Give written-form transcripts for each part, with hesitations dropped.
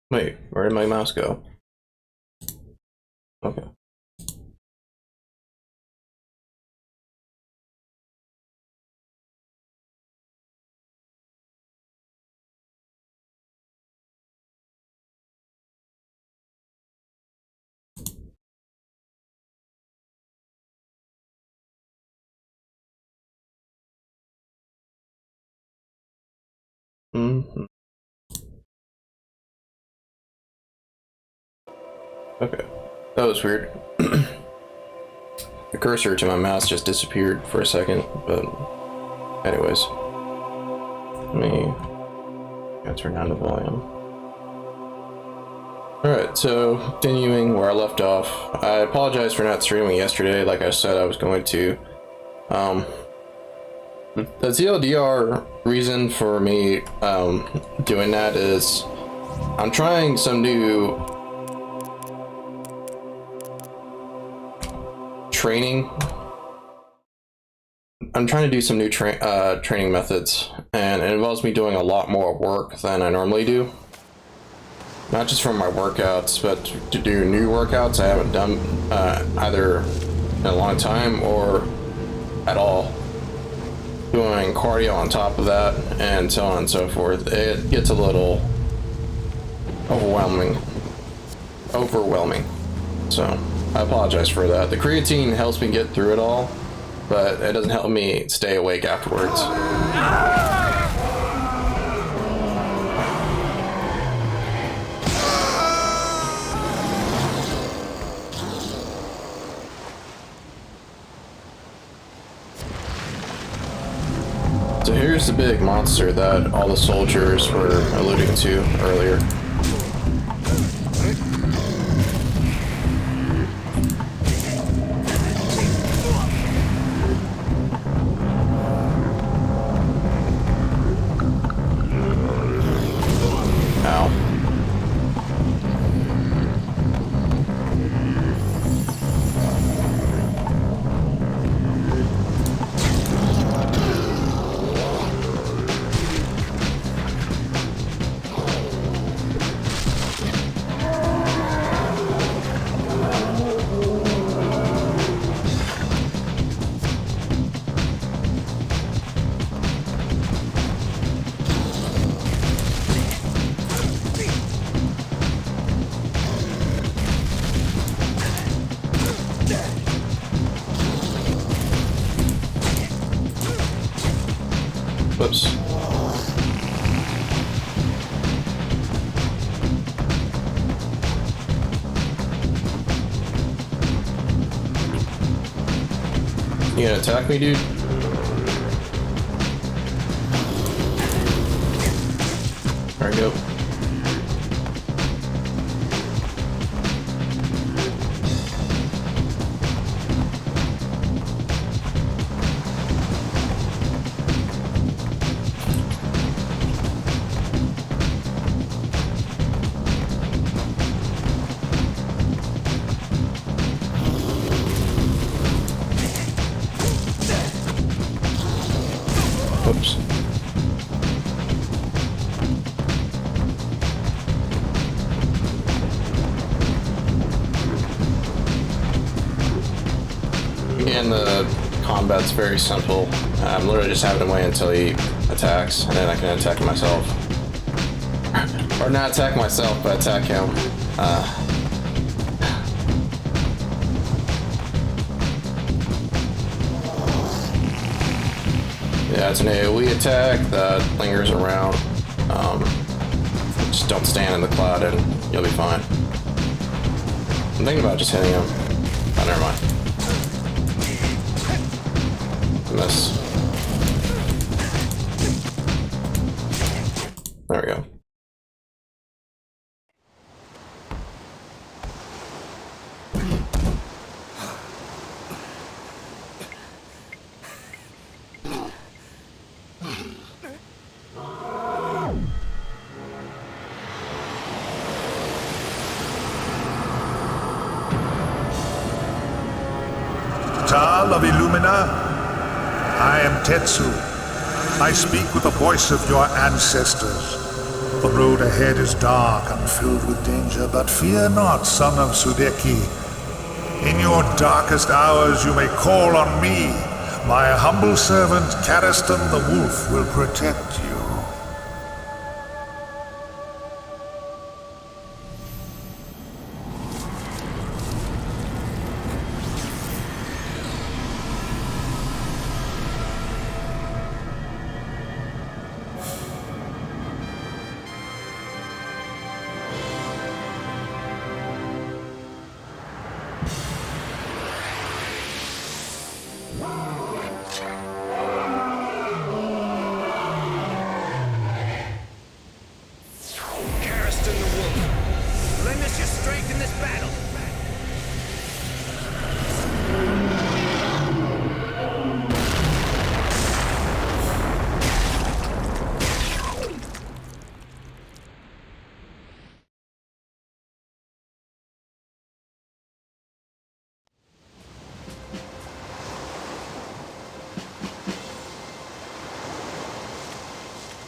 Wait, where did my mouse go? Okay. Mm-hmm. Okay. That was weird. The cursor to my mouse just disappeared for a second, but anyways. Gotta turn down the volume. Alright, so continuing where I left off. I apologize for not streaming yesterday like I said I was going to. The TLDR reason for me doing that is I'm trying some new training. I'm trying to do some new training methods, and it involves me doing a lot more work than I normally do. Not just from my workouts, but to do new workouts I haven't done either in a long time or at all. Doing cardio on top of that, and so on and so forth. It gets a little overwhelming. So I apologize for that. The creatine helps me get through it all, but it doesn't help me stay awake afterwards. So here's the big monster that all the soldiers were alluding to earlier. Whoops. You gonna attack me, dude? Alright, go. Whoops. Again, the combat's very simple. I'm literally just having to wait until he attacks, and then I can attack myself. Or not attack myself, but attack him. Yeah, it's an AoE attack that lingers around. Just don't stand in the cloud and you'll be fine. I'm thinking about just hitting him. Oh, never mind. Miss. There we go. Tal of Illumina, I am Tetsu. I speak with the voice of your ancestors, The road ahead is dark and filled with danger, but fear not, son of Sudeki. In your darkest hours you may call on me. My humble servant, Cariston the Wolf, will protect you. Cariston the Wolf, lend us your strength in this battle.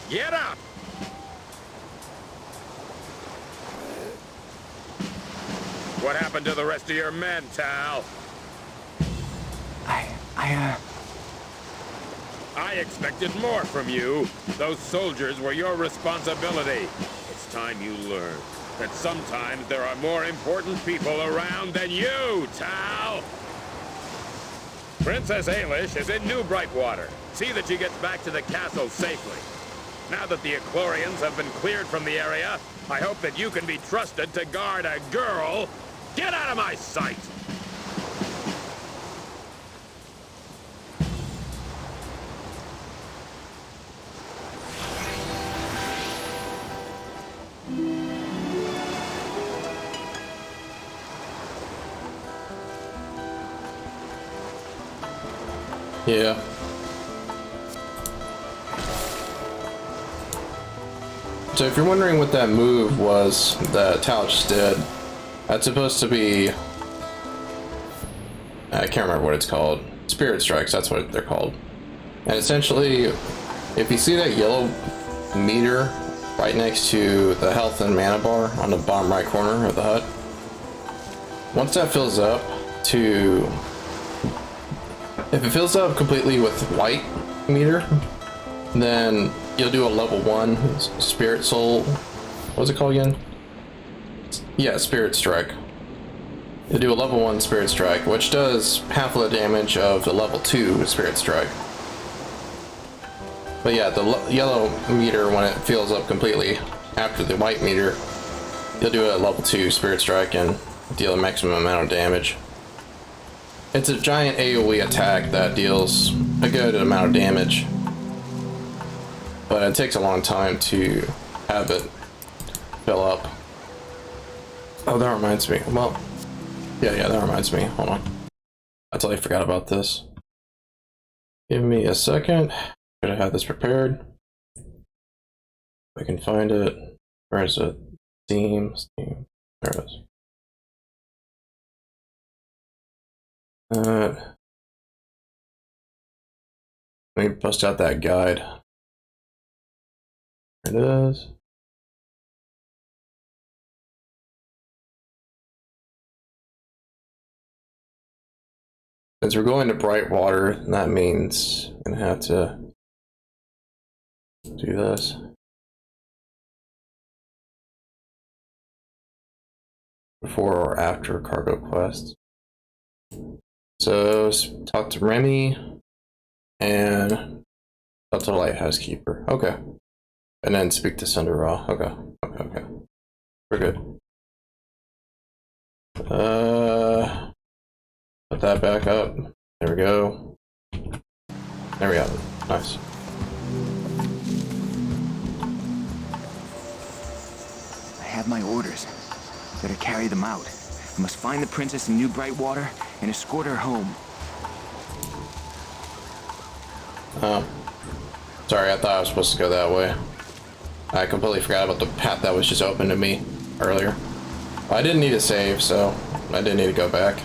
Get up! What happened to the rest of your men, Tal? I expected more from you. Those soldiers were your responsibility. It's time you learn that sometimes there are more important people around than you, Tal! Princess Ailish is in New Brightwater. See that she gets back to the castle safely. Now that the Echlorians have been cleared from the area, I hope that you can be trusted to guard a girl. Get out of my sight! Yeah. So if you're wondering what that move was that Tal just did, that's supposed to be... I can't remember what it's called. Spirit Strikes, that's what they're called. And essentially, if you see that yellow meter right next to the health and mana bar on the bottom right corner of the hut, once that fills up to... If it fills up completely with white meter, then you'll do a level 1 Spirit Soul. What's it called again? Yeah, Spirit Strike. You'll do a level 1 Spirit Strike, which does half of the damage of the level 2 Spirit Strike. But yeah, the yellow meter, when it fills up completely after the white meter, you'll do a level 2 Spirit Strike and deal a maximum amount of damage. It's a giant AoE attack that deals a good amount of damage, but it takes a long time to have it fill up. Oh, that reminds me. Well, yeah, that reminds me. Hold on. I totally forgot about this. Give me a second. Gotta have this prepared. If I can find it. Where is it? Steam. There it is. Let me bust out that guide. There it is. Since we're going to Brightwater, that means I'm gonna have to do this. Before or after cargo quests. So talk to Remy and talk to the Lighthouse Keeper. Okay. And then speak to Cinderella. Okay. We're good. Put that back up. There we go. There we go. Nice. I have my orders. Better carry them out. I must find the princess in New Brightwater and escort her home. Oh. Sorry, I thought I was supposed to go that way. I completely forgot about the path that was just open to me earlier. I didn't need to save, so I didn't need to go back.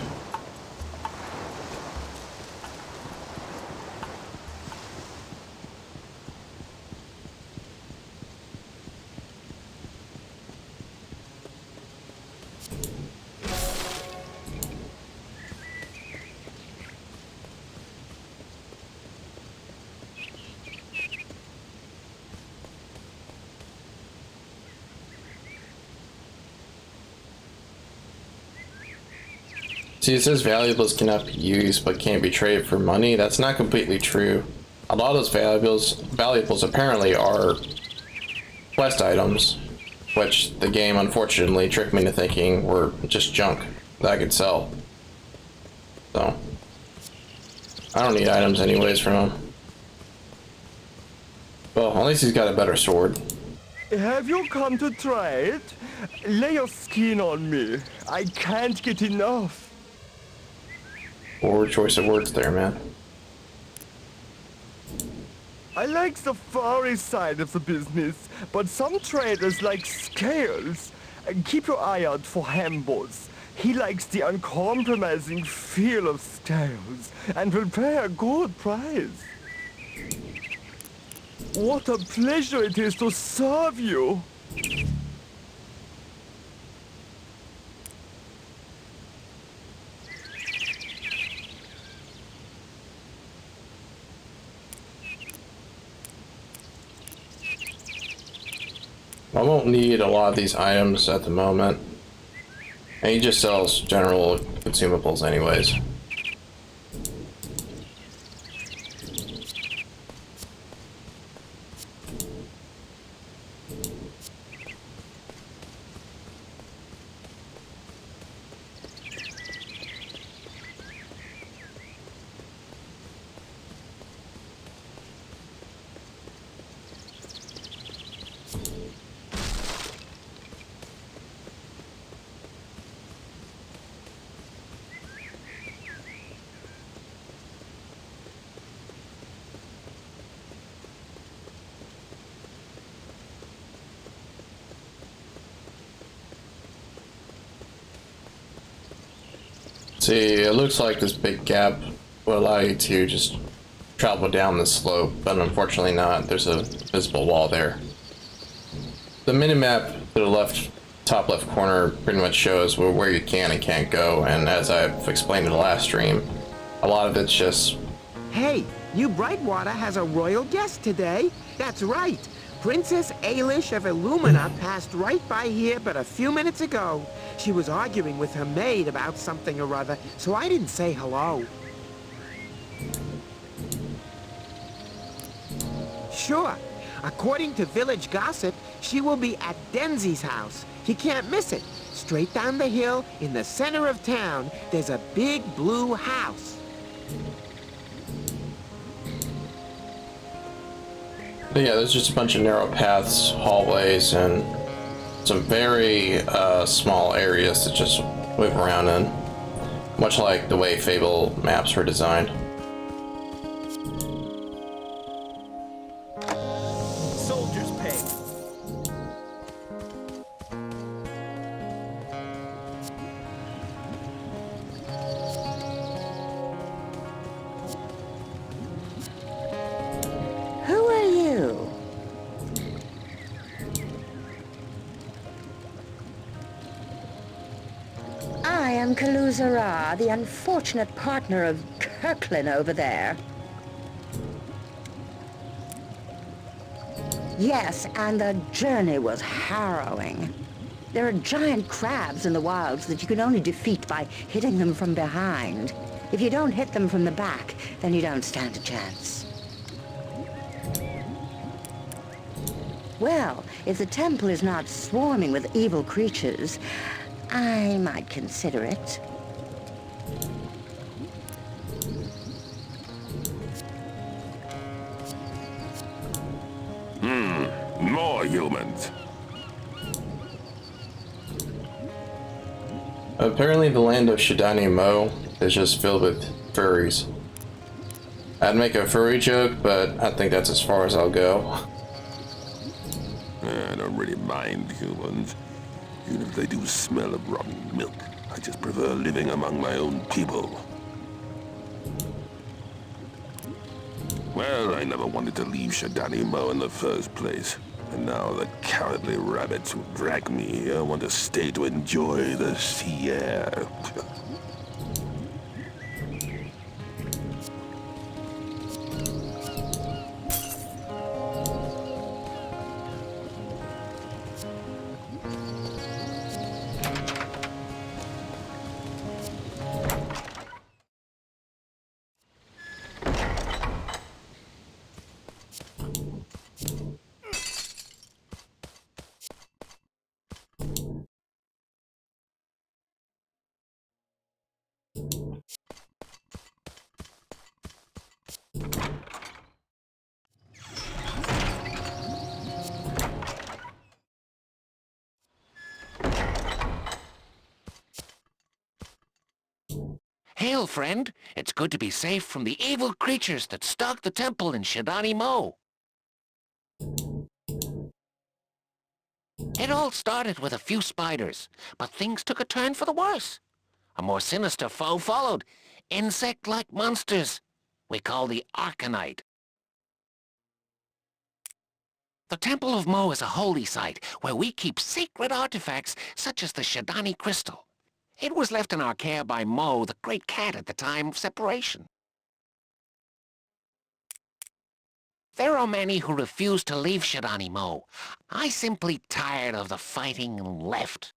See, it says valuables cannot be used but can be traded for money. That's not completely true. A lot of those valuables apparently are quest items, which the game unfortunately tricked me into thinking were just junk that I could sell. So, I don't need items anyways from him. Well, at least he's got a better sword. Have you come to trade? Lay your skin on me. I can't get enough. Poor choice of words there, man. I like the furry side of the business, but some traders like scales. Keep your eye out for Hambos. He likes the uncompromising feel of scales and will pay a good price. What a pleasure it is to serve you! I won't need a lot of these items at the moment. And he just sells general consumables anyways. See, it looks like this big gap will allow you to just travel down the slope, but unfortunately not. There's a visible wall there. The minimap to the left, top left corner pretty much shows where you can and can't go, and as I've explained in the last stream, a lot of it's just... Hey, New Brightwater has a royal guest today. That's right. Princess Ailish of Illumina passed right by here but a few minutes ago. She was arguing with her maid about something or other, so I didn't say hello. Sure. According to village gossip, she will be at Denzi's house. You can't miss it. Straight down the hill, in the center of town, there's a big blue house. But yeah, there's just a bunch of narrow paths, hallways, and some very small areas to just move around in. Much like the way Fable maps were designed. Soldier's pay. Who are you? I am Kaluzara, the unfortunate partner of Kirkland over there. Yes, and the journey was harrowing. There are giant crabs in the wilds that you can only defeat by hitting them from behind. If you don't hit them from the back, then you don't stand a chance. Well, if the temple is not swarming with evil creatures, I might consider it. More humans. Apparently the land of Shidani Mo is just filled with furries. I'd make a furry joke, but I think that's as far as I'll go. I don't really mind humans, even if they do smell of rotten milk. I just prefer living among my own people. Well, I never wanted to leave Shidani Mo in the first place. And now the cowardly rabbits who drag me here want to stay to enjoy the sea air. Hail, friend. It's good to be safe from the evil creatures that stalk the temple in Shidani Mo. It all started with a few spiders, but things took a turn for the worse. A more sinister foe followed. Insect-like monsters we call the Arcanite. The Temple of Mo is a holy site where we keep sacred artifacts such as the Shidani crystal. It was left in our care by Mo, the great cat, at the time of separation. There are many who refuse to leave Shidani Mo. I simply tired of the fighting and left.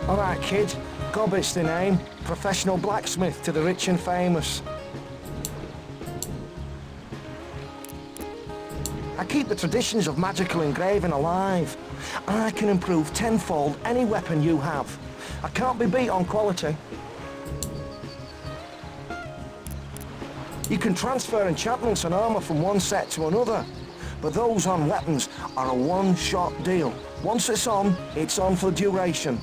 All right, kid. Gobbit's the name. Professional blacksmith to the rich and famous. I keep the traditions of magical engraving alive. I can improve tenfold any weapon you have. I can't be beat on quality. You can transfer enchantments and armor from one set to another, but those on weapons are a one-shot deal. Once it's on for duration.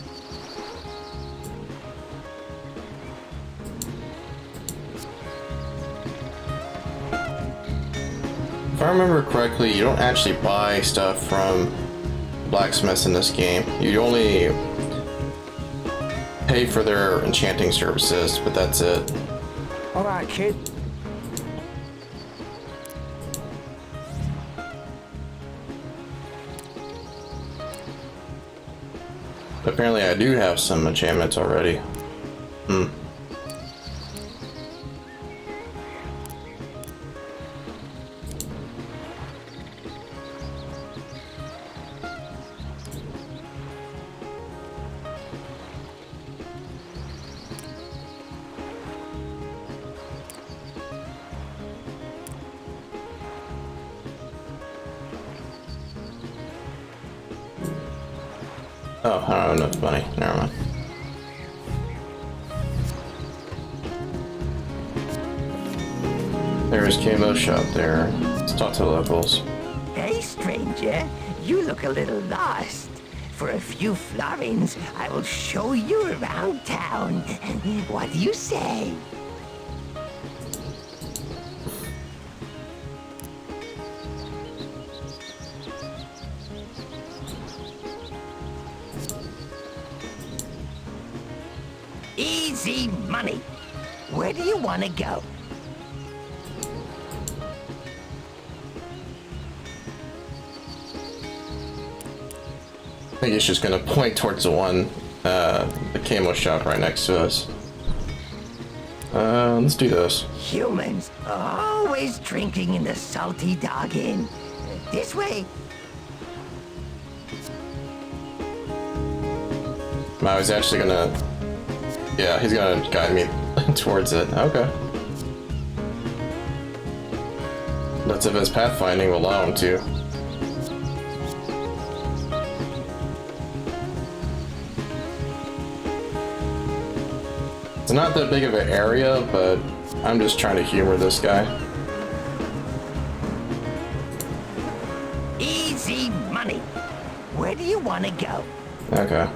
If I remember correctly, you don't actually buy stuff from blacksmiths in this game. You only pay for their enchanting services, but that's it. All right, kid. Apparently I do have some enchantments already. Oh, I don't have enough money. Never mind. There's Camo's shop there. Let's talk to the locals. Hey, stranger. You look a little lost. For a few florins, I will show you around town. What do you say? Easy money. Where do you want to go? I think it's just gonna point towards the one, the camo shop right next to us. Let's do this. Humans are always drinking in the Salty Dog Inn. This way. No, he's actually gonna... Yeah, he's gonna guide me towards it. Okay. That's if his pathfinding will allow him to. It's not that big of an area, but I'm just trying to humor this guy. Easy money. Where do you want to go? Okay.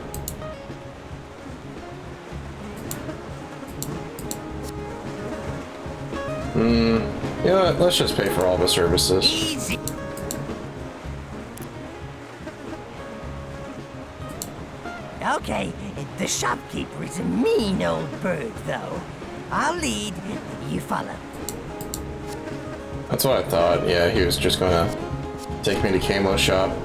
You know what? Let's just pay for all the services. Easy. Okay, the shopkeeper is a mean old bird, though. I'll lead, you follow. That's what I thought. Yeah, he was just gonna take me to Camo's shop.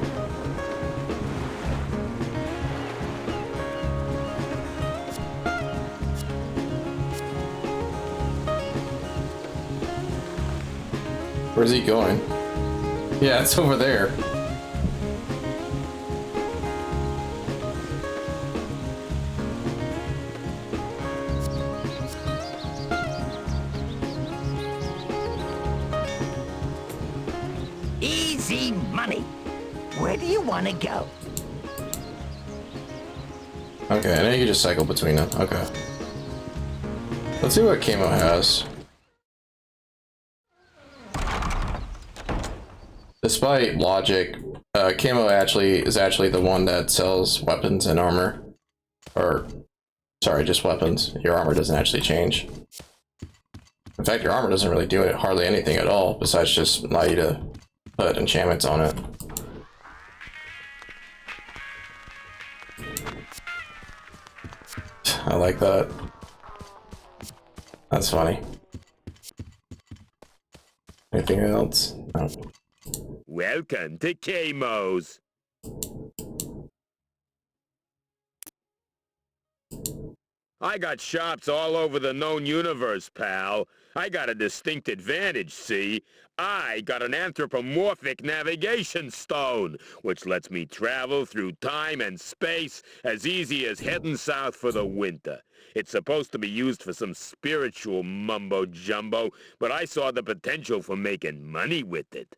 Where's he going? Yeah, it's over there. Easy money. Where do you want to go? Okay, I know you can just cycle between them. Okay. Let's see what Camo has. Despite logic, Camo is actually the one that sells weapons and armor. Or, sorry, just weapons. Your armor doesn't actually change. In fact, your armor doesn't really do it hardly anything at all, besides just allow you to put enchantments on it. I like that. That's funny. Anything else? No. Welcome to Camo's. I got shops all over the known universe, pal. I got a distinct advantage, see? I got an anthropomorphic navigation stone, which lets me travel through time and space as easy as heading south for the winter. It's supposed to be used for some spiritual mumbo-jumbo, but I saw the potential for making money with it.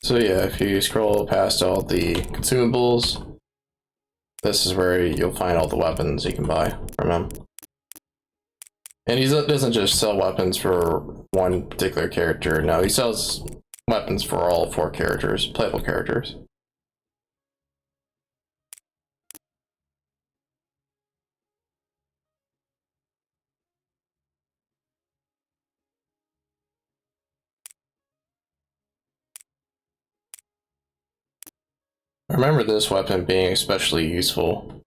So yeah, if you scroll past all the consumables, this is where you'll find all the weapons you can buy from him. And he doesn't just sell weapons for one particular character. No, he sells weapons for all 4 characters, playable characters. I remember this weapon being especially useful.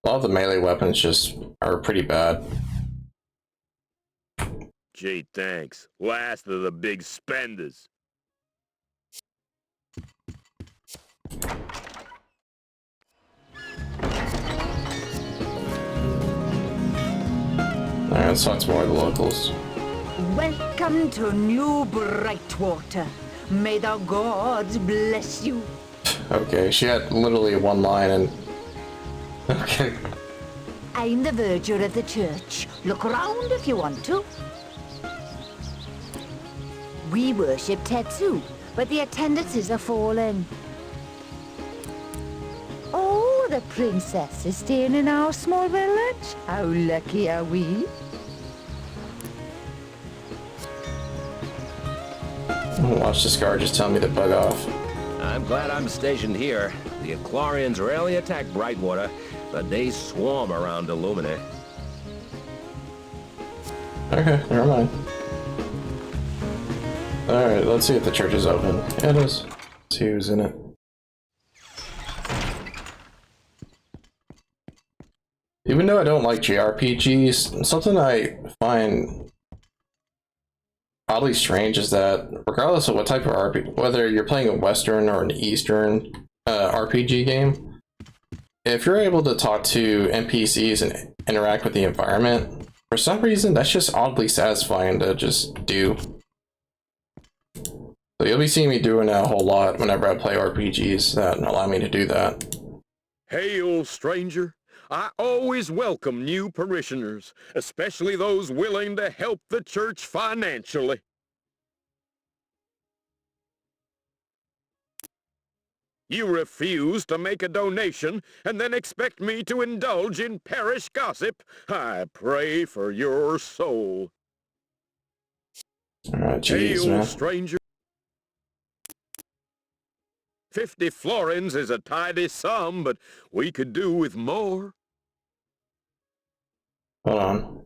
A lot of the melee weapons just are pretty bad. Gee, thanks. Last of the big spenders. Alright, let's talk to more of the locals. Welcome to New Brightwater. May the gods bless you. Okay, she had literally one line and... Okay. I'm the verger of the church. Look around if you want to. We worship Tetsu, but the attendances are falling. Oh, the princess is staying in our small village. How lucky are we? Watch this guard just tell me to bug off. I'm glad I'm stationed here. The Eclorians rarely attack Brightwater, but they swarm around Illumina. Okay, never mind. Alright, let's see if the church is open. Yeah, it is. Let's see who's in it. Even though I don't like JRPGs, something I find oddly strange is that regardless of what type of RPG, whether you're playing a Western or an Eastern RPG game, if you're able to talk to NPCs and interact with the environment, for some reason that's just oddly satisfying to just do. So you'll be seeing me doing that a whole lot whenever I play RPGs that allow me to do that. Hail, stranger. I always welcome new parishioners, especially those willing to help the church financially. You refuse to make a donation and then expect me to indulge in parish gossip? I pray for your soul. Jeez, Hail, man. stranger. 50 florins is a tidy sum, but we could do with more. Hold on.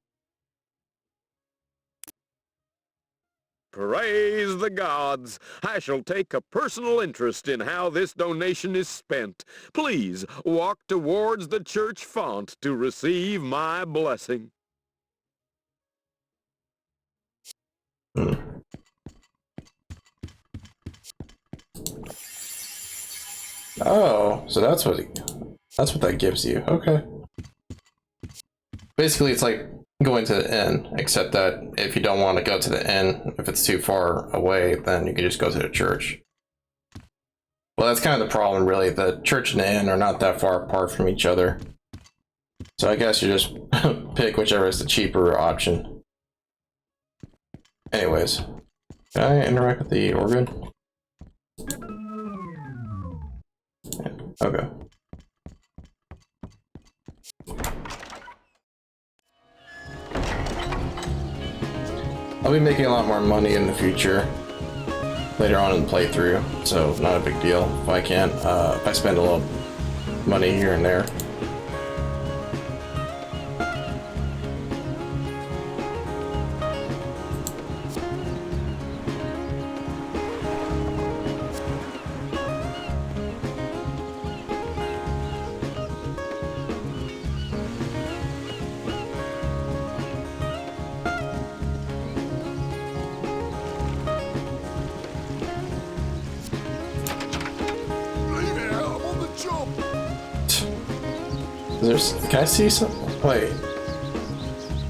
Praise the gods. I shall take a personal interest in how this donation is spent. Please walk towards the church font to receive my blessing. Oh, so that's what that gives you. Okay. Basically, it's like going to the inn, except that if you don't want to go to the inn, if it's too far away, then you can just go to the church. Well, that's kind of the problem, really. The church and the inn are not that far apart from each other. So I guess you just pick whichever is the cheaper option. Anyways, can I interact with the organ? Yeah, okay. I'll be making a lot more money in the future, later on in the playthrough, so not a big deal if I can't, if I spend a little money here and there. Can I see some? Wait.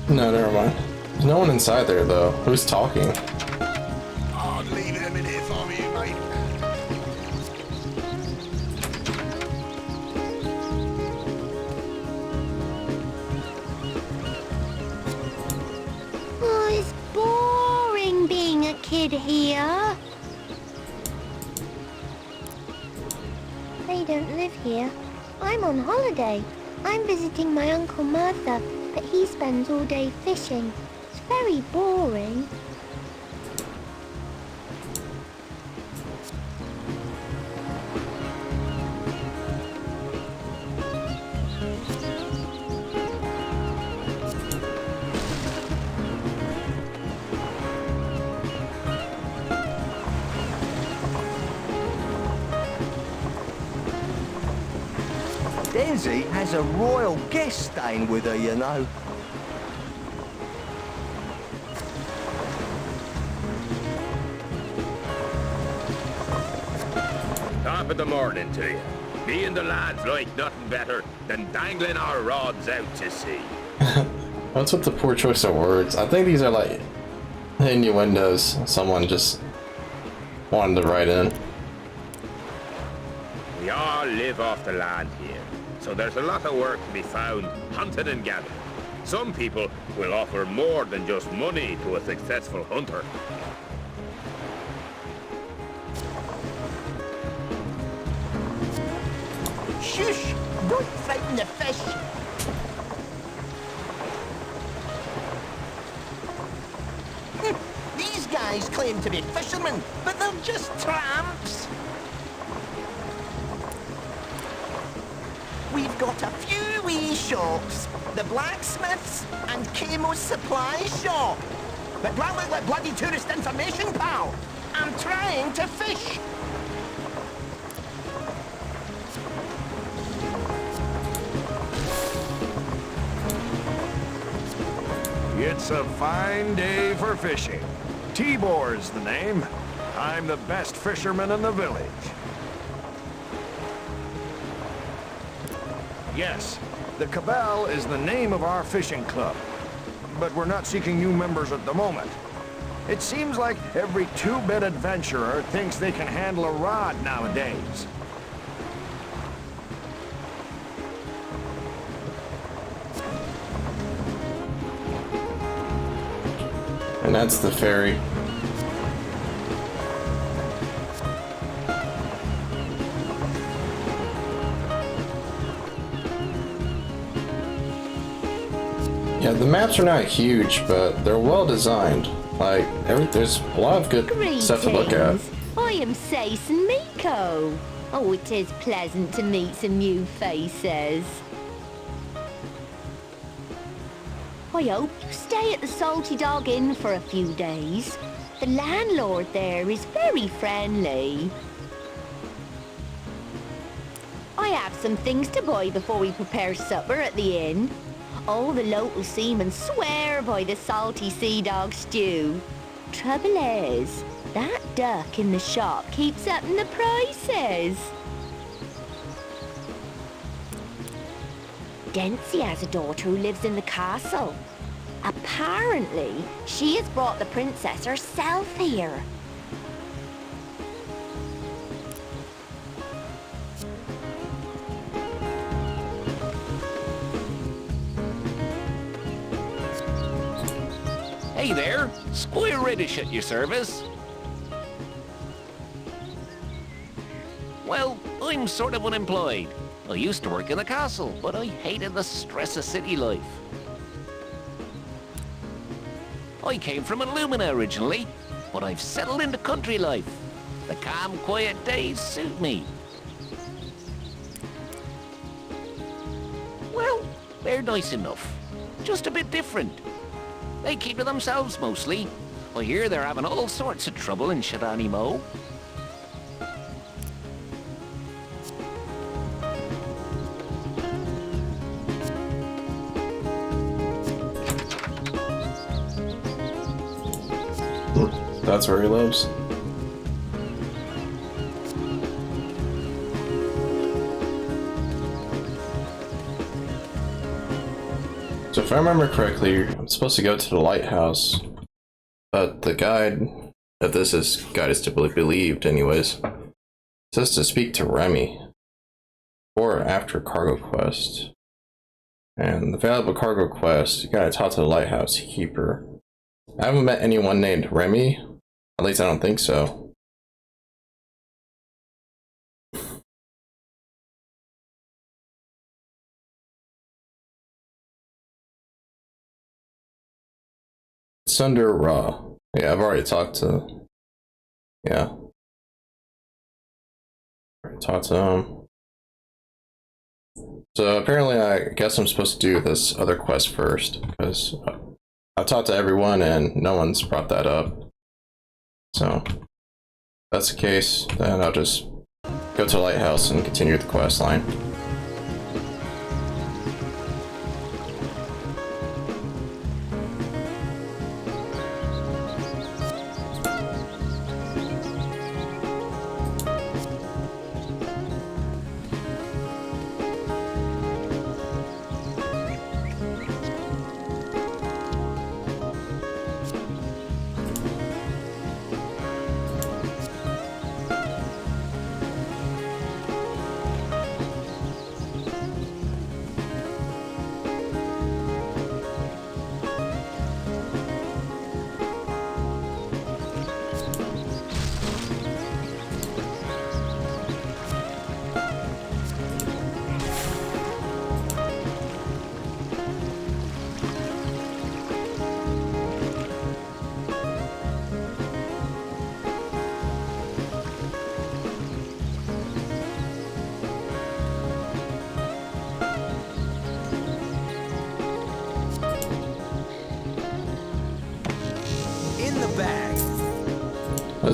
No, never mind. There's no one inside there, though. Who's talking? I'll leave it a minute for you, mate. Oh, it's boring being a kid here. They don't live here. I'm on holiday. I'm visiting my Uncle Merthyr, but he spends all day fishing. It's very boring. Daisy has a royal guest staying with her, you know. Top of the morning to you. Me and the lads like nothing better than dangling our rods out to sea. What's with the poor choice of words? I think these are like innuendos someone just wanted to write in. We all live off the land here, so there's a lot of work to be found, hunting and gathering. Some people will offer more than just money to a successful hunter. Shush! Don't frighten the fish! These guys claim to be fishermen, but they're just tramps! We've got a few wee shops. The blacksmiths and Camo's supply shop. But do I look like bloody tourist information, pal? I'm trying to fish. It's a fine day for fishing. Tibor's the name. I'm the best fisherman in the village. Yes, the Cabal is the name of our fishing club, but we're not seeking new members at the moment. It seems like every two-bit adventurer thinks they can handle a rod nowadays. And that's the ferry. Yeah, the maps are not huge, but they're well designed. Like, there's a lot of good stuff to look at. I am Sace and Miko. Oh, it is pleasant to meet some new faces. I hope you stay at the Salty Dog Inn for a few days. The landlord there is very friendly. I have some things to buy before we prepare supper at the inn. All the local seamen swear by the salty sea dog stew. Trouble is, that duck in the shop keeps up in the prices. Dempsey has a daughter who lives in the castle. Apparently, she has brought the princess herself here. Hey there, Squire Reddish at your service. Well, I'm sort of unemployed. I used to work in the castle, but I hated the stress of city life. I came from Illumina originally, but I've settled into country life. The calm, quiet days suit me. Well, they're nice enough. Just a bit different. They keep to themselves mostly. I hear they're having all sorts of trouble in Shidani Mo. That's where he lives. So if I remember correctly, I'm supposed to go to the lighthouse, but the guide, if this is guide is to be believed anyways, says to speak to Remy or after cargo quest. And the valuable cargo quest, you gotta talk to the lighthouse keeper. I haven't met anyone named Remy, at least I don't think so. Sunder Ra. Yeah, I've already talked to. Yeah. Already talked to him. So apparently, I guess I'm supposed to do this other quest first, because I've talked to everyone and no one's brought that up. So, if that's the case, then I'll just go to the lighthouse and continue the quest line.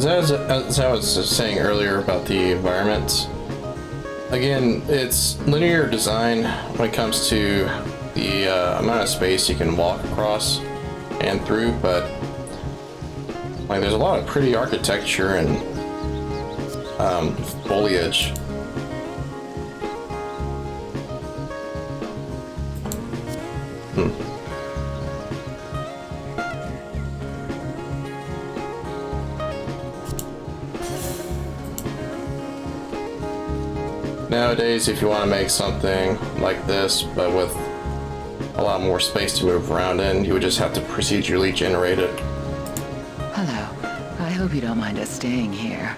As I was saying earlier about the environment, again, it's linear design when it comes to the amount of space you can walk across and through, but like there's a lot of pretty architecture and foliage. Nowadays, if you want to make something like this, but with a lot more space to move around in, you would just have to procedurally generate it. Hello. I hope you don't mind us staying here.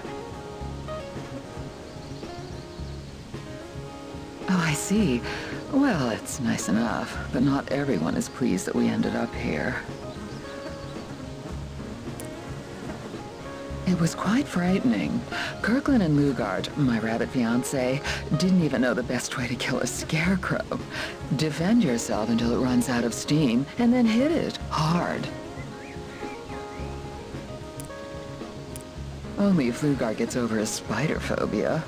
Oh, I see. Well, it's nice enough, but not everyone is pleased that we ended up here. It was quite frightening. Kirkland and Lugard, my rabbit fiancé, didn't even know the best way to kill a scarecrow. Defend yourself until it runs out of steam, and then hit it hard. Only if Lugard gets over his spider phobia.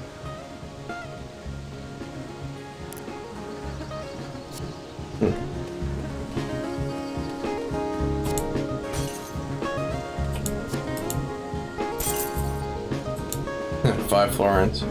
5 florins.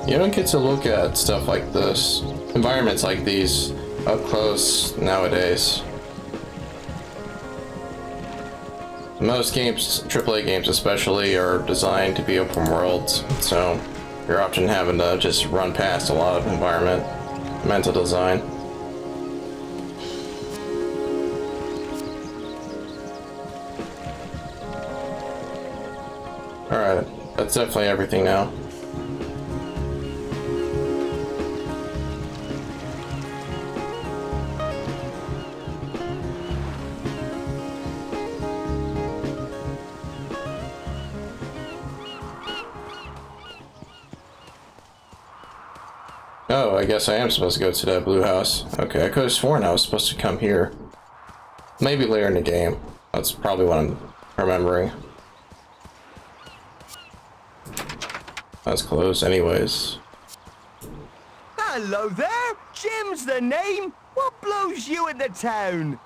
You don't get to look at stuff like this, environments like these, up close nowadays. Most games, AAA games especially, are designed to be open worlds, so you're often having to just run past a lot of environmental design. Alright, that's definitely everything now. Oh, I guess I am supposed to go to that blue house. Okay, I could have sworn I was supposed to come here. Maybe later in the game. That's probably what I'm remembering. That's closed anyways. Hello there! Jim's the name! What blows you into town?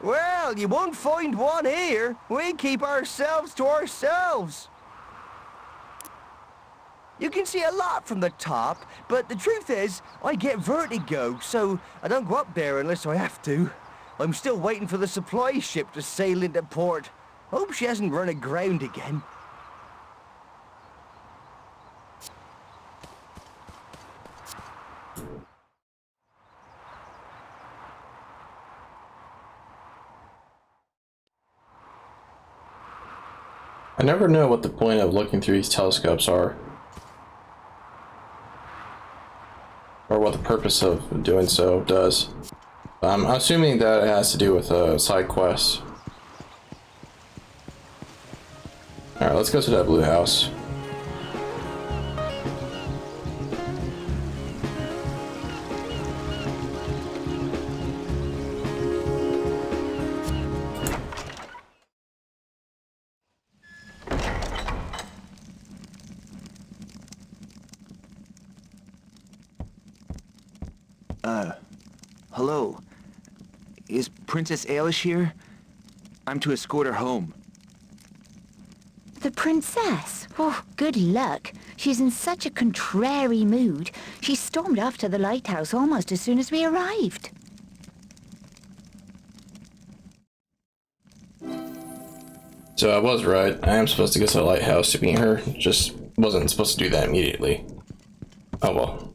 Well, you won't find one here. We keep ourselves to ourselves. You can see a lot from the top, but the truth is, I get vertigo, so I don't go up there unless I have to. I'm still waiting for the supply ship to sail into port. Hope she hasn't run aground again. I never know what the point of looking through these telescopes are. Or what the purpose of doing so does. I'm assuming that it has to do with side quests. Alright, let's go to that blue house. Hello. Is Princess Ailish here? I'm to escort her home. The princess? Oh, good luck. She's in such a contrary mood. She stormed off to the lighthouse almost as soon as we arrived. So I was right. I am supposed to go to the lighthouse to meet her. Just wasn't supposed to do that immediately. Oh well.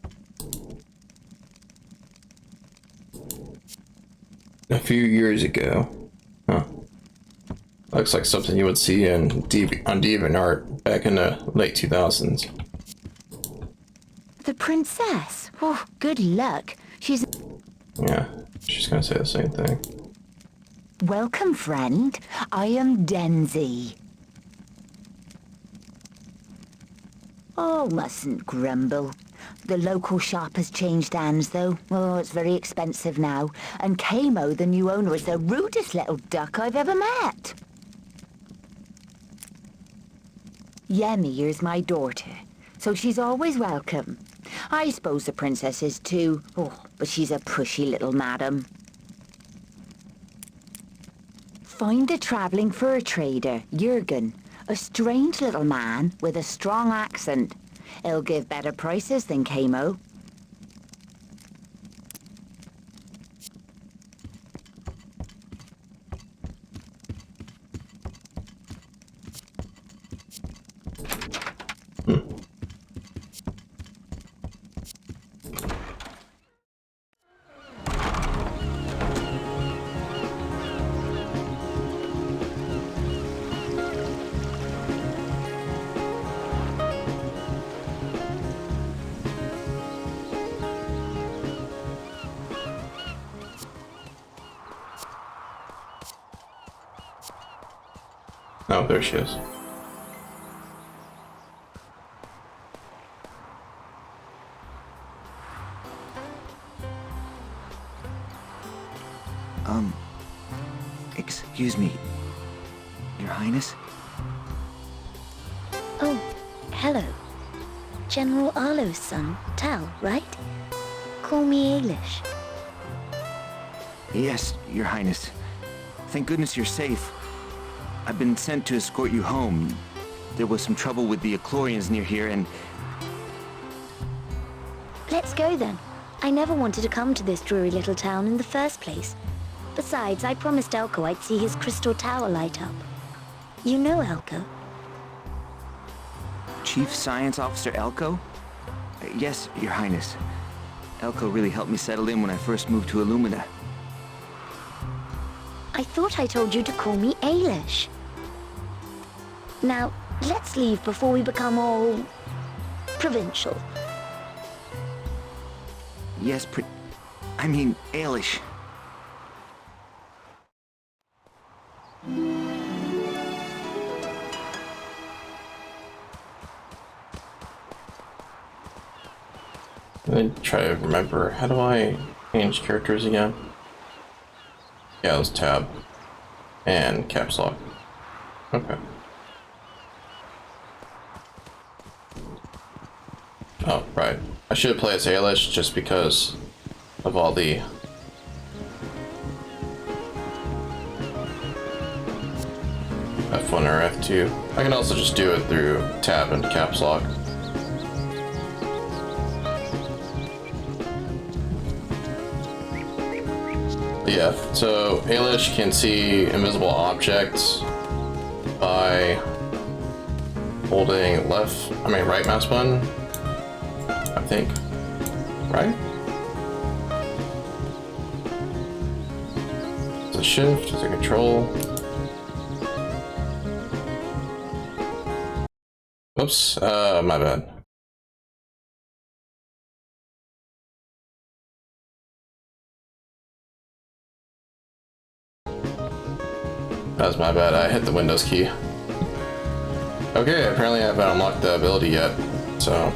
A few years ago. Huh. Looks like something you would see on DeviantArt back in the late 2000s. The princess? Oh, good luck. She's... Yeah, she's gonna say the same thing. Welcome, friend. I am Denzi. Oh, mustn't grumble. The local shop has changed hands, though. Oh, it's very expensive now. And Kamo, the new owner, is the rudest little duck I've ever met. Yemire's my daughter, so she's always welcome. I suppose the princess is too. Oh, but she's a pushy little madam. Find the traveling fur trader, Jürgen. A strange little man with a strong accent. He'll give better prices than Kamo. Oh, there she is. Excuse me, Your Highness? Oh, hello. General Arlo's son, Tal, right? Call me Ailish. Yes, Your Highness. Thank goodness you're safe. I've been sent to escort you home. There was some trouble with the Eclorians near here, and... Let's go then. I never wanted to come to this dreary little town in the first place. Besides, I promised Elko I'd see his crystal tower light up. You know Elko? Chief Science Officer Elko? Yes, Your Highness. Elko really helped me settle in when I first moved to Illumina. I thought I told you to call me Ailish. Now, let's leave before we become all... provincial. Yes, I mean, Ailish. Let me try to remember. How do I change characters again? Yeah, let's tab. And caps lock. Okay. Oh, right. I should play as Ailish just because of all the... F1 or F2. I can also just do it through tab and caps lock. Yeah, so Ailish can see invisible objects by holding right mouse button, I think, right? It's a shift, it's a control. Oops, my bad. That's my bad, I hit the Windows key. Okay, apparently I haven't unlocked the ability yet, so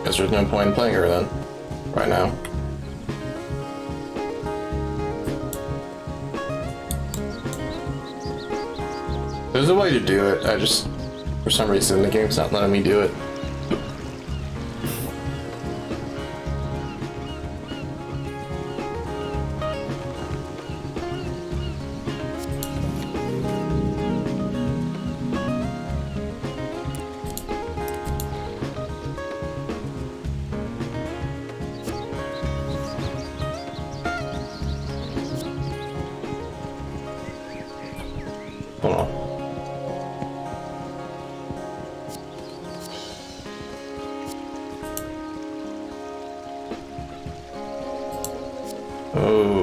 guess there's no point in playing her then, right now. There's a way to do it, I just, for some reason the game's not letting me do it. Hold on. Oh.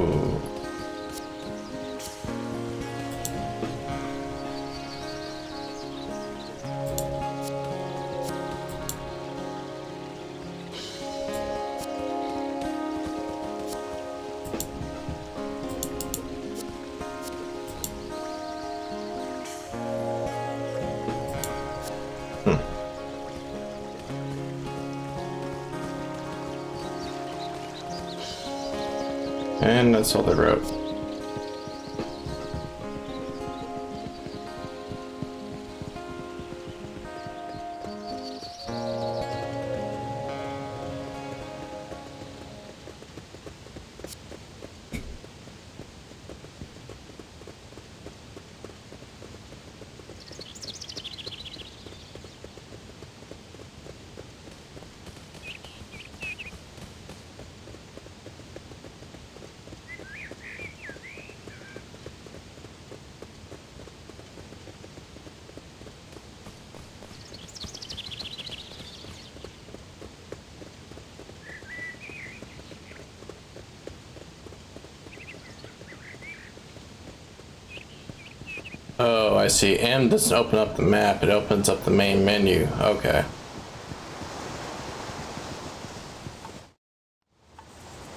And that's all they wrote. I see. M doesn't open up the map, it opens up the main menu. Okay.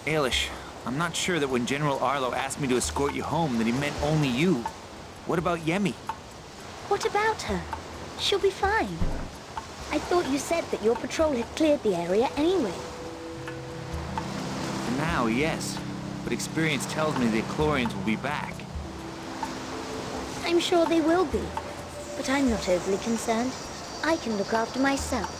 Ailish, I'm not sure that when General Arlo asked me to escort you home that he meant only you. What about Yemi? What about her? She'll be fine. I thought you said that your patrol had cleared the area anyway. For now, yes. But experience tells me the Eclorians will be back. I'm sure they will be. But I'm not overly concerned. I can look after myself.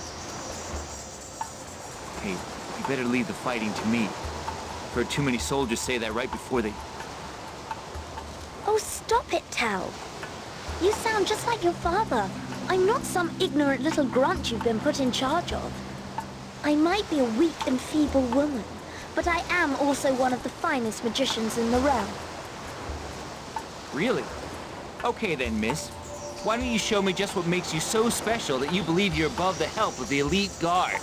Hey, you better leave the fighting to me. I've heard too many soldiers say that right before they... Oh, stop it, Tal. You sound just like your father. I'm not some ignorant little grunt you've been put in charge of. I might be a weak and feeble woman, but I am also one of the finest magicians in the realm. Really? Okay then, miss. Why don't you show me just what makes you so special that you believe you're above the help of the elite guard?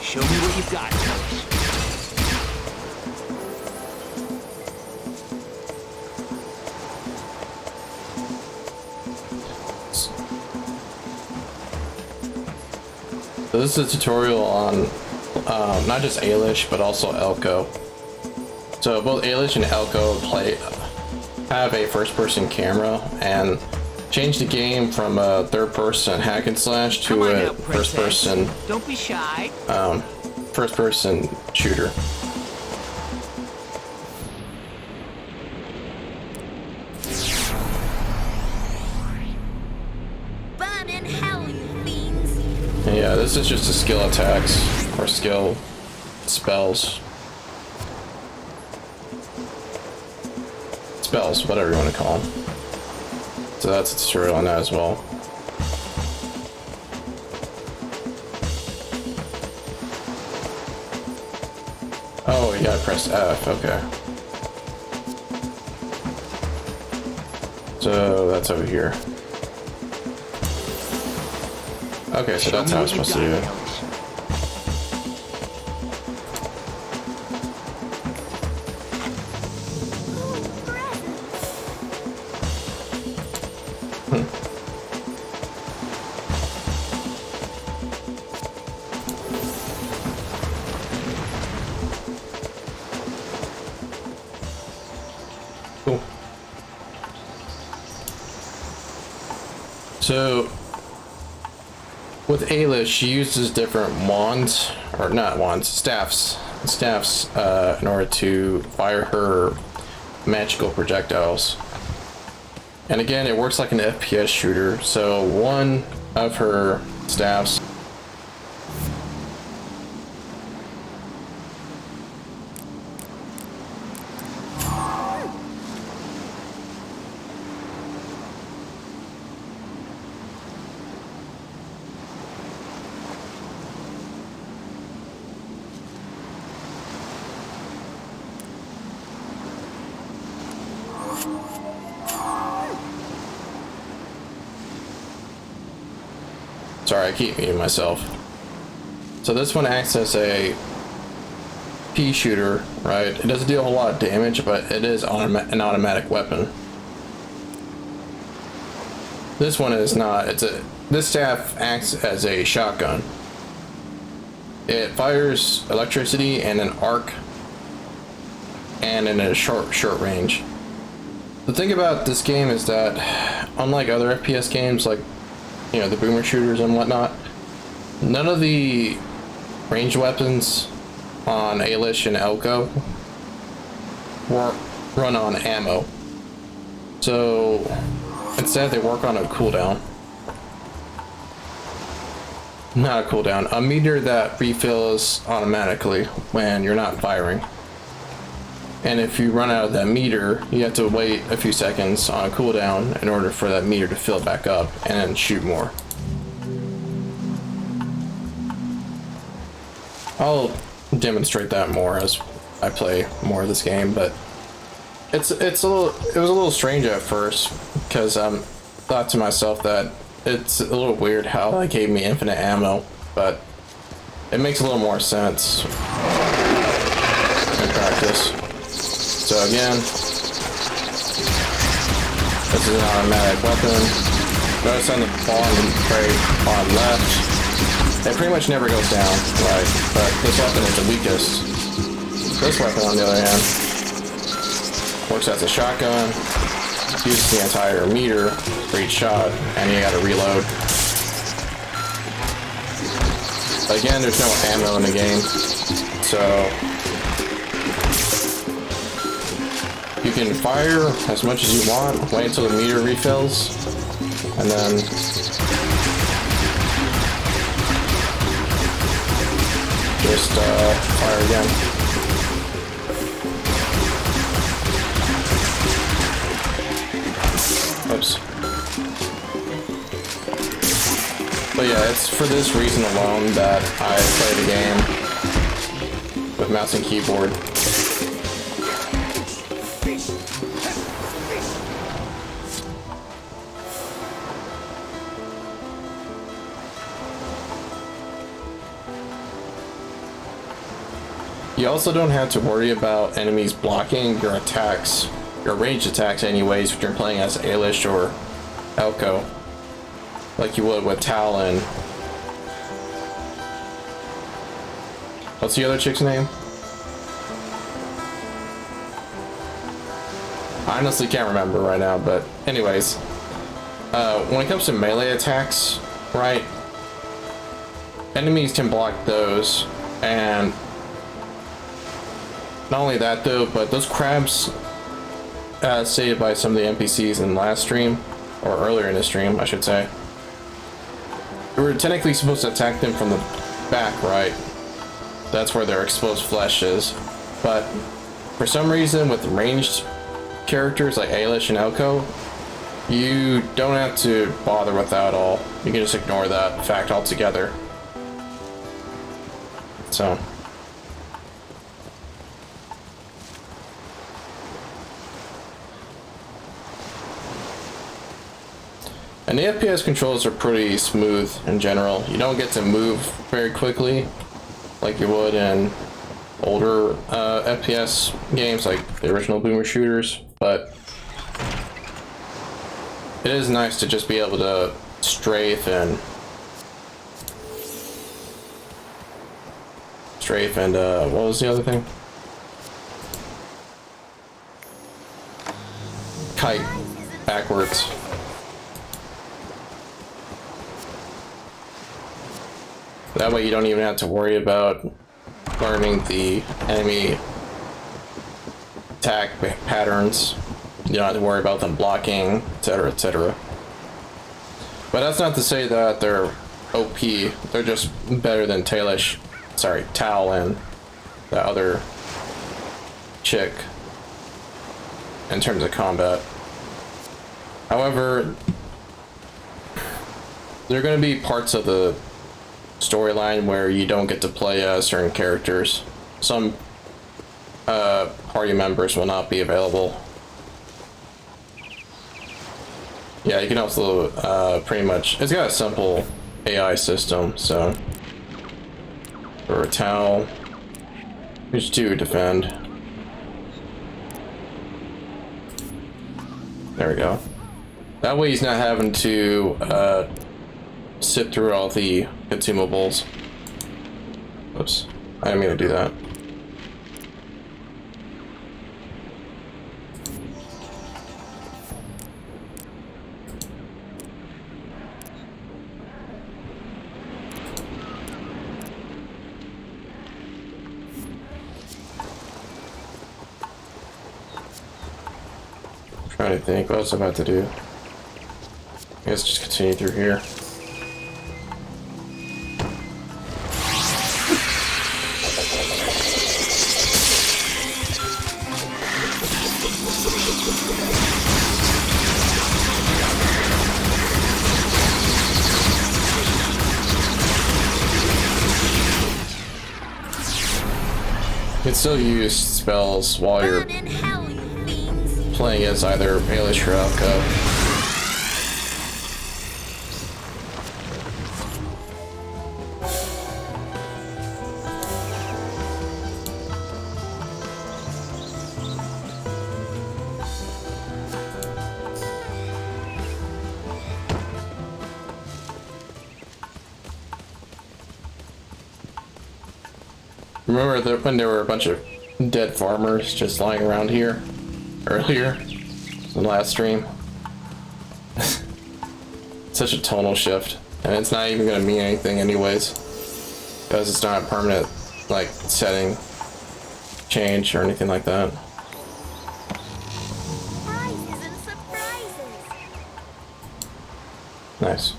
Show me what you've got, Coach. So this is a tutorial on not just Ailish, but also Elko. So both Ailish and Elko have a first-person camera, and change the game from a third-person hack and slash to a first-person. Don't be shy. First-person shooter. Burn in hell, you fiends! Yeah, this is just a skill attacks or skill spells. Spells, whatever you want to call them. So that's a tutorial on that as well. Oh, you gotta press F, okay. So that's over here. Okay, so that's how I'm supposed to do it. Cool. So with Ailish, she uses different wands, or not wands, staffs in order to fire her magical projectiles. And again, it works like an FPS shooter. So one of her staffs Sorry, I keep muting myself. So this one acts as a pea shooter, right? It doesn't deal a whole lot of damage, but it is an automatic weapon. This one is not. This staff acts as a shotgun. It fires electricity and an arc, and in a short range. The thing about this game is that, unlike other FPS games like, you know, the boomer shooters and whatnot, none of the ranged weapons on Ailish and Elko run on ammo. So instead they work on a cooldown. Not a cooldown, a meter that refills automatically when you're not firing. And if you run out of that meter, you have to wait a few seconds on a cooldown in order for that meter to fill back up and then shoot more. I'll demonstrate that more as I play more of this game, but it was a little strange at first because thought to myself that it's a little weird how they gave me infinite ammo, but it makes a little more sense in practice. So again, this is an automatic weapon. Notice on the bottom left, it pretty much never goes down, right? But this weapon is the weakest. This weapon, on the other hand, works as a shotgun, uses the entire meter for each shot, and you gotta reload. But again, there's no ammo in the game, so you can fire as much as you want, wait until the meter refills, and then just fire again. Oops. But yeah, it's for this reason alone that I play the game with mouse and keyboard. You also don't have to worry about enemies blocking your attacks, your ranged attacks anyways, if you're playing as Ailish or Elko, like you would with Talon. What's the other chick's name? I honestly can't remember right now, but anyways, when it comes to melee attacks, right, enemies can block those, and not only that though, but those crabs, stated by some of the NPCs in the last stream, or earlier in the stream, I should say, we were technically supposed to attack them from the back, right? That's where their exposed flesh is. But for some reason, with ranged characters like Ailish and Elko, you don't have to bother with that at all. You can just ignore that fact altogether. So. And the FPS controls are pretty smooth in general. You don't get to move very quickly like you would in older FPS games like the original Boomer shooters, but it is nice to just be able to strafe and what was the other thing? Kite backwards. That way you don't even have to worry about learning the enemy attack patterns. You don't have to worry about them blocking, etc., etc. But that's not to say that they're OP. They're just better than Tal and the other chick in terms of combat. However, there are going to be parts of the storyline where you don't get to play as certain characters. Some party members will not be available. Yeah, you can also pretty much, it's got a simple AI system, so for a towel, there's 2 defend. There we go. That way he's not having to sit through all the consumables. Oops, I didn't mean to do that. Trying to think what else I'm about to do. I guess just continue through here. still use spells while you're playing as either Ailish or Elko. Remember that when there were a bunch of dead farmers just lying around here earlier in the last stream? Such a tonal shift, and it's not even going to mean anything anyways, because it's not a permanent like setting change or anything like that. Prizes and surprises. Nice.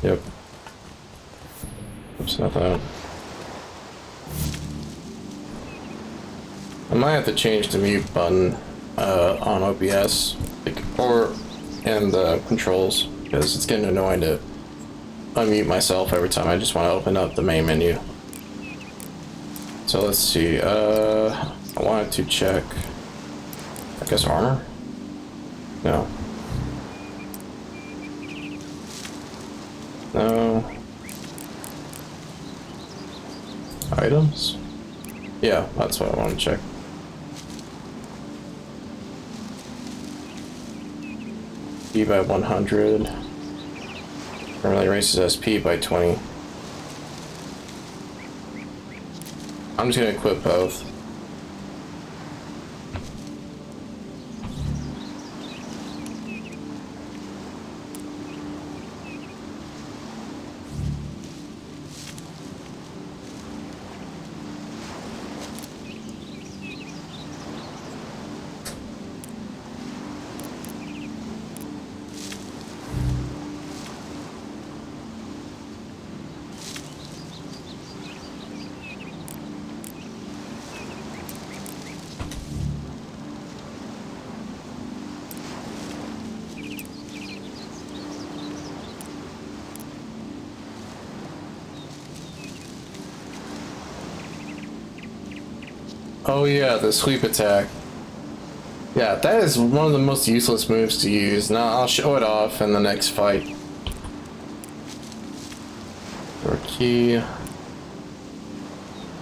Yep. Oops, not that. I might have to change the mute button on OBS or in the controls, because it's getting annoying to unmute myself every time I just want to open up the main menu. So let's see. I wanted to check, I guess, armor? No. No. Items? Yeah, that's what I want to check. P by 100. Normally raises SP by 20. I'm just gonna equip both. Oh yeah, the sweep attack. Yeah, that is one of the most useless moves to use. Now I'll show it off in the next fight. Door key.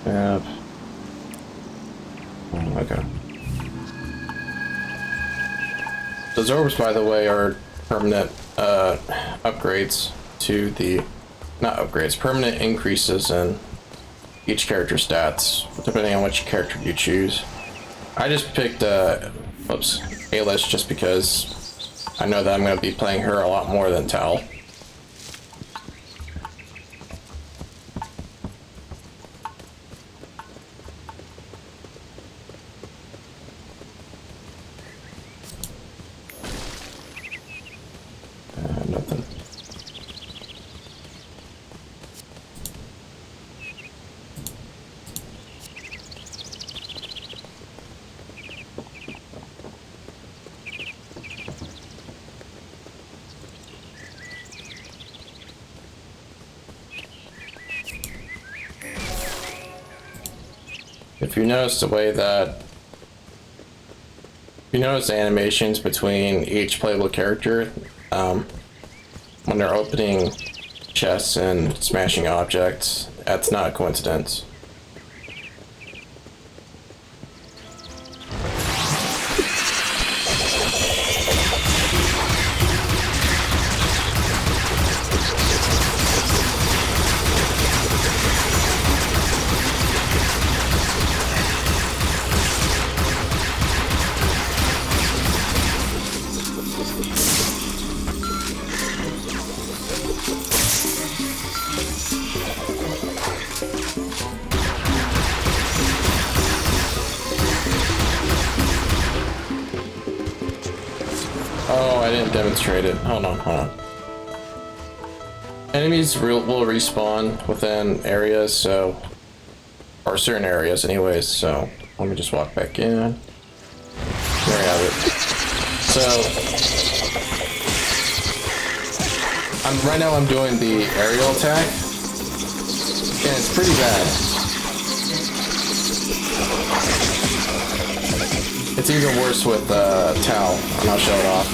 Yep. Okay. Those orbs, by the way, are permanent upgrades to the... not upgrades, permanent increases in each character's stats, depending on which character you choose. I just picked, Ailish just because I know that I'm going to be playing her a lot more than Tal. Nothing. If you notice the way that, if you notice the animations between each playable character, when they're opening chests and smashing objects, that's not a coincidence. Oh, I didn't demonstrate it. Hold on. Enemies will respawn within areas, so... or certain areas anyways, so... let me just walk back in. There we have it. So... right now I'm doing the aerial attack, and it's pretty bad. It's even worse with Tau, and I'll show it off.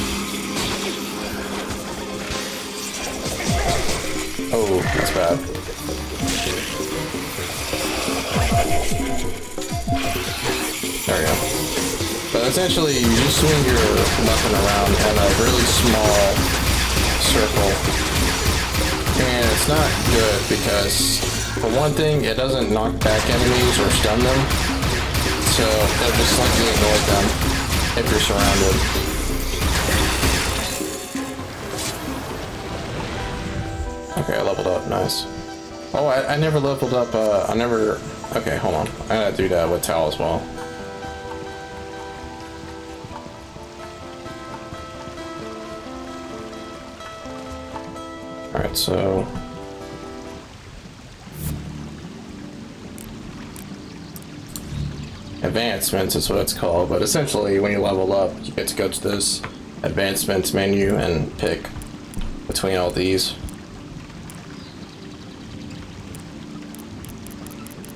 Oh, that's bad. There we go. But essentially, you just swing your weapon around in a really small circle. And it's not good because, for one thing, it doesn't knock back enemies or stun them. So it'll just slightly annoy them if you're surrounded. Okay, I leveled up. Nice. Oh, I never leveled up. Okay, hold on. I gotta do that with Tal as well. Alright, so... Advancements is what it's called, but essentially when you level up, you get to go to this advancements menu and pick between all these.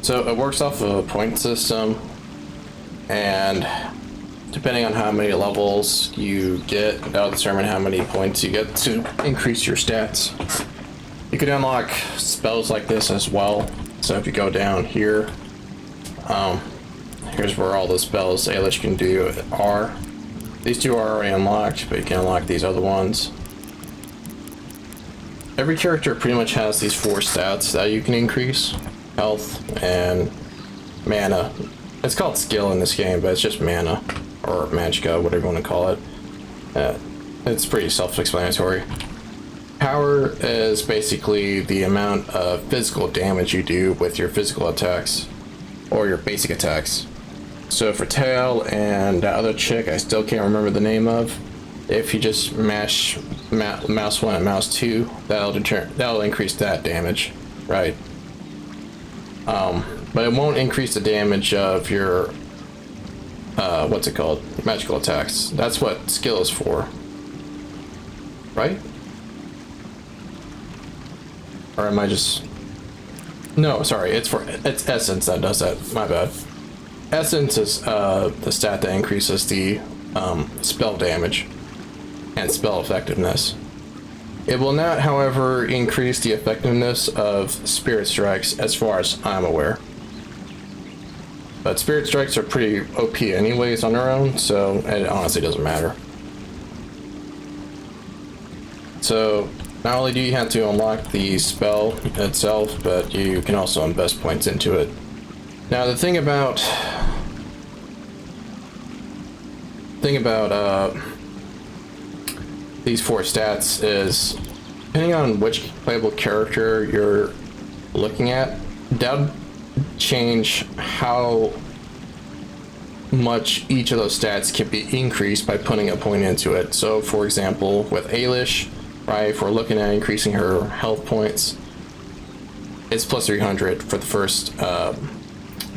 So it works off of a point system, and depending on how many levels you get, that'll determine how many points you get to increase your stats. You can unlock spells like this as well. So if you go down here, here's where all the spells Ailish can do are. These two are already unlocked, but you can unlock these other ones. Every character pretty much has these 4 stats that you can increase. Health and mana. It's called skill in this game, but it's just mana. Or magicka, whatever you want to call it. It's pretty self-explanatory. Power is basically the amount of physical damage you do with your physical attacks. Or your basic attacks. So for Tail and that other chick I still can't remember the name of, if you just mash mouse 1 and mouse 2, that'll increase that damage, right? But it won't increase the damage of your what's it called? Magical attacks. That's what skill is for, right? Or am I just... No, sorry, it's Essence that does that. My bad. Essence is the stat that increases the spell damage and spell effectiveness. It will not, however, increase the effectiveness of Spirit Strikes as far as I'm aware. But Spirit Strikes are pretty OP anyways on their own, so it honestly doesn't matter. So not only do you have to unlock the spell itself, but you can also invest points into it. Now the thing about these 4 stats is, depending on which playable character you're looking at, that'll change how much each of those stats can be increased by putting a point into it. So for example, with Ailish, right, if we're looking at increasing her health points, it's plus 300 for the first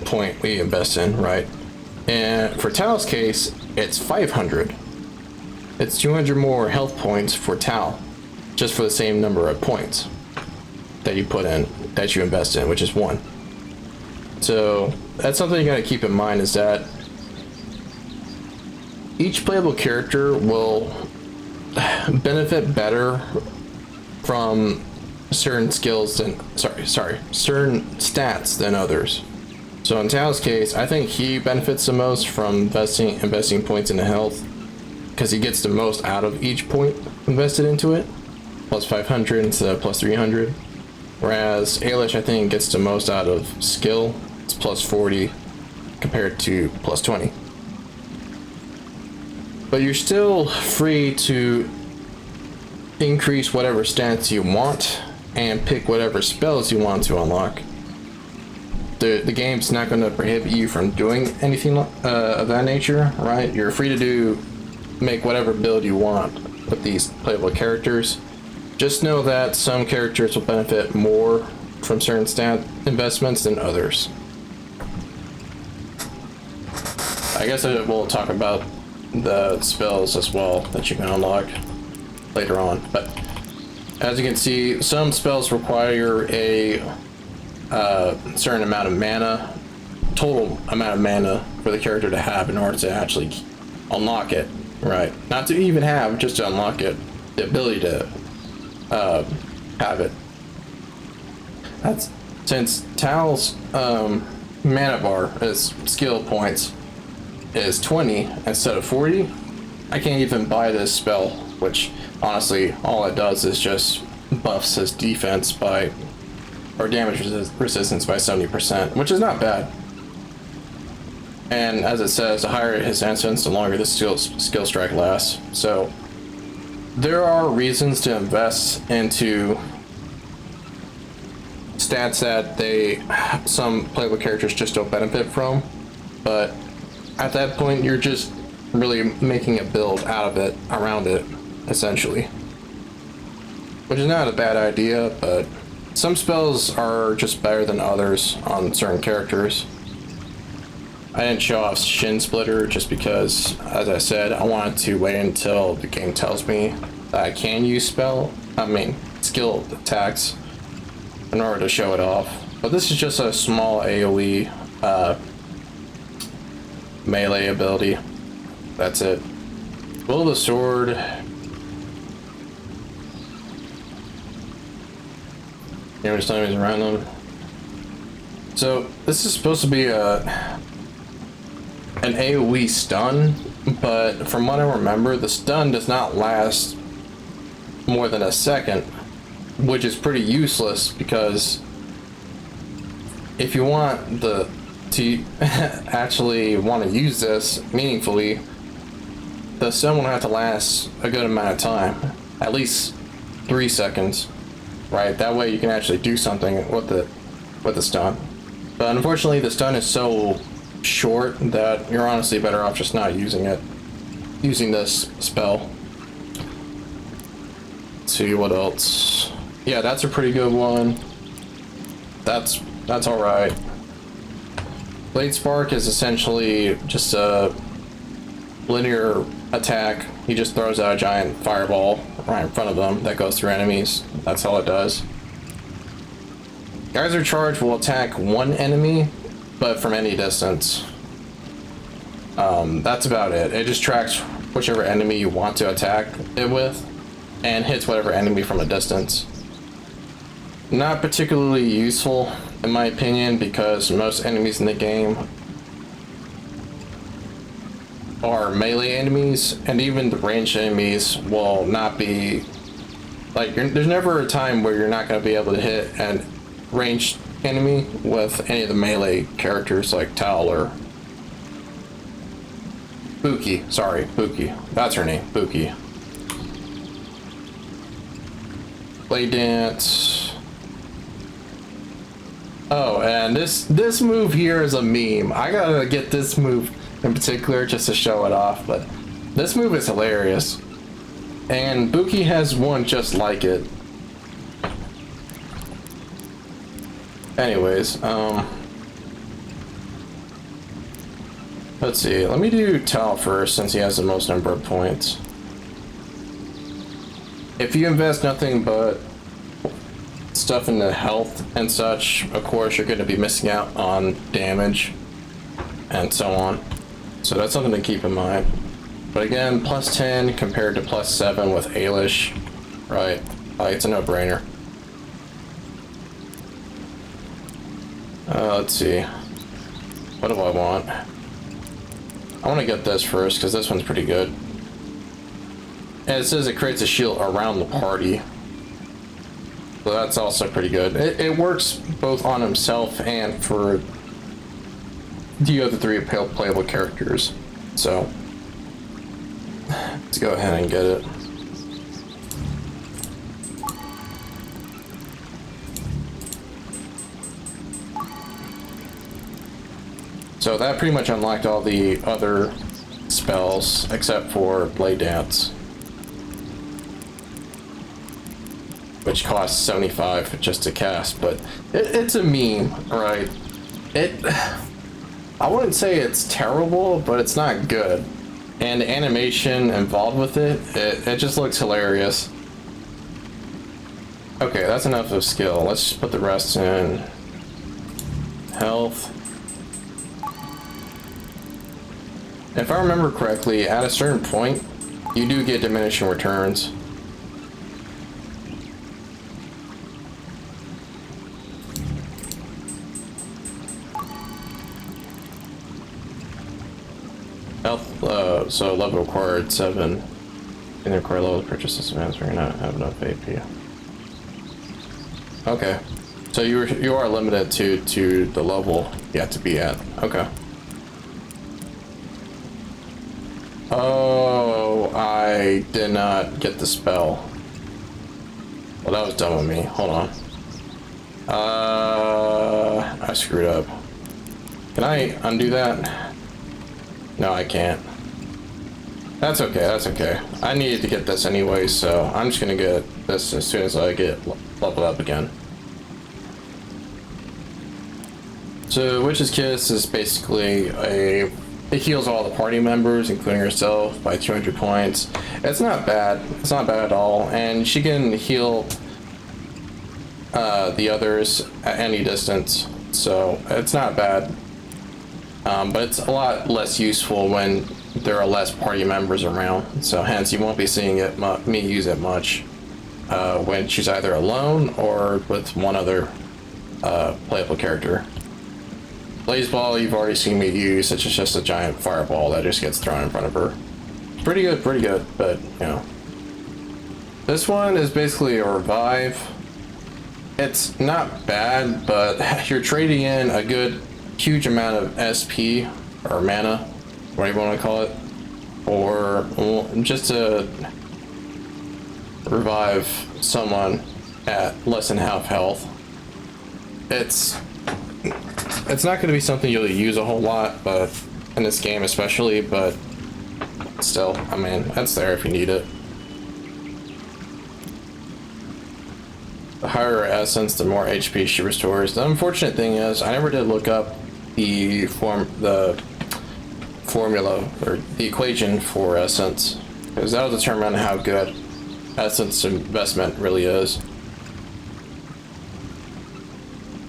point we invest in, right? And for Tal's case, it's 500. It's 200 more health points for Tal, just for the same number of points that you put in, that you invest in, which is 1. So that's something you gotta keep in mind, is that each playable character will benefit better from certain skills than, certain stats than others. So in Tao's case, I think he benefits the most from investing points into health, because he gets the most out of each point invested into it, plus 500 instead of plus 300. Whereas Ailish, I think, gets the most out of skill. It's plus 40 compared to plus 20. But you're still free to increase whatever stats you want and pick whatever spells you want to unlock. The game's not going to prohibit you from doing anything of that nature, right? You're free to make whatever build you want with these playable characters. Just know that some characters will benefit more from certain stat investments than others. I guess we'll talk about the spells as well that you can unlock later on, but as you can see, some spells require a certain amount of mana, total amount of mana for the character to have in order to actually unlock it, right? Not to even have, just to unlock it, the ability to have it. That's since Tal's mana bar, as skill points, is 20 instead of 40. I can't even buy this spell, which honestly all it does is just buffs his defense by, or damage resistance by 70%, which is not bad. And as it says, the higher his instance, the longer the skill strike lasts. So there are reasons to invest into stats that some playable characters just don't benefit from, but at that point you're just really making a build out of it, around it, essentially. Which is not a bad idea, but some spells are just better than others on certain characters. I didn't show off Shin Splitter just because, as I said, I wanted to wait until the game tells me that I can use skill attacks in order to show it off. But this is just a small AoE melee ability. That's it. Will the sword. Damage enemies around them. So this is supposed to be an AoE stun, but from what I remember, the stun does not last more than a second, which is pretty useless because if you want to actually want to use this meaningfully, the stun will have to last a good amount of time, at least 3 seconds, right? That way you can actually do something with the stun. But unfortunately, the stun is so short that you're honestly better off just not using this spell. Let's see what else. Yeah, that's a pretty good one. That's all right. Blade Spark is essentially just a linear attack. He just throws out a giant fireball right in front of them that goes through enemies. That's all it does. Geyser Charge will attack one enemy, but from any distance. That's about it. It just tracks whichever enemy you want to attack it with and hits whatever enemy from a distance. Not particularly useful in my opinion because most enemies in the game are melee enemies, and even the ranged enemies will not be like, there's never a time where you're not going to be able to hit a ranged enemy with any of the melee characters like Tal or Buki. Sorry, Buki. That's her name, Buki. Blade Dance. Oh, and this move here is a meme. I gotta get this move in particular just to show it off, but this move is hilarious. And Buki has one just like it. Anyways, let's see. Let me do Tal first since he has the most number of points. If you invest nothing but stuff into health and such, of course you're going to be missing out on damage and so on. So that's something to keep in mind. But again, plus 10 compared to plus 7 with Ailish, right? It's a no-brainer. Let's see. What do I want? I want to get this first because this one's pretty good. And it says it creates a shield around the party. So that's also pretty good. It works both on himself and for the other 3 playable characters. So let's go ahead and get it. So that pretty much unlocked all the other spells except for Blade Dance, which costs 75 just to cast, but it's a meme, right? I wouldn't say it's terrible, but it's not good. And the animation involved with it just looks hilarious. Okay, that's enough of skill. Let's just put the rest in health. If I remember correctly, at a certain point, you do get diminishing returns. Health, so level required 7. In the required level to purchase this advance, we're not have enough AP. Okay. So you are limited to the level you have to be at. Okay. Oh, I did not get the spell. Well, that was dumb of me. Hold on. I screwed up. Can I undo that? No, I can't. That's okay, that's okay. I needed to get this anyway, so I'm just gonna get this as soon as I get leveled up again. So Witch's Kiss is basically it heals all the party members, including herself, by 200 points. It's not bad. It's not bad at all. And she can heal the others at any distance. So it's not bad. But it's a lot less useful when there are less party members around. So hence you won't be seeing me use it much when she's either alone or with one other playable character. Blaze Ball, you've already seen me use. It's just a giant fireball that just gets thrown in front of her. Pretty good, but, you know. This one is basically a revive. It's not bad, but you're trading in a good, huge amount of SP, or mana, whatever you want to call it, or just to revive someone at less than half health. It's not going to be something you'll use a whole lot, but in this game especially, but still, I mean, that's there if you need it. The higher essence, the more HP she restores. The unfortunate thing is, I never did look up the formula, or the equation for essence, because that'll determine how good essence investment really is.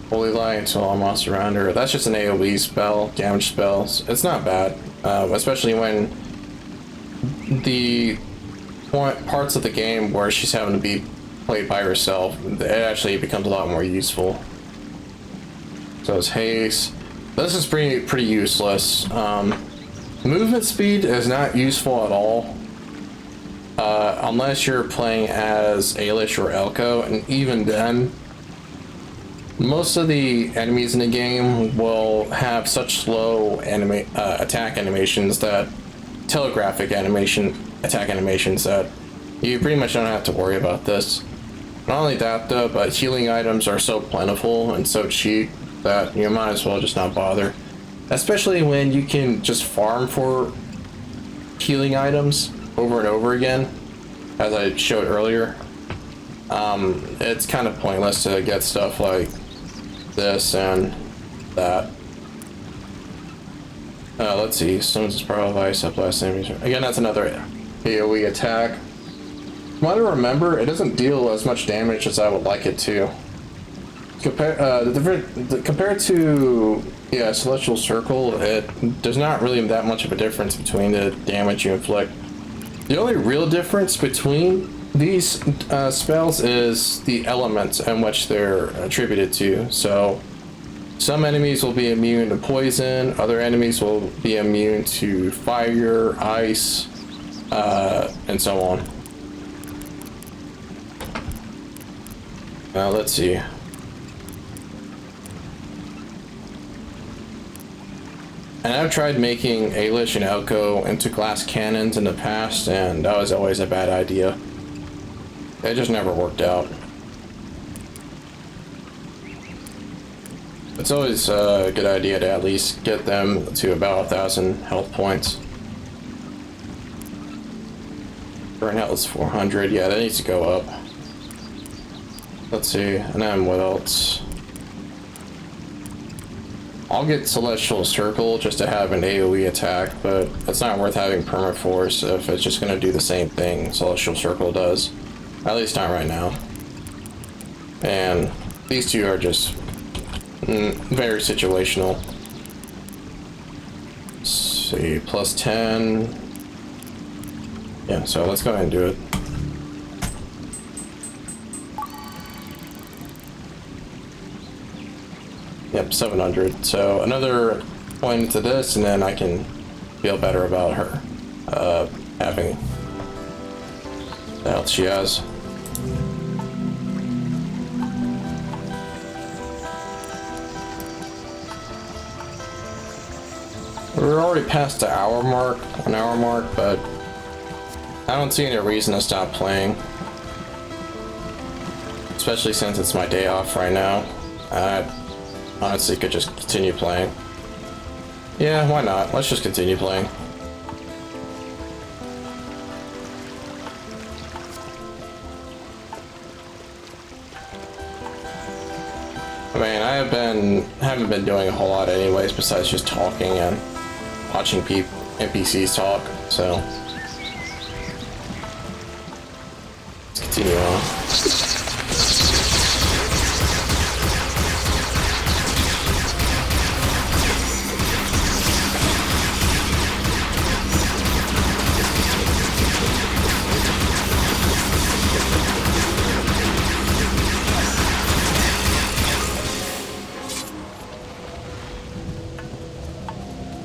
Holy Light until all monsters around her. That's just an AoE spell, damage spells. It's not bad, especially when the parts of the game where she's having to be played by herself, it actually becomes a lot more useful. So it's haste. This is pretty useless. Movement speed is not useful at all, unless you're playing as Ailish or Elko, and even then, most of the enemies in the game will have such slow attack animations that telegraphic attack animations that you pretty much don't have to worry about this. Not only that though, but healing items are so plentiful and so cheap that you might as well just not bother. Especially when you can just farm for healing items over and over again, as I showed earlier. It's kind of pointless to get stuff like this and that. Let's see, Stones is Power of Ice, up last name. Again, that's another AoE attack. From what I remember, it doesn't deal as much damage as I would like it to. Compared to Celestial Circle, there's not really that much of a difference between the damage you inflict. The only real difference between these spells is the elements in which they're attributed to. So some enemies will be immune to poison, other enemies will be immune to fire, ice, and so on. Now let's see. And I've tried making Ailish and Elko into glass cannons in the past, and that was always a bad idea. It just never worked out. It's always a good idea to at least get them to about 1,000 health points. Burn health is 400. Yeah, that needs to go up. Let's see, and then what else? I'll get Celestial Circle just to have an AoE attack, but it's not worth having Permaforce if it's just going to do the same thing Celestial Circle does. At least not right now. And these two are just very situational. Let's see, plus 10. Yeah, so let's go ahead and do it. Yep, 700. So another point into this, and then I can feel better about her having the health she has. We're already past the hour mark, but I don't see any reason to stop playing. Especially since it's my day off right now. I honestly could just continue playing. Yeah, why not? Let's just continue playing. I mean, haven't been doing a whole lot anyways, besides just talking and watching NPCs talk, so let's continue on.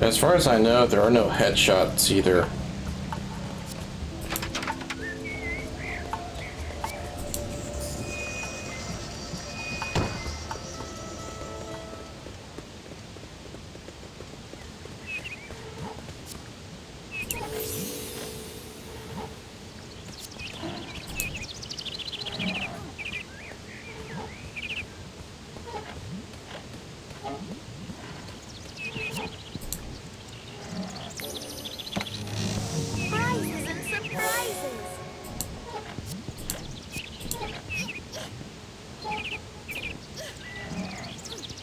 As far as I know, there are no headshots either.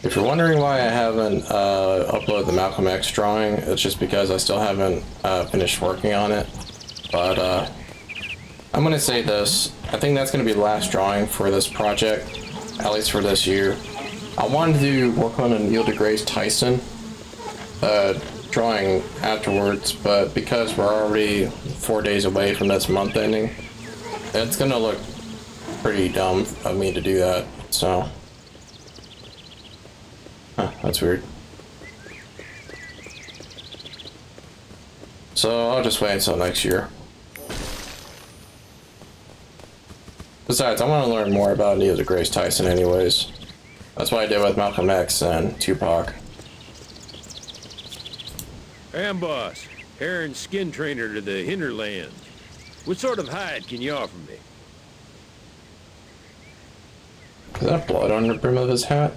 If you're wondering why I haven't uploaded the Malcolm X drawing, it's just because I still haven't finished working on it. But I'm going to say this, I think that's going to be the last drawing for this project, at least for this year. I wanted to work on a Neil deGrasse Tyson drawing afterwards, but because we're already 4 days away from this month ending, it's going to look pretty dumb of me to do that, so... Huh, that's weird. So I'll just wait until next year. Besides, I want to learn more about Neil deGrasse Tyson anyways. That's what I did with Malcolm X and Tupac. I'm boss, Aaron's skin trainer to the hinterlands. What sort of hide can you offer me? Is that blood on the brim of his hat?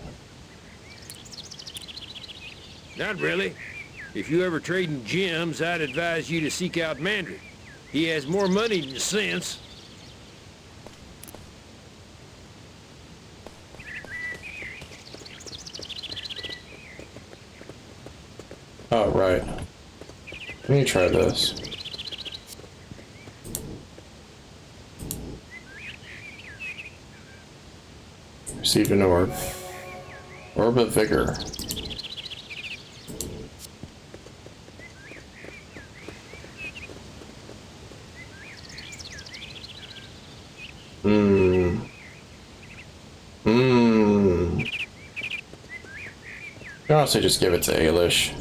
Not really. If you ever trade in gems, I'd advise you to seek out Mandarin. He has more money than sense. Oh, right. Let me try this. Received an orb. Orb of Vigor. I honestly just give it to Ailish.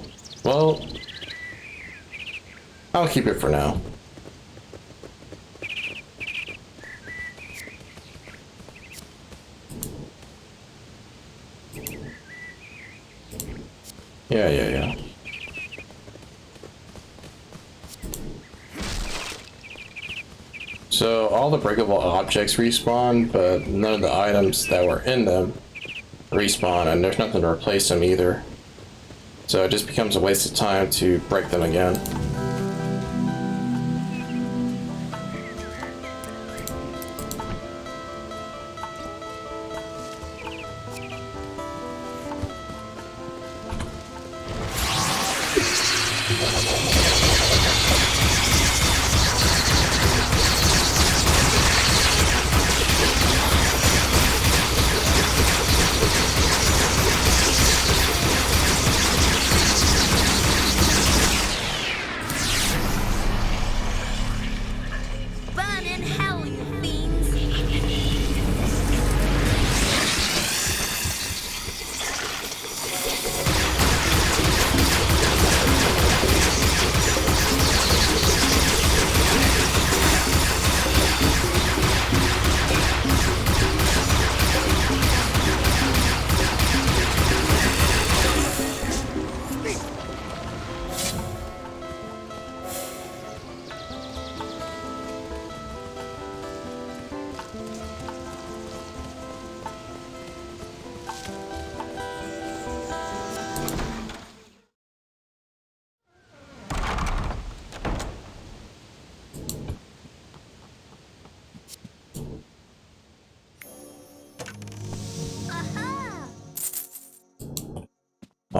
Well, I'll keep it for now. Yeah. So all the breakable objects respawn, but none of the items that were in them respawn, and there's nothing to replace them either. So it just becomes a waste of time to break them again.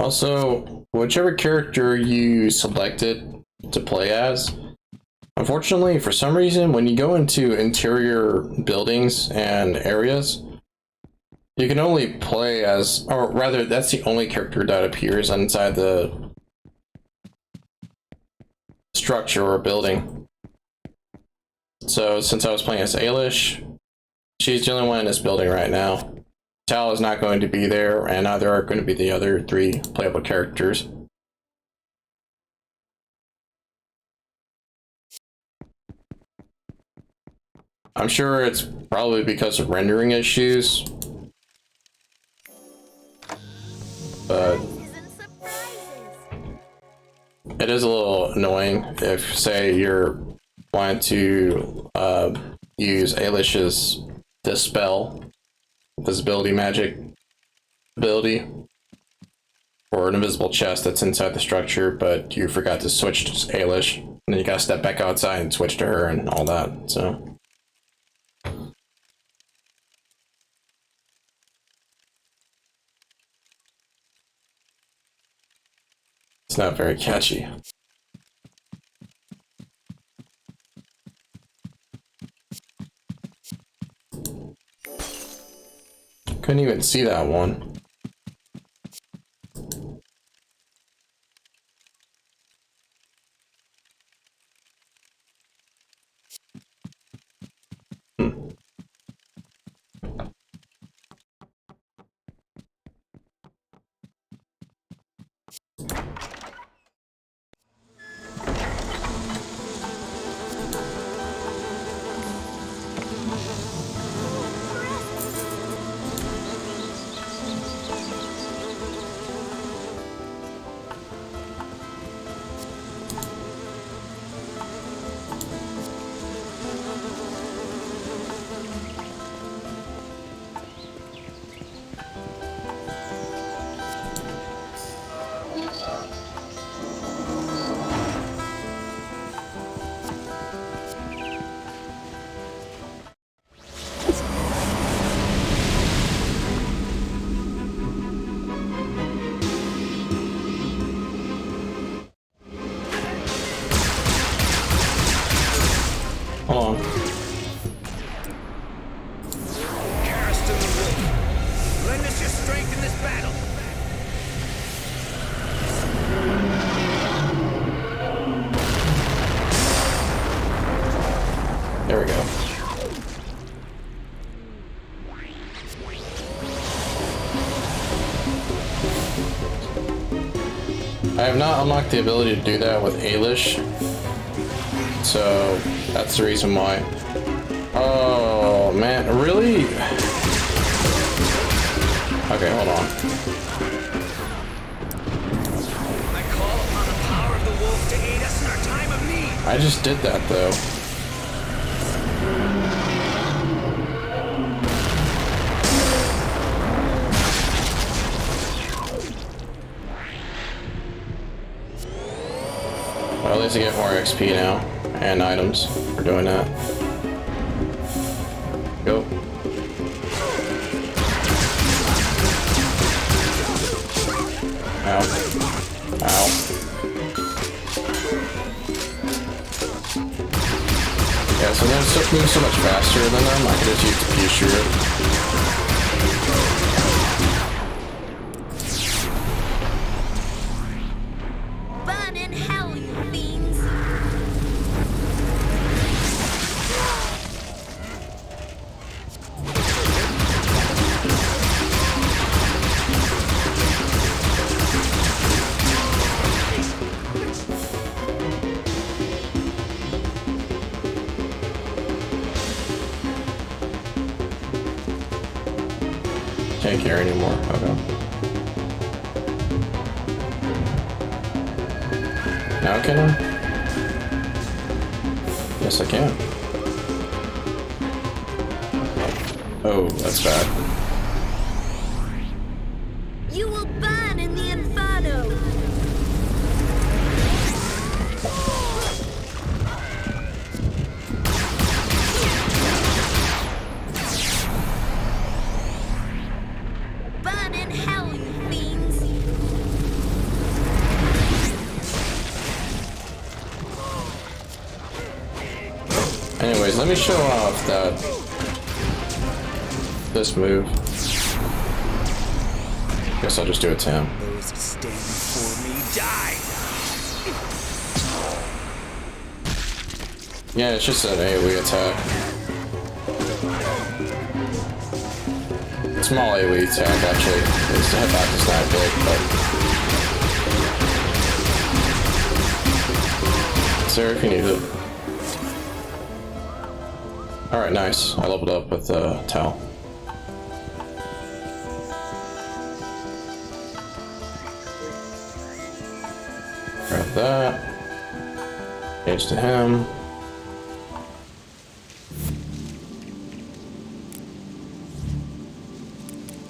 Also, whichever character you selected to play as, unfortunately, for some reason, when you go into interior buildings and areas, you can only play as, or rather, that's the only character that appears inside the structure or building. So, since I was playing as Ailish, she's the only one in this building right now. Tal is not going to be there, and neither are going to be the other 3 playable characters. I'm sure it's probably because of rendering issues, but it is a little annoying if, say, you're wanting to use Ailish's Dispel, visibility magic ability, or an invisible chest that's inside the structure, but you forgot to switch to Ailish, and then you gotta step back outside and switch to her and all that, so. It's not very catchy. Couldn't even see that one. Hold on. Cariston the Wolf, lend us your strength in this battle. There we go. I have not unlocked the ability to do that with Ailish, so that's the reason why. Oh man, really? Okay, hold on. I call upon the power of the wolf to aid us in our time of need. I just did that though. Well, at least I get more XP now, and items for doing that. Go. Ow. Ow. Yeah, so then stuff moves so much faster than them, I can just use the pea shooter. Can't carry anymore. Okay. Now can I? Yes, I can. Oh, that's bad. You will burn in the inferno. Burn in hell, you fiends. let me show off this move. Guess I'll just do it to him. Those who stand before me die. Yeah, it's just an AoE attack. Small AoE attack, actually. It's the hitbox is not big, but it's there if you need it. Alright, nice. I leveled up with the towel. Grab that. Page to him.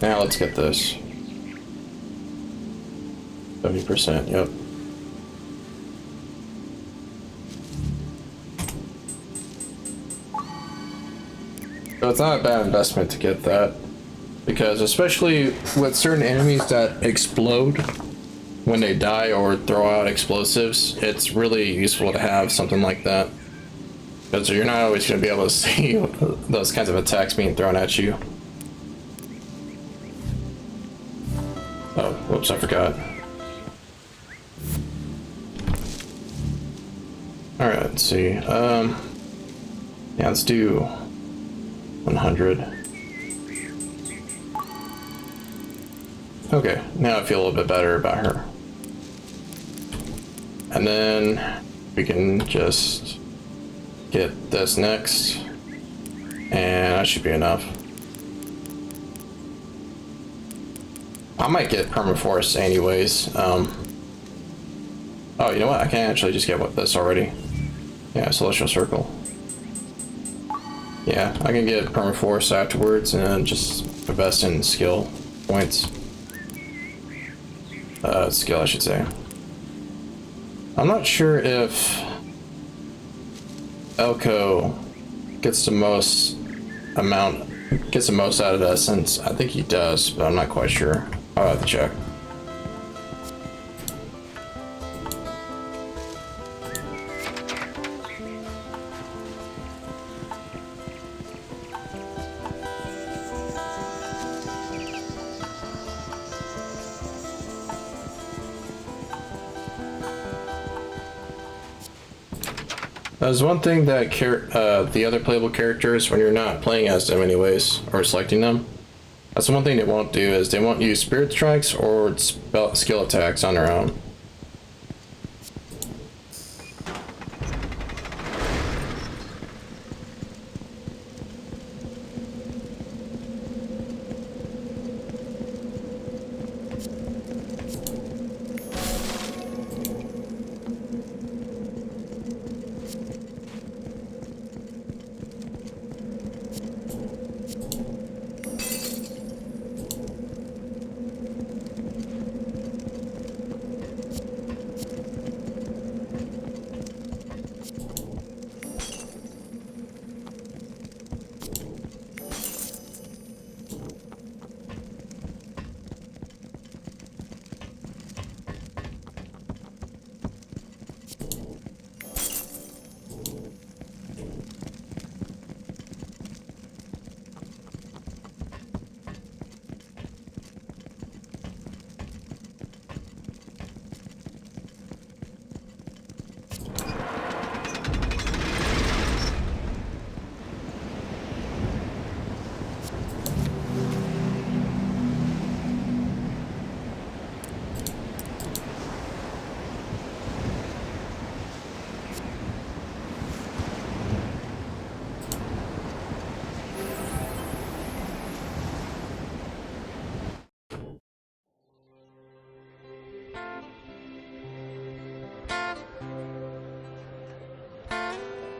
Now let's get this. 70%, yep. So it's not a bad investment to get that, because especially with certain enemies that explode when they die or throw out explosives, it's really useful to have something like that, because you're not always going to be able to see those kinds of attacks being thrown at you. Oh, whoops, I forgot. Alright, let's see. Yeah, let's do 100. Okay, now I feel a little bit better about her. And then we can just get this next, and that should be enough. I might get Permaforce anyways. Oh, you know what? I can actually just get this already. Yeah, Celestial Circle. Yeah, I can get Permaforce afterwards and just invest in skill points. Skill, I should say. I'm not sure if Elko gets the most out of the essence. I think he does, but I'm not quite sure. I'll have to check. There's one thing that the other playable characters, when you're not playing as them anyways, or selecting them, that's one thing they won't do, is they won't use Spirit Strikes or skill attacks on their own.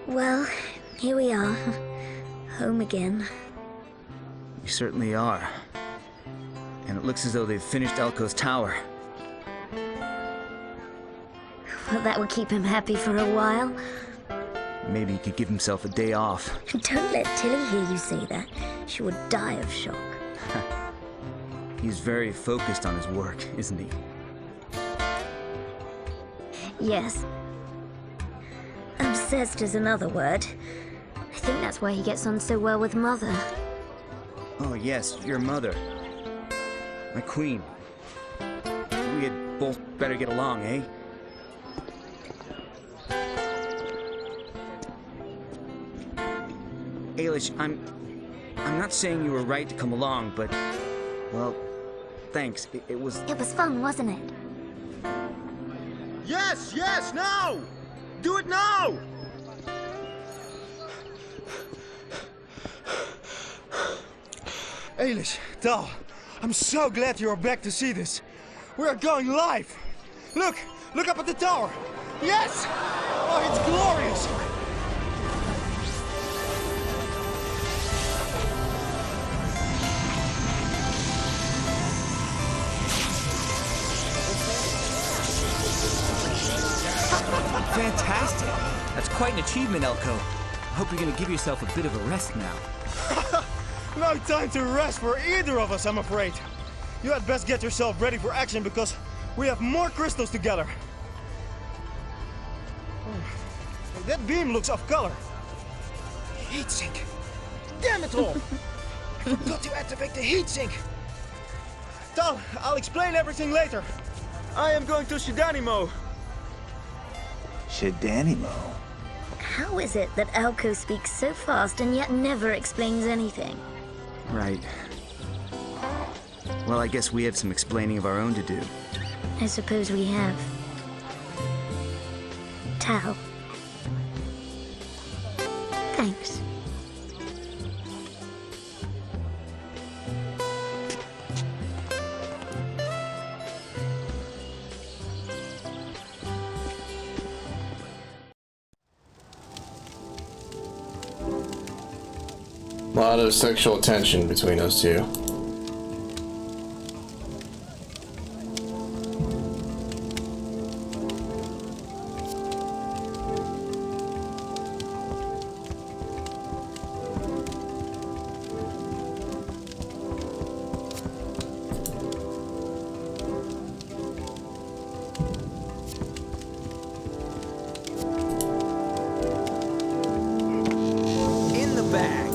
Well, here we are. Home again. We certainly are. And it looks as though they've finished Elko's tower. Well, that would keep him happy for a while. Maybe he could give himself a day off. Don't let Tilly hear you say that. She would die of shock. He's very focused on his work, isn't he? Yes. Obsessed is another word. I think that's why he gets on so well with Mother. Oh yes, your mother. My queen. We had both better get along, eh? Ailish, I'm not saying you were right to come along, but, well, thanks. It was... It was fun, wasn't it? Yes, yes, now! Do it now! Ailish, Tal, I'm so glad you're back to see this. We're going live! Look! Look up at the tower! Yes! Oh, it's glorious! Fantastic! That's quite an achievement, Elko. I hope you're gonna give yourself a bit of a rest now. No time to rest for either of us, I'm afraid. You had best get yourself ready for action because we have more crystals together. That beam looks off color. Heatsink. Damn it all! I forgot to activate the heatsink. Tal, I'll explain everything later. I am going to Shidanimo. Shidanimo? How is it that Elko speaks so fast and yet never explains anything? Right. Well, I guess we have some explaining of our own to do. I suppose we have. Tal. Thanks. A lot of sexual tension between those two. In the bag.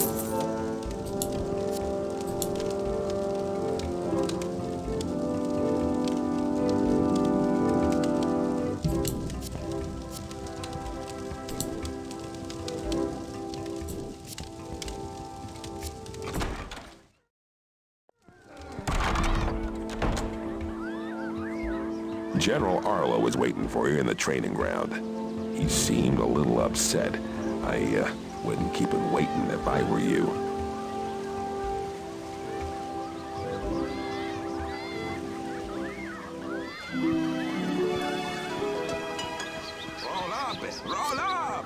General Arlo was waiting for you in the training ground. He seemed a little upset. I wouldn't keep him waiting if I were you. Roll up it! Roll up!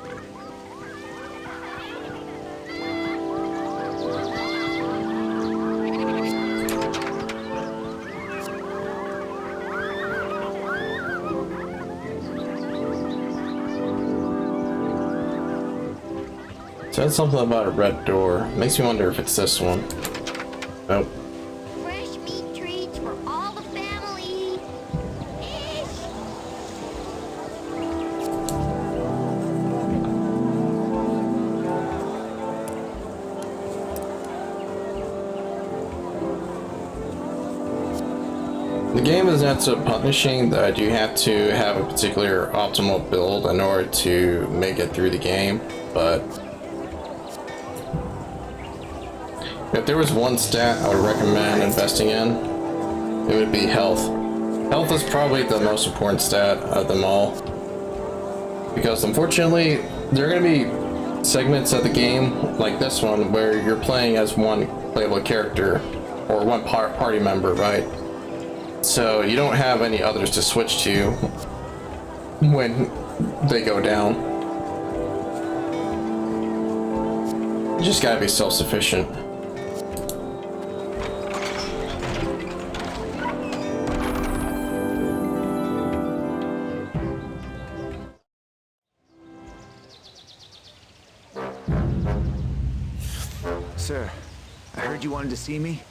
Said something about a red door. Makes me wonder if it's this one. Nope. Fresh meat treats for all the family. The game is not so punishing that you have to have a particular optimal build in order to make it through the game, but if there was one stat I would recommend investing in, it would be health. Health is probably the most important stat of them all, because unfortunately there are going to be segments of the game like this one where you're playing as one playable character or one party member, right? So you don't have any others to switch to when they go down. You just gotta be self-sufficient. Sir, I heard you wanted to see me.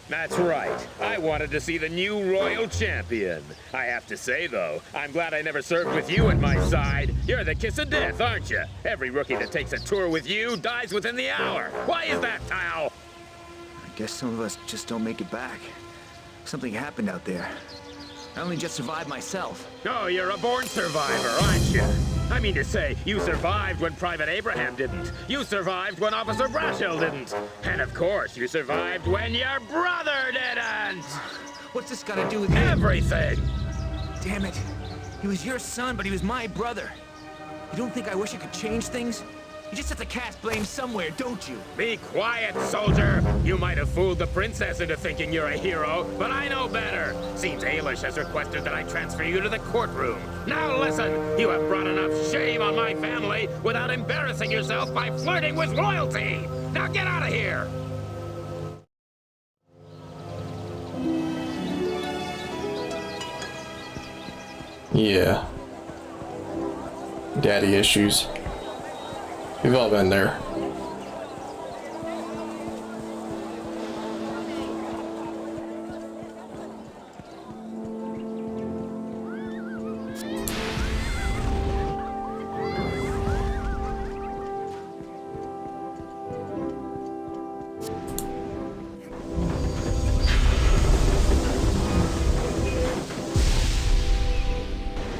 That's right. I wanted to see the new royal champion. I have to say, though, I'm glad I never served with you at my side. You're the kiss of death, aren't you? Every rookie that takes a tour with you dies within the hour. Why is that, Tao? I guess some of us just don't make it back. Something happened out there. I only just survived myself. Oh, you're a born survivor, aren't you? I mean to say, you survived when Private Abraham didn't. You survived when Officer Brashill didn't. And of course, you survived when your brother didn't! What's this got to do with me? Everything! Damn it. He was your son, but he was my brother. You don't think I wish I could change things? You just have to cast blame somewhere, don't you? Be quiet, soldier! You might have fooled the princess into thinking you're a hero, but I know better. Seems Ailish has requested that I transfer you to the courtroom. Now listen, you have brought enough shame on my family without embarrassing yourself by flirting with royalty! Now get out of here! Yeah. Daddy issues. We've all been there.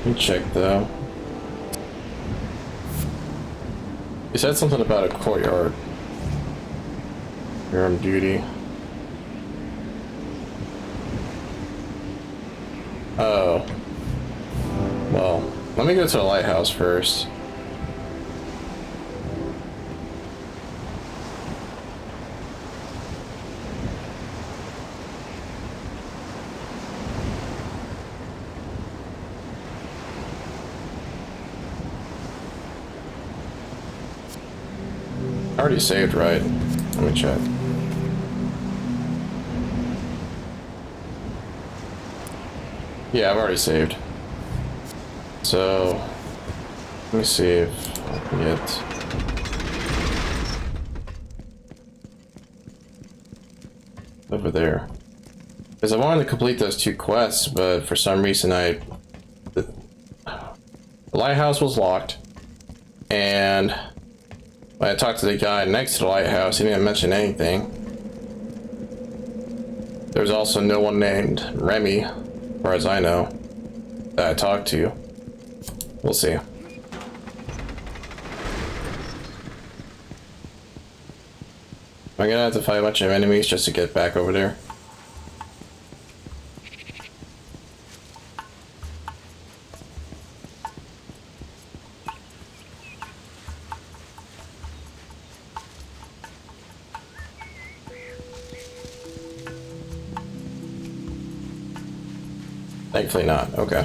Let me check though. You said something about a courtyard. You're on duty. Oh. Well, let me go to the lighthouse first. I already saved, right? Let me check. Yeah, I've already saved. So, let me see if I can get... over there. Because I wanted to complete those 2 quests, but for some reason the lighthouse was locked, and when I talked to the guy next to the lighthouse, he didn't mention anything. There's also no one named Remy, as far as I know, that I talked to. We'll see. Am I gonna have to fight a bunch of enemies just to get back over there? Thankfully not. Okay.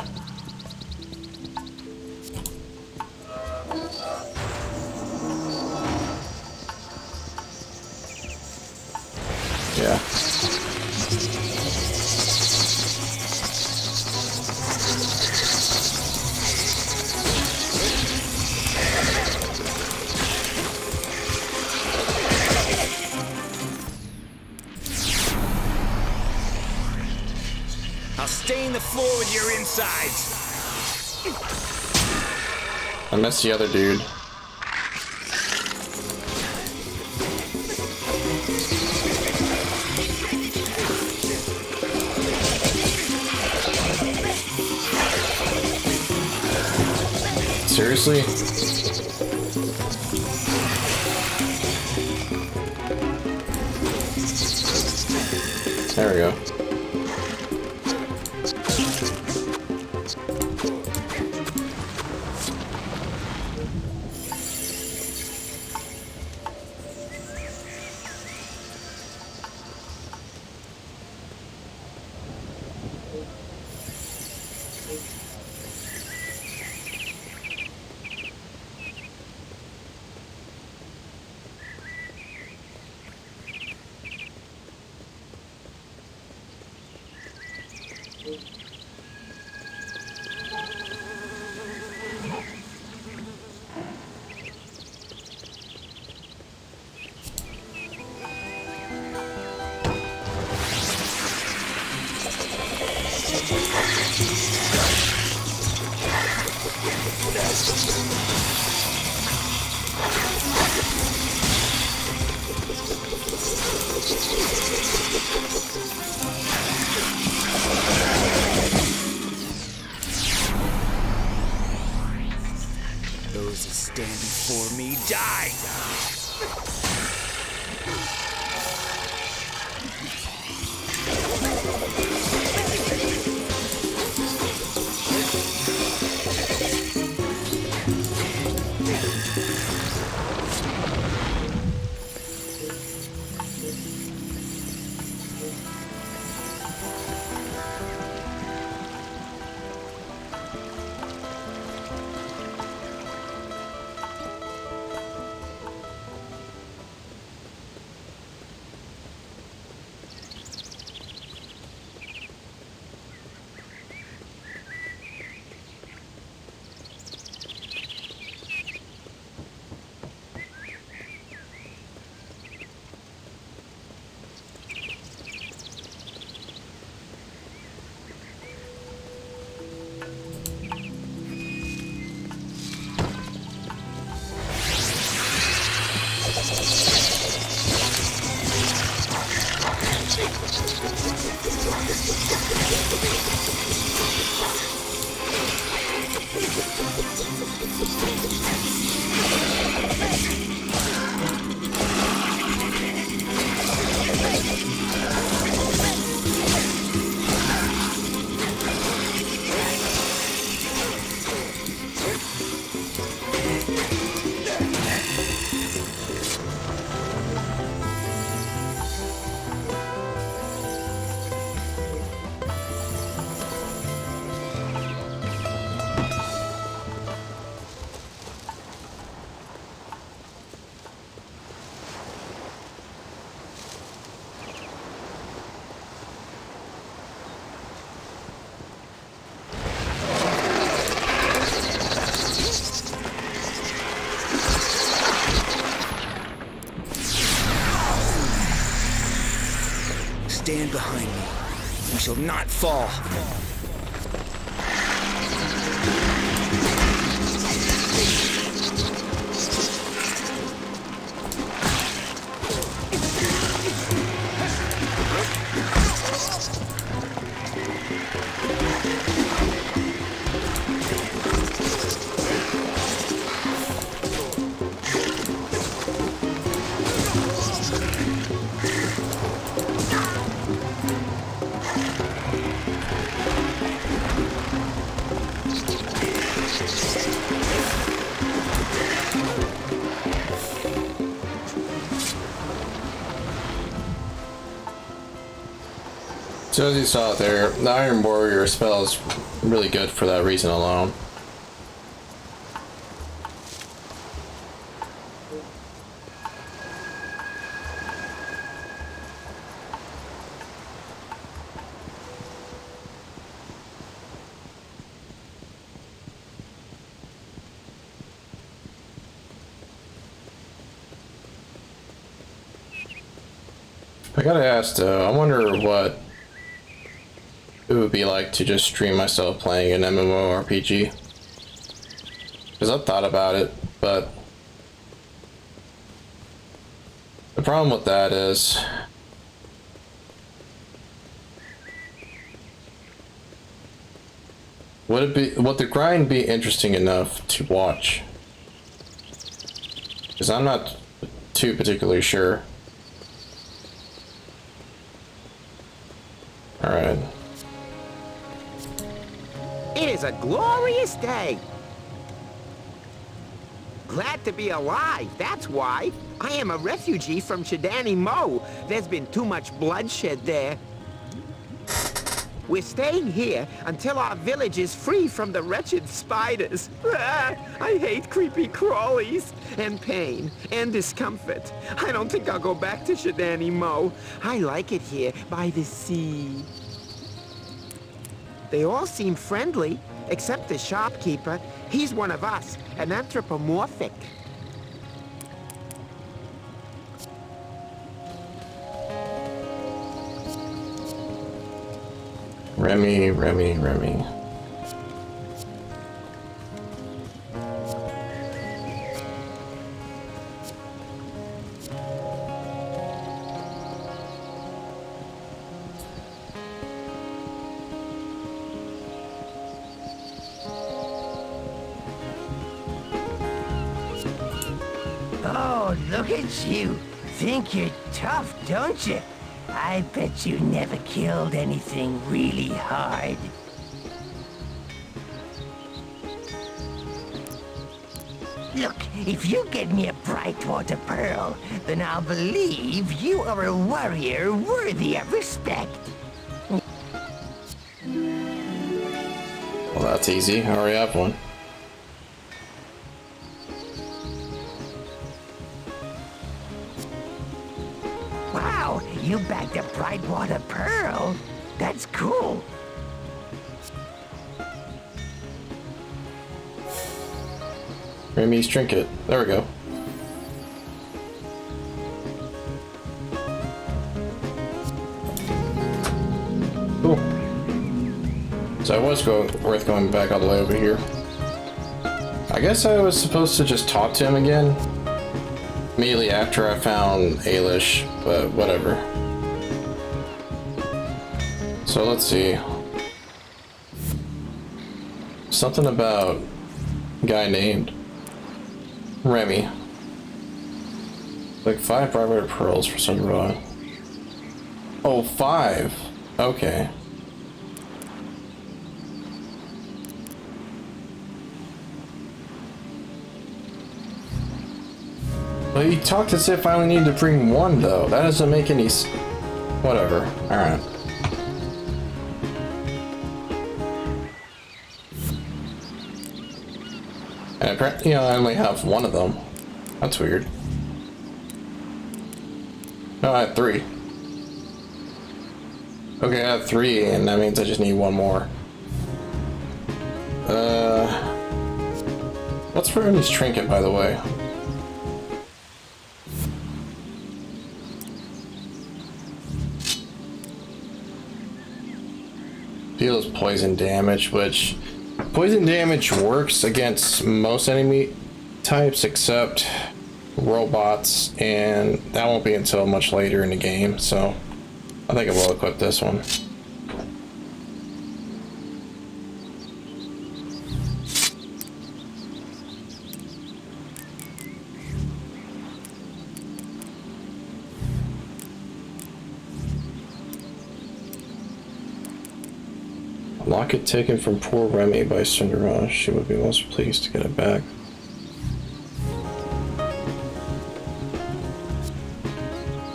Yeah. I'll stain the floor with your insides. I missed the other dude. Seriously? There we go. Those who stand before me die! Stand behind me. We shall not fall. So as you saw there, the Iron Warrior spell is really good for that reason alone. I gotta ask though, I wonder what it would be like to just stream myself playing an MMORPG. Because I've thought about it, but the problem with that is would the grind be interesting enough to watch? Because I'm not too particularly sure. Alright. It is a glorious day. Glad to be alive, that's why. I am a refugee from Sudeki Mo. There's been too much bloodshed there. We're staying here until our village is free from the wretched spiders. I hate creepy crawlies, and pain, and discomfort. I don't think I'll go back to Sudeki Mo. I like it here by the sea. They all seem friendly, except the shopkeeper. He's one of us, an anthropomorphic. Remy, Remy, Remy. Oh, look at you. Think you're tough, don't you? I bet you never killed anything really hard. Look, if you get me a Brightwater Pearl, then I'll believe you are a warrior worthy of respect. Well, that's easy. I already have one. Wow, you bagged a Brightwater Pearl? That's cool. Remy's trinket. There we go. Cool. So it was worth going back all the way over here. I guess I was supposed to just talk to him again immediately after I found Ailish, but whatever. So let's see. Something about a guy named Remy. Like 5 Brightwater Pearls for some reason. Oh, 5. Okay. Well, you talked as if I only need to bring 1, though. That doesn't make any whatever. Alright. And apparently, I only have 1 of them. That's weird. No, I had 3. Okay, I have 3, and that means I just need 1 more. What's Remy's trinket, by the way? Deals poison damage, which poison damage works against most enemy types except robots, and that won't be until much later in the game, so I think I will equip this one. Locket taken from poor Remy by Cinderella. She would be most pleased to get it back.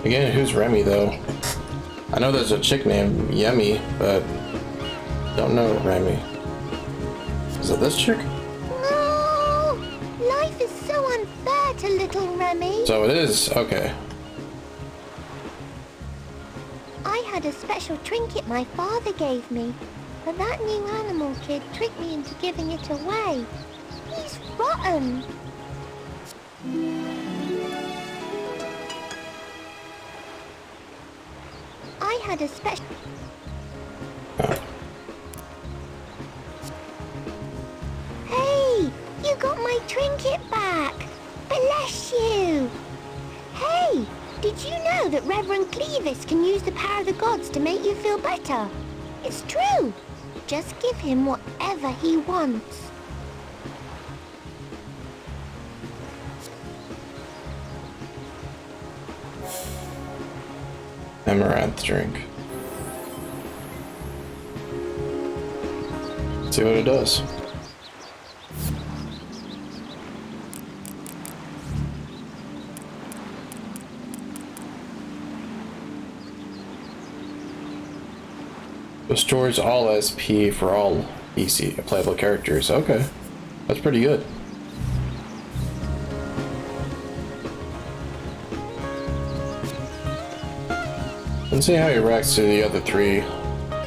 Again, who's Remy though? I know there's a chick named Yummy, but don't know Remy. Is it this chick? No! Life is so unfair to little Remy. So it is? Okay. I had a special trinket my father gave me, but that new animal kid tricked me into giving it away. He's rotten. I had a special... Hey! You got my trinket back! Bless you! Hey! Did you know that Reverend Clevis can use the power of the gods to make you feel better? It's true! Just give him whatever he wants. Amaranth drink. Let's see what it does. Restores all SP for all PC playable characters. Okay, that's pretty good. Let's see how he reacts to the other 3.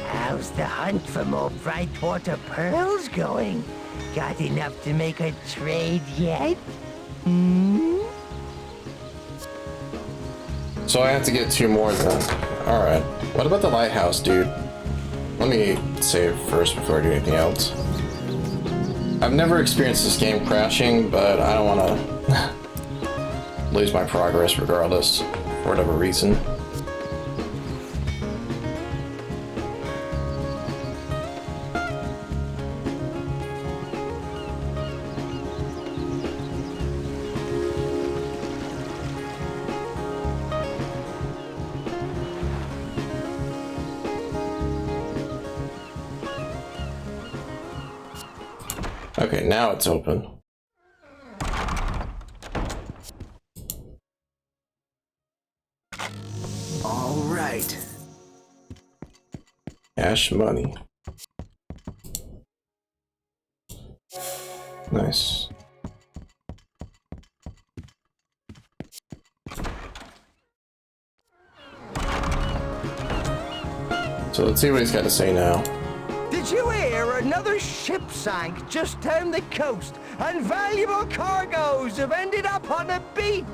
How's the hunt for more Brightwater Pearls going? Got enough to make a trade yet? Hmm? So I have to get 2 more then. Alright. What about the lighthouse, dude? let me save first before I do anything else. I've never experienced this game crashing, but I don't want to lose my progress regardless, for whatever reason. Okay, now it's open. All right. Cash money. Nice. So let's see what he's got to say now. Did you hear another ship sank just down the coast and valuable cargoes have ended up on the beach?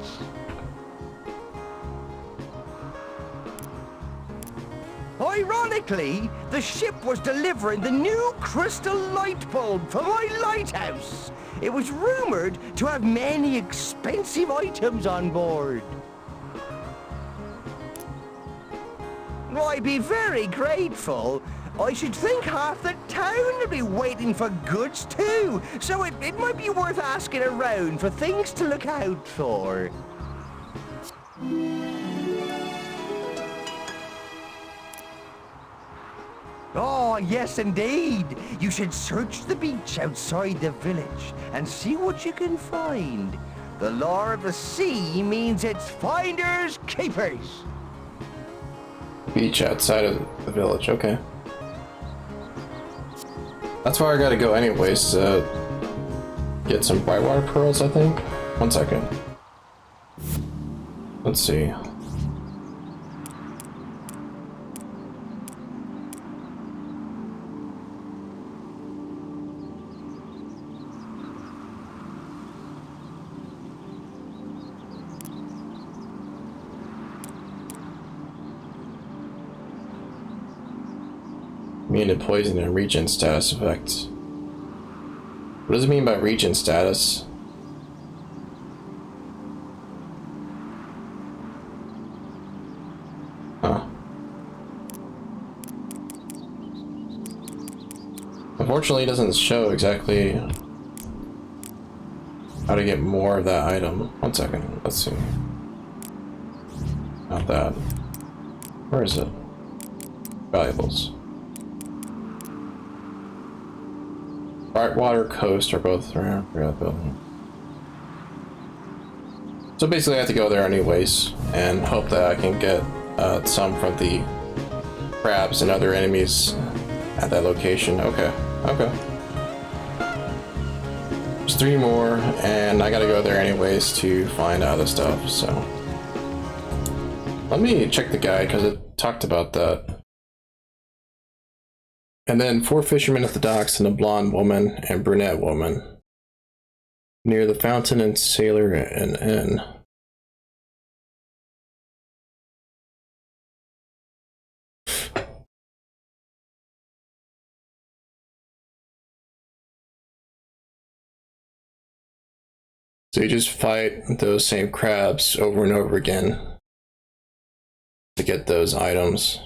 Ironically, the ship was delivering the new crystal light bulb for my lighthouse. It was rumored to have many expensive items on board. I'd be very grateful. I should think half the town would be waiting for goods too, so it might be worth asking around for things to look out for. Oh, yes indeed. You should search the beach outside the village and see what you can find. The law of the sea means it's finders keepers. Beach outside of the village, okay. That's where I gotta go anyways to get some whitewater pearls, I think. 1 second. Let's see. Immune to poison and regen status effects. What does it mean by regen status? Huh. Unfortunately, it doesn't show exactly how to get more of that item. 1 second, let's see. Not that. Where is it? Valuables. Brightwater Coast are both around the building. So basically I have to go there anyways and hope that I can get some from the crabs and other enemies at that location. Okay, okay. There's 3 more and I gotta go there anyways to find other stuff, so. Let me check the guide because it talked about that. And then 4 fishermen at the docks and a blonde woman and brunette woman. Near the fountain and sailor and inn. So you just fight those same crabs over and over again to get those items.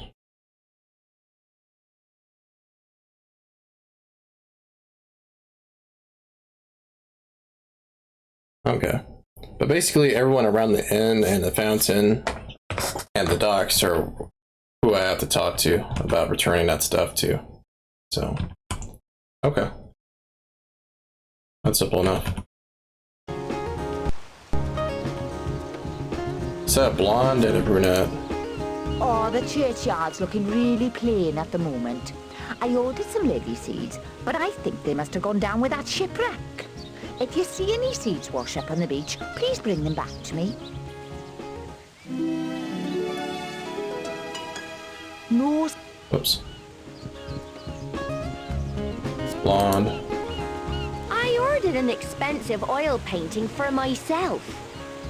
Okay. But basically everyone around the inn and the fountain and the docks are who I have to talk to about returning that stuff to. So, okay. That's simple enough. Is that a blonde and a brunette? Oh, the churchyard's looking really plain at the moment. I ordered some lily seeds, but I think they must have gone down with that shipwreck. If you see any seeds wash up on the beach, please bring them back to me. No. Oops. Blonde. I ordered an expensive oil painting for myself.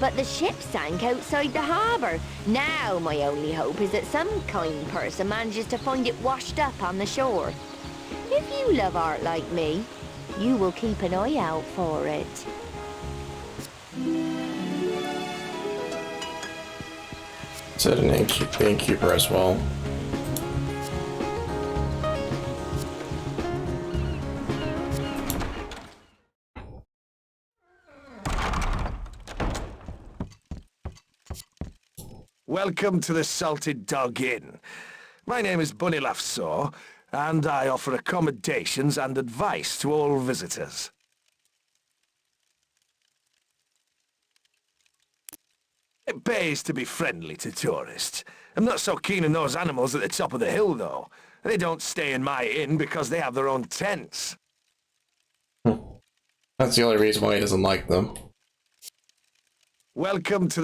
but the ship sank outside the harbour. Now my only hope is that some kind person manages to find it washed up on the shore. If you love art like me, you will keep an eye out for it. Set an innkeeper as well. Welcome to the Salted Dog Inn. My name is Bunny Saw, and I offer accommodations and advice to all visitors. It pays to be friendly to tourists. I'm not so keen on those animals at the top of the hill, though. They don't stay in my inn because they have their own tents. That's the only reason why he doesn't like them. Welcome to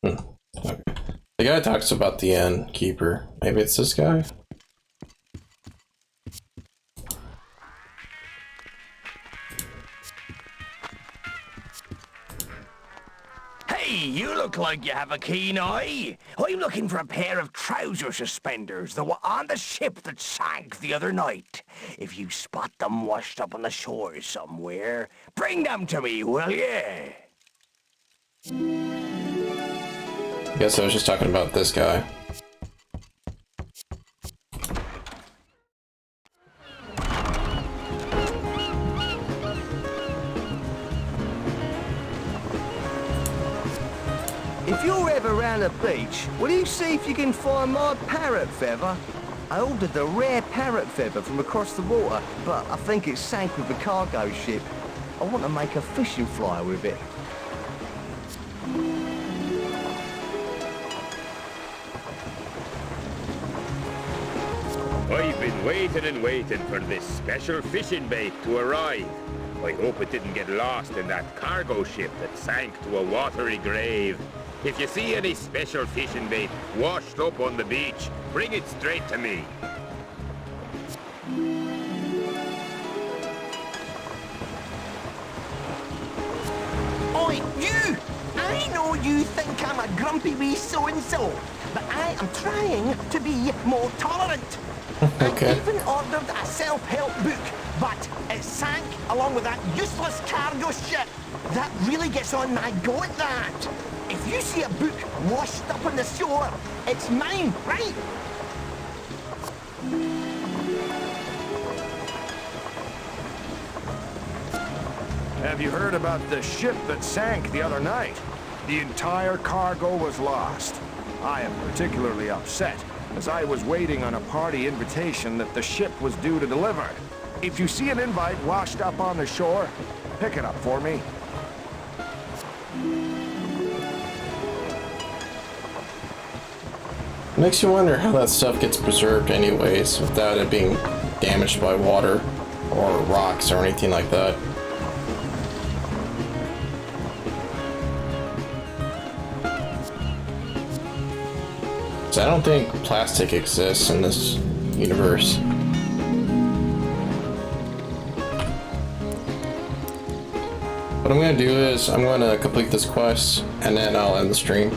Okay. The guy talks about the innkeeper. Maybe it's this guy? Hey, you look like you have a keen eye. I'm looking for a pair of trouser suspenders that were on the ship that sank the other night. If you spot them washed up on the shore somewhere, bring them to me, will you? I guess I was just talking about this guy. If you're ever around the beach, will you see if you can find my parrot feather? I ordered the rare parrot feather from across the water, but I think it sank with the cargo ship. I want to make a fishing fly with it. I've been waiting and waiting for this special fishing bait to arrive. I hope it didn't get lost in that cargo ship that sank to a watery grave. If you see any special fishing bait washed up on the beach, bring it straight to me. Oi, you! I know you think I'm a grumpy wee so-and-so, but I am trying to be more tolerant. Okay. I even ordered a self-help book, but it sank along with that useless cargo ship. That really gets on my goat, that. If you see a book washed up on the shore, it's mine, right? Have you heard about the ship that sank the other night? The entire cargo was lost. I am particularly upset, as I was waiting on a party invitation that the ship was due to deliver. If you see an invite washed up on the shore, pick it up for me. Makes you wonder how that stuff gets preserved anyways, without it being damaged by water or rocks or anything like that. So I don't think plastic exists in this universe. What I'm gonna do is I'm gonna complete this quest and then I'll end the stream.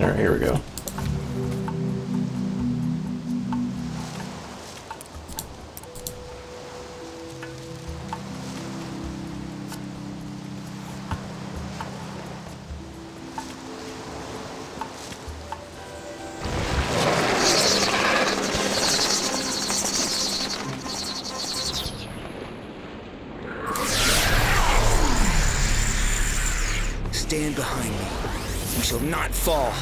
Alright, here we go. behind me. We shall not fall.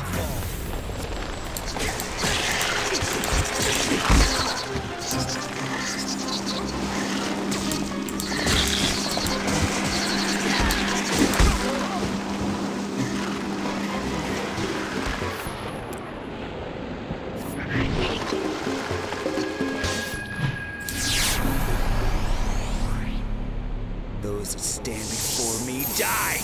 Those that stand before me die!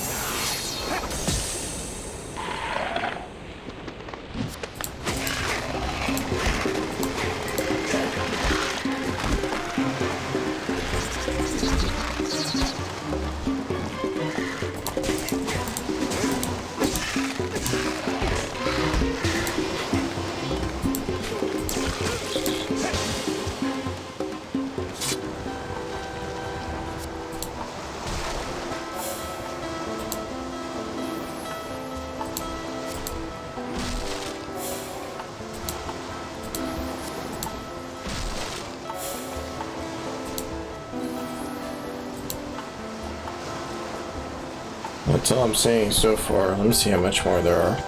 That's all I'm seeing so far. Let me see how much more there are.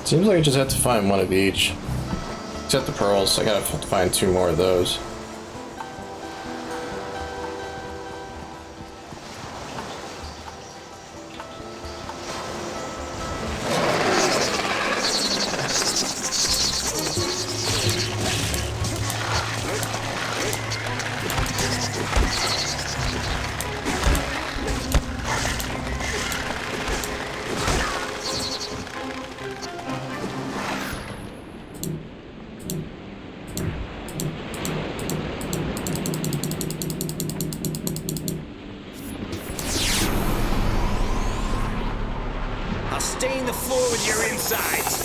Seems like I just have to find one of each. Except the pearls, I gotta find 2 more of those. I'll stain the floor with your insides!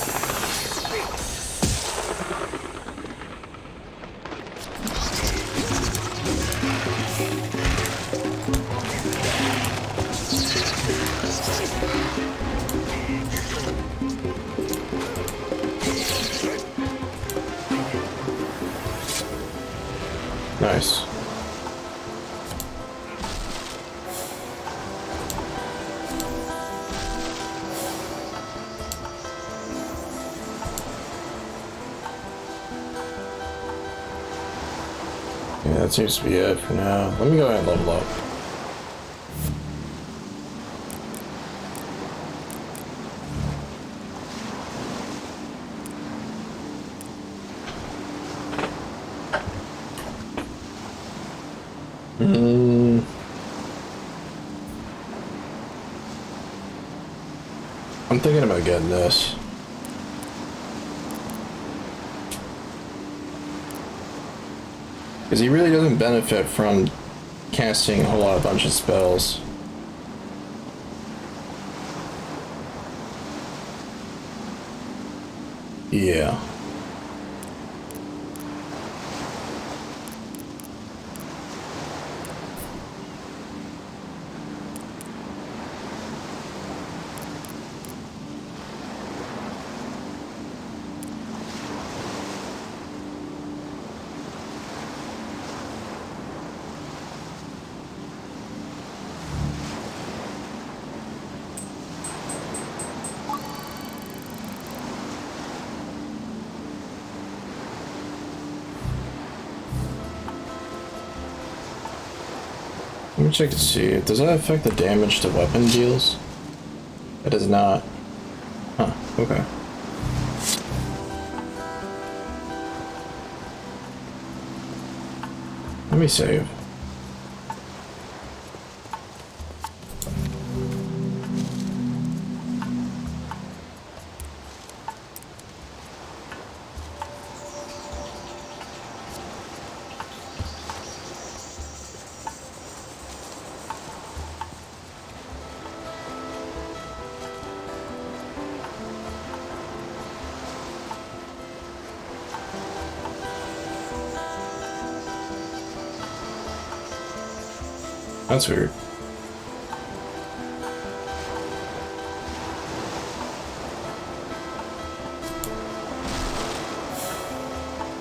Nice. Yeah, that seems to be it for now. Let me go ahead and level up. I'm thinking about getting this. Because he really doesn't benefit from casting a whole lot of bunch of spells. Yeah. Let me check to see. Does that affect the damage to weapon deals? It does not. Huh, okay. Let me save. That's weird.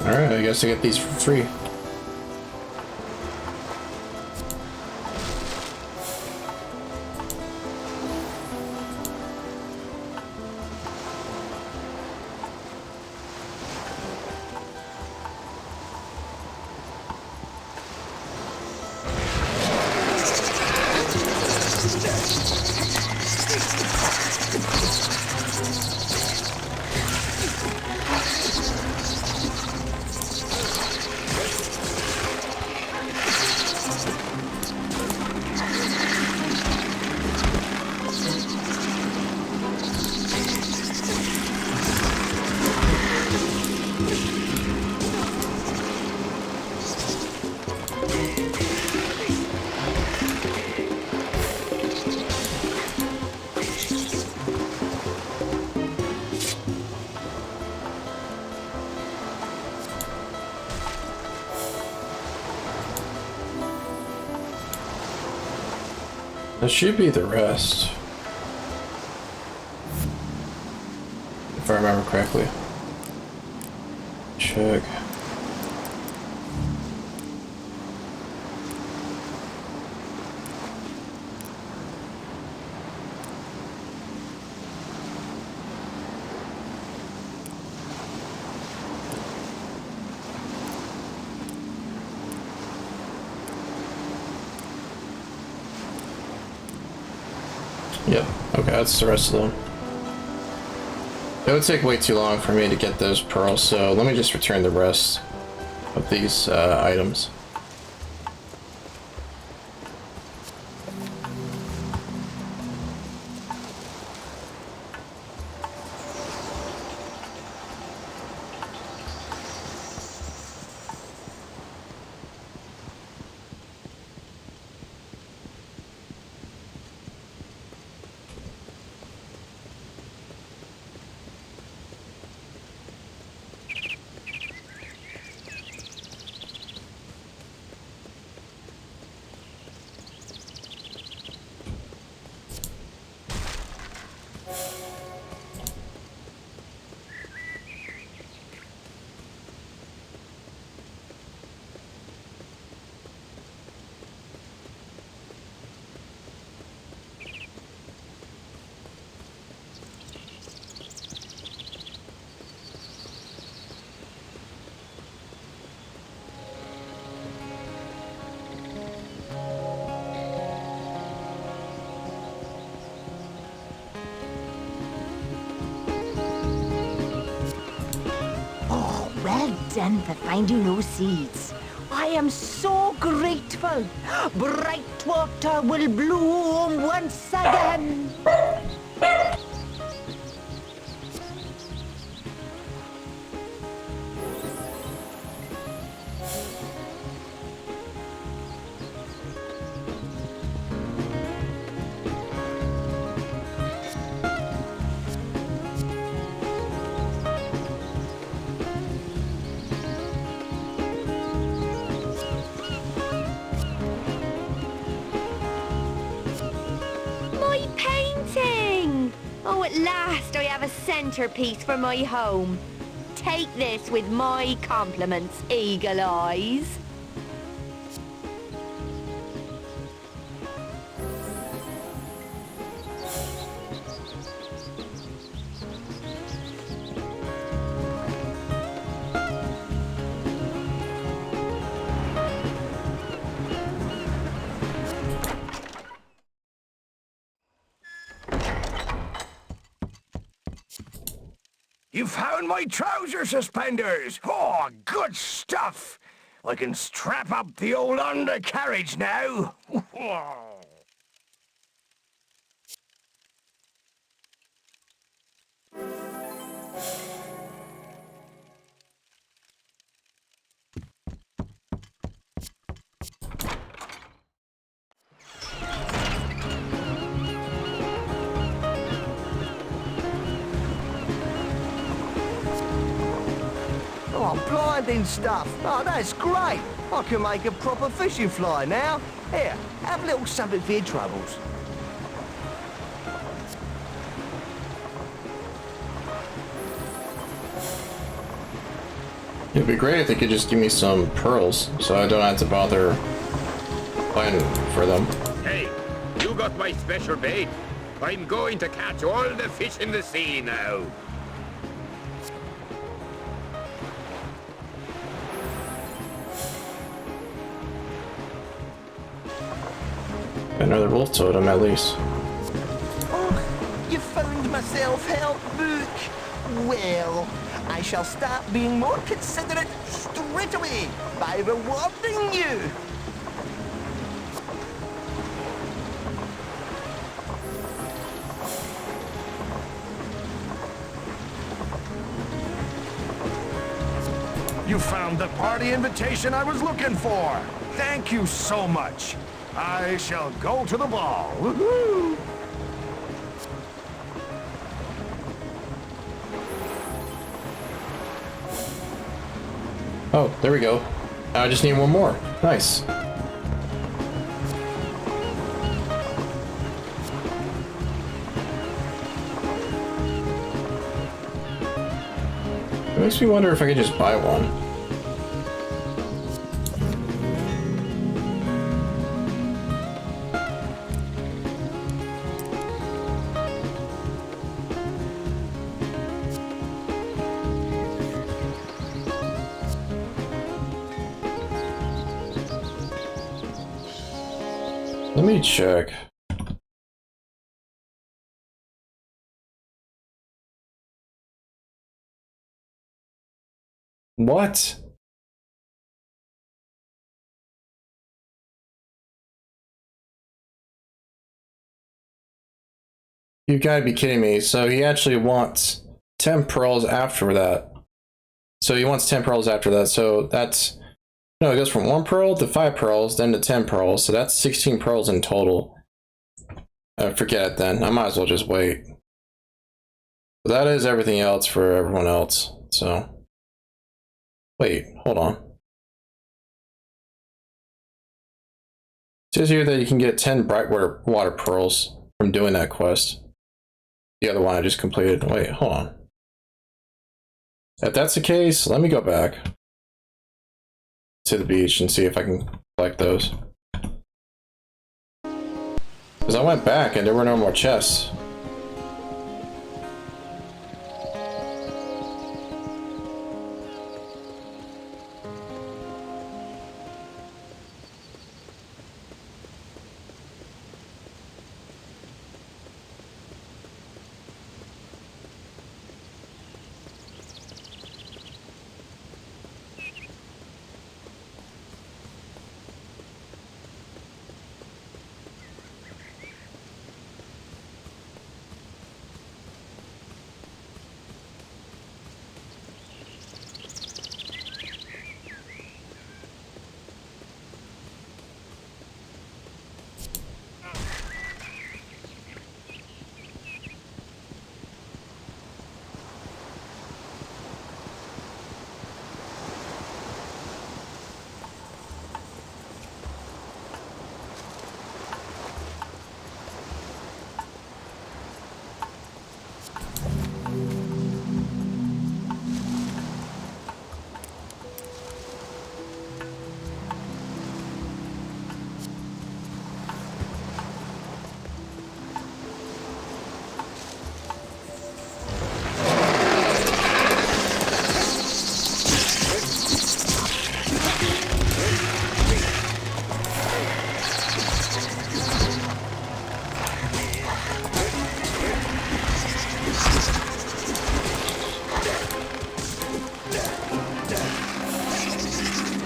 Alright, I guess I get these for free. That should be the rest. If I remember correctly. Check. Yep, okay, that's the rest of them. It would take way too long for me to get those pearls, so let me just return the rest of these items. Well done for finding those seeds. I am so grateful. Brightwater will bloom once again. Oh, at last I have a centerpiece for my home. Take this with my compliments, Eagle Eyes. You found my trouser suspenders! Oh, good stuff! I can strap up the old undercarriage now! Oh, blinding stuff. Oh, that's great. I can make a proper fishing fly now. Here, have a little something for your troubles. It'd be great if they could just give me some pearls, so I don't have to bother finding for them. Hey, you got my special bait. I'm going to catch all the fish in the sea now. Another wolf totem, at least. Oh, you found my self-help book. Well, I shall start being more considerate straight away by rewarding you. You found the party invitation I was looking for. Thank you so much. I shall go to the ball. Woohoo! Oh, there we go. I just need one more. Nice. It makes me wonder if I could just buy one. Let me check. What? You gotta be kidding me. So he actually wants 10 pearls after that. So he wants 10 pearls after that. So that's... No, it goes from 1 pearl to 5 pearls, then to 10 pearls. So that's 16 pearls in total. Forget it then. I might as well just wait. But that is everything else for everyone else. So... Wait, hold on. It says here that you can get 10 bright water pearls from doing that quest. The other one I just completed. Wait, hold on. If that's the case, let me go back to the beach and see if I can collect those. Because I went back and there were no more chests.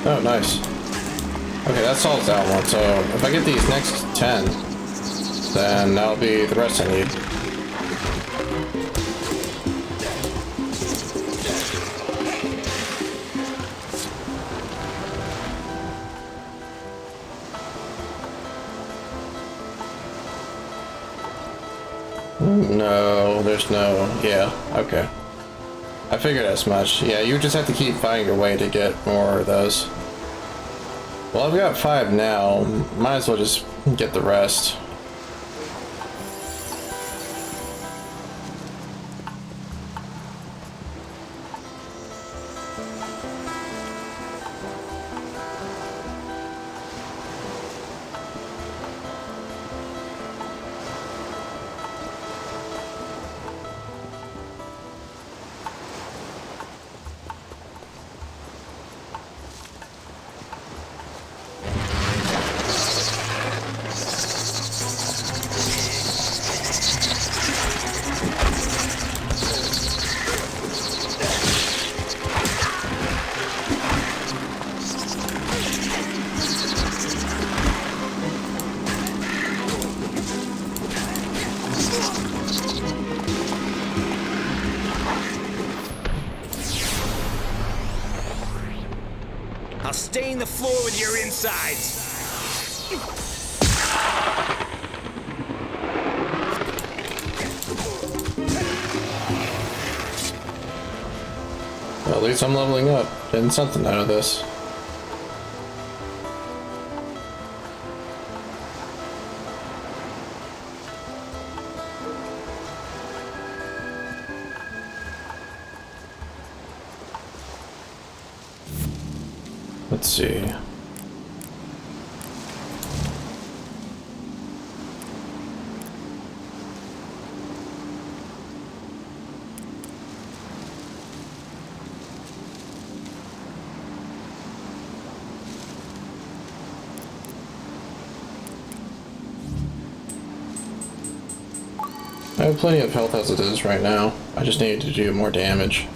Oh, nice. Okay, that solves that one. So if I get these next 10, then that'll be the rest I need. No, there's no... Yeah, okay. I figured as much. Yeah, you just have to keep finding your way to get more of those. Well, I've got 5 now. Might as well just get the rest. I'll stain the floor with your insides. Well, at least I'm leveling up. Getting something out of this. Let's see. I have plenty of health as it is right now. I just need to do more damage.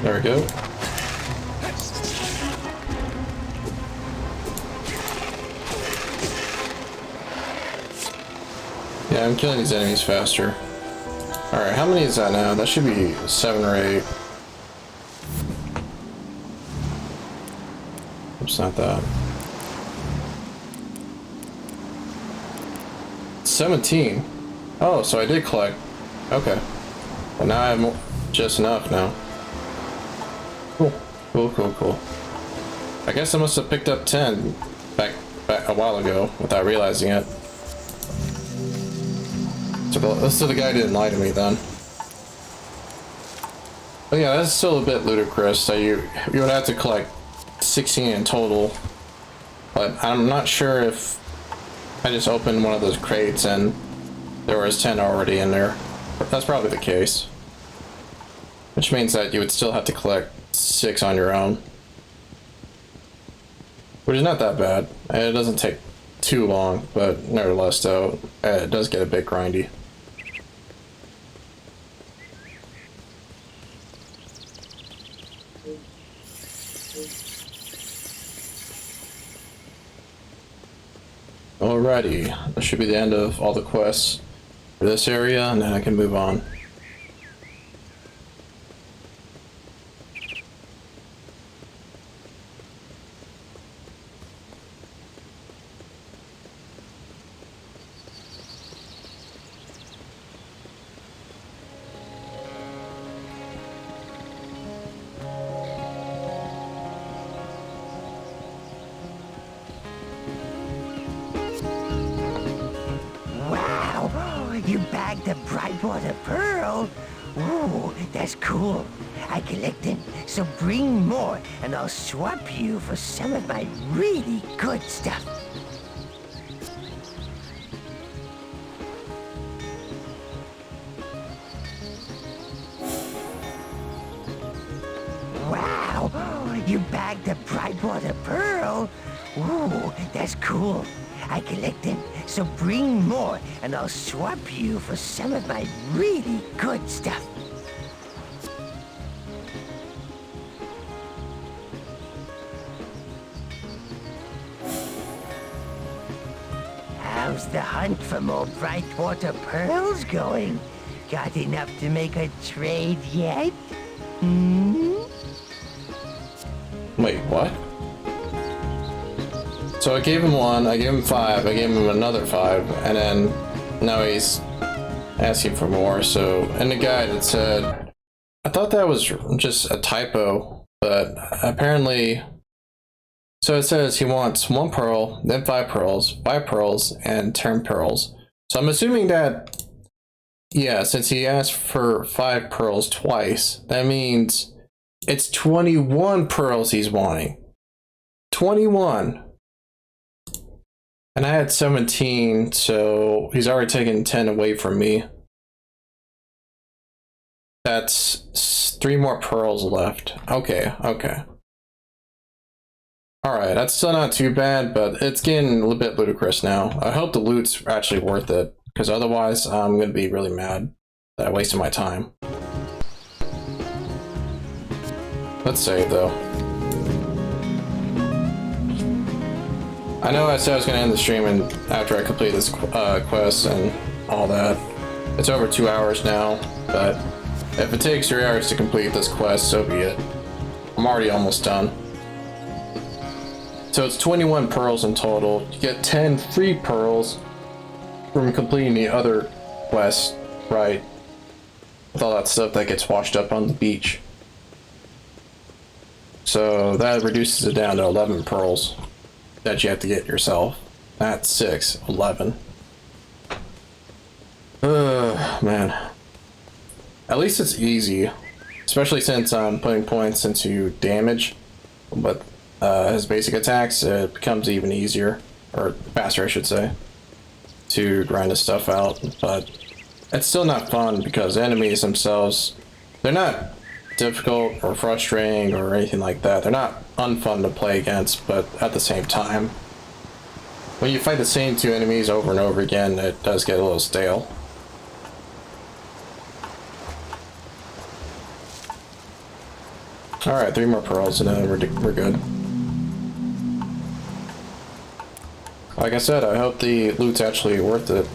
There we go. Yeah, I'm killing these enemies faster. Alright, how many is that now? That should be 7 or 8. It's not that. 17. Oh, so I did collect. Okay. Well, now I have just enough now. Cool. Cool. I guess I must have picked up 10 back a while ago without realizing it. So the guy didn't lie to me then. But yeah, that's still a bit ludicrous. So you would have to collect 16 in total. But I'm not sure if I just opened one of those crates and there was 10 already in there. But that's probably the case. Which means that you would still have to collect 6 on your own. Which is not that bad. And it doesn't take too long, but nevertheless though, it does get a bit grindy. Alrighty, that should be the end of all the quests for this area, and then I can move on. You bagged a Brightwater pearl? Ooh, that's cool. I collect them, so bring more, and I'll swap you for some of my really good stuff. Wow, you bagged a Brightwater pearl? Ooh, that's cool. I collect them, so bring more, and I'll swap you for some of my really good stuff. How's the hunt for more Brightwater pearls going? Got enough to make a trade yet? Hmm? Wait, what? So I gave him 1, I gave him 5, I gave him another 5, and then now he's asking for more. So in the guide it said, I thought that was just a typo, but apparently, so it says he wants 1 pearl, then 5 pearls, and 10 pearls. So I'm assuming that, yeah, since he asked for 5 pearls twice, that means it's 21 pearls he's wanting. 21. And I had 17, so he's already taken 10 away from me. That's 3 more pearls left. Okay, okay. Alright, that's still not too bad, but it's getting a little bit ludicrous now. I hope the loot's actually worth it, because otherwise I'm going to be really mad that I wasted my time. Let's save, though. I know I said I was going to end the stream and after I complete this quest and all that. It's over 2 hours now, but if it takes 3 hours to complete this quest, so be it. I'm already almost done. So it's 21 pearls in total. You get 10 free pearls from completing the other quest, right? With all that stuff that gets washed up on the beach. So that reduces it down to 11 pearls that you have to get yourself. That's 6, 11. Man. At least it's easy. Especially since I'm putting points into damage. But his basic attacks, it becomes even easier. Or faster, I should say. To grind this stuff out. But it's still not fun because enemies themselves, they're not difficult or frustrating or anything like that. They're not unfun to play against, but at the same time, when you fight the same 2 enemies over and over again, it does get a little stale. Alright, 3 more pearls and then we're good. Like I said, I hope the loot's actually worth it.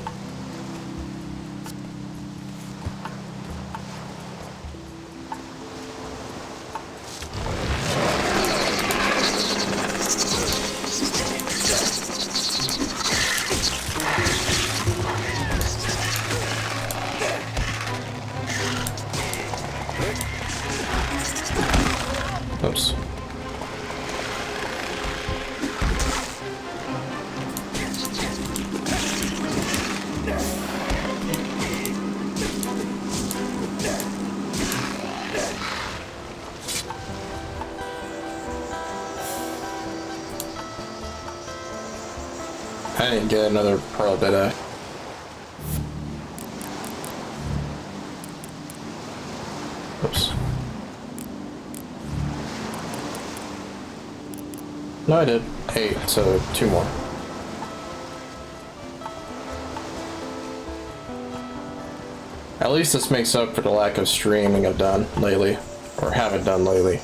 Oops. I didn't get another pearl, did I? Oops. No, I did. 8, so 2 more. At least this makes up for the lack of streaming I've done lately, or haven't done lately.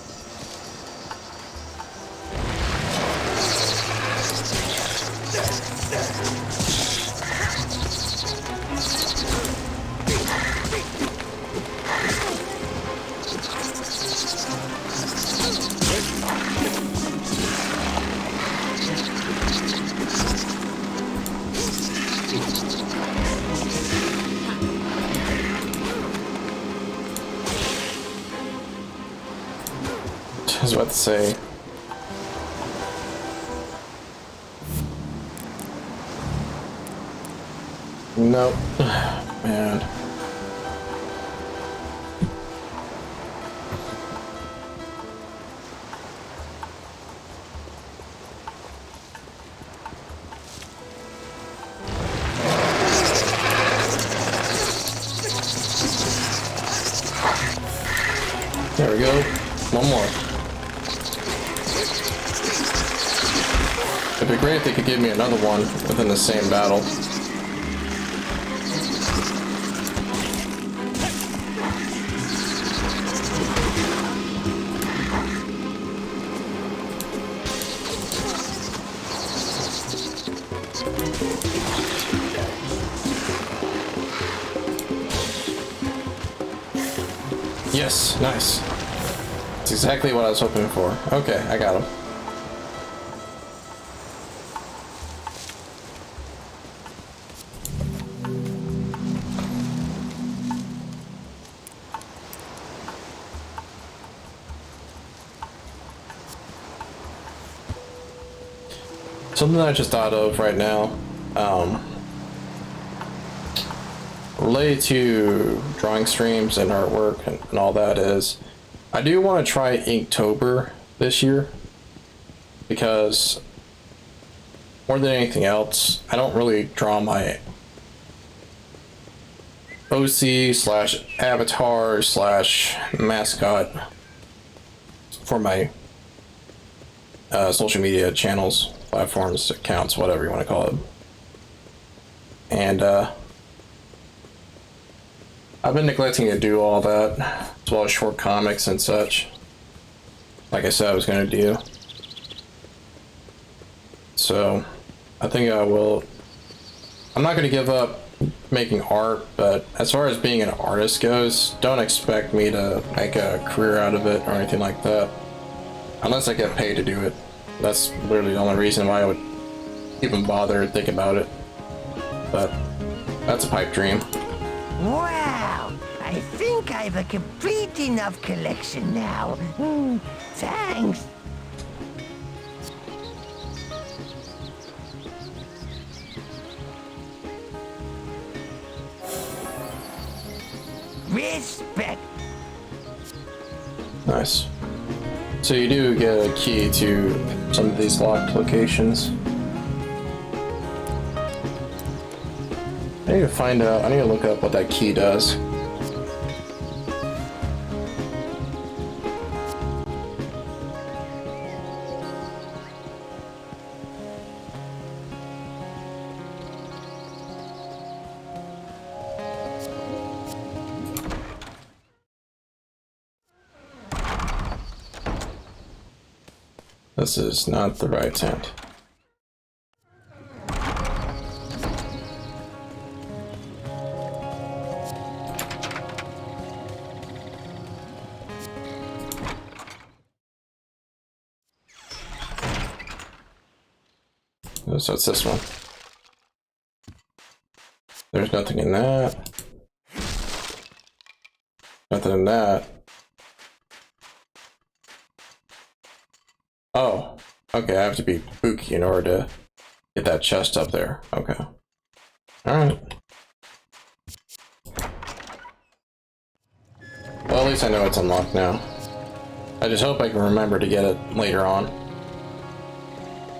I was about to say. Nope. Man. There we go. One more. It'd be great if they could give me another one within the same battle. Yes, nice. That's exactly what I was hoping for. Okay, I got him. Something I just thought of right now, related to drawing streams and artwork and all that is, I do want to try Inktober this year, because more than anything else, I don't really draw my OC slash avatar slash mascot for my social media channels, platforms, accounts, whatever you want to call it. And I've been neglecting to do all that, as well as short comics and such, like I said I was going to do. So I think I will. I'm not going to give up making art, but as far as being an artist goes, don't expect me to make a career out of it or anything like that, unless I get paid to do it. That's literally the only reason why I would even bother thinking about it. But that's a pipe dream. Wow! I think I've a complete enough collection now. Thanks. Respect. Nice. So you do get a key to some of these locked locations. I need to find out, I need to look up what that key does. This is not the right tent. So it's this one. There's nothing in that. Nothing in that. Oh, okay, I have to be spooky in order to get that chest up there. Okay. Alright. Well, at least I know it's unlocked now. I just hope I can remember to get it later on.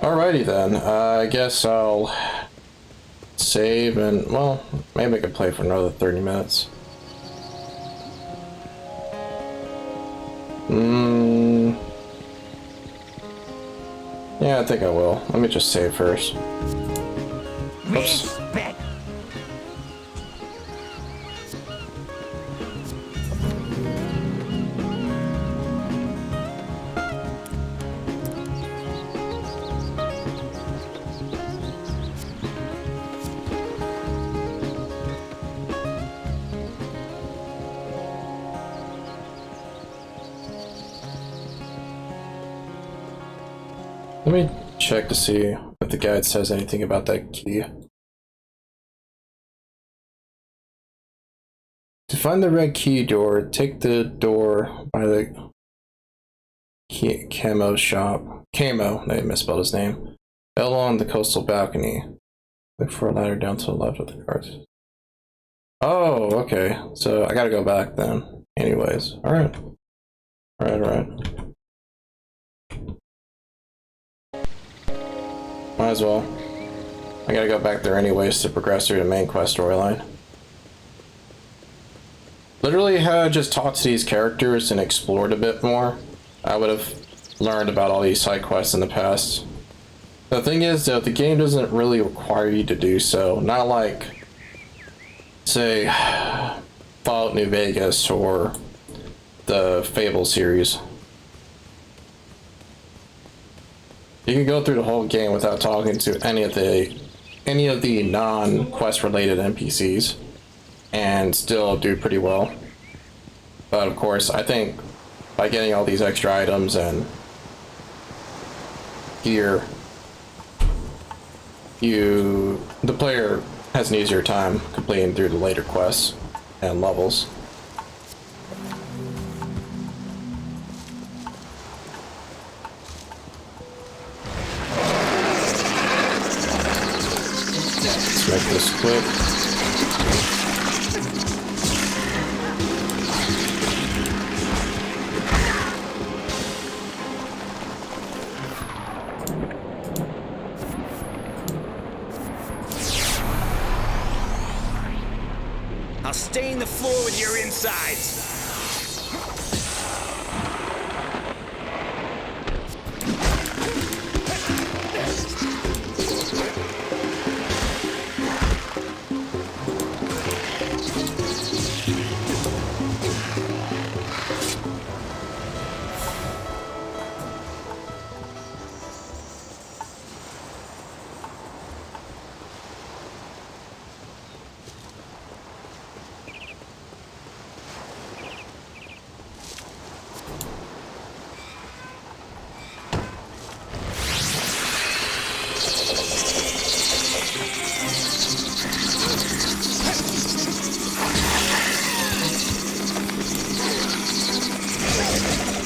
Alrighty then, I guess I'll save and, well, maybe I could play for another 30 minutes. Yeah, I think I will. Let me just save first. Oops. Let me check to see if the guide says anything about that key. To find the red key door, take the door by the camo shop. Camo, they misspelled his name. Along the coastal balcony. Look for a ladder down to the left of the guards. Oh, okay. So I gotta go back then. Anyways, alright. Alright. Might as well. I gotta go back there anyways to progress through the main quest storyline. Literally, had I just talked to these characters and explored a bit more, I would have learned about all these side quests in the past. The thing is, though, the game doesn't really require you to do so. Not like, say, Fallout New Vegas or the Fable series. You can go through the whole game without talking to any of the non-quest related NPCs and still do pretty well. But of course, I think by getting all these extra items and gear, the player has an easier time completing through the later quests and levels. Let's make this quick. I'll stain the floor with your insides.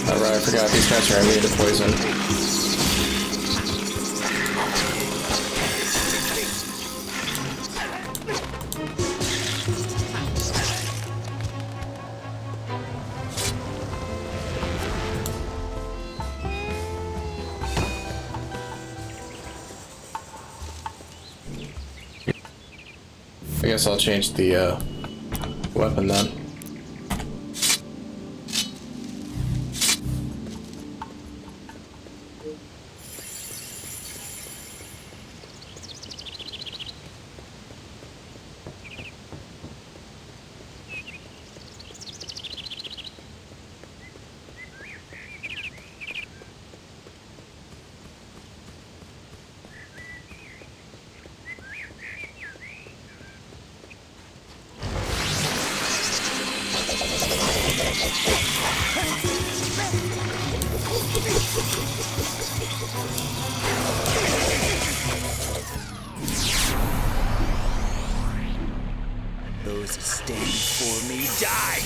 Alright, I forgot these guys are immune to poison. I guess I'll change the weapon then. Those who stand before me die!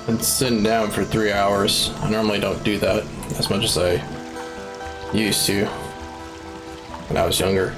Been sitting down for 3 hours. I normally don't do that as much as I used to when I was younger.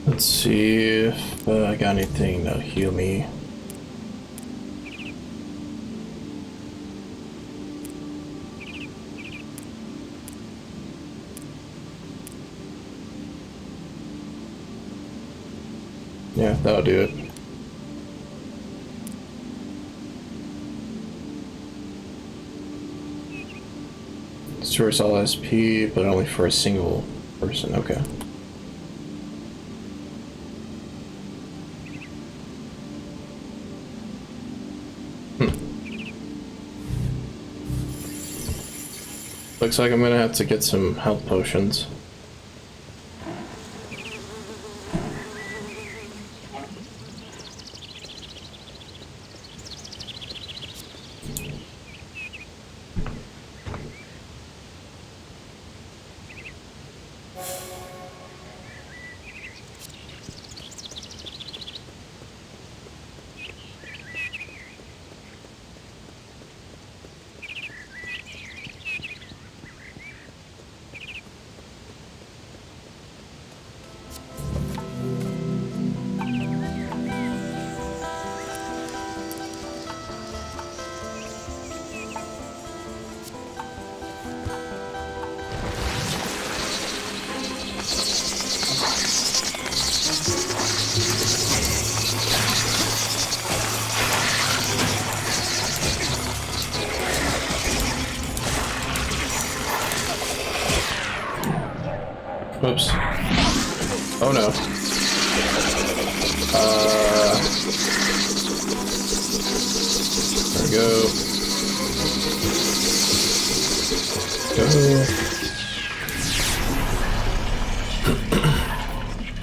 Let's see if I got anything to heal me. Yeah, that'll do it. Restores all SP, but only for a single person. Okay. Looks like I'm gonna have to get some health potions. Whoops. Oh no. There we go.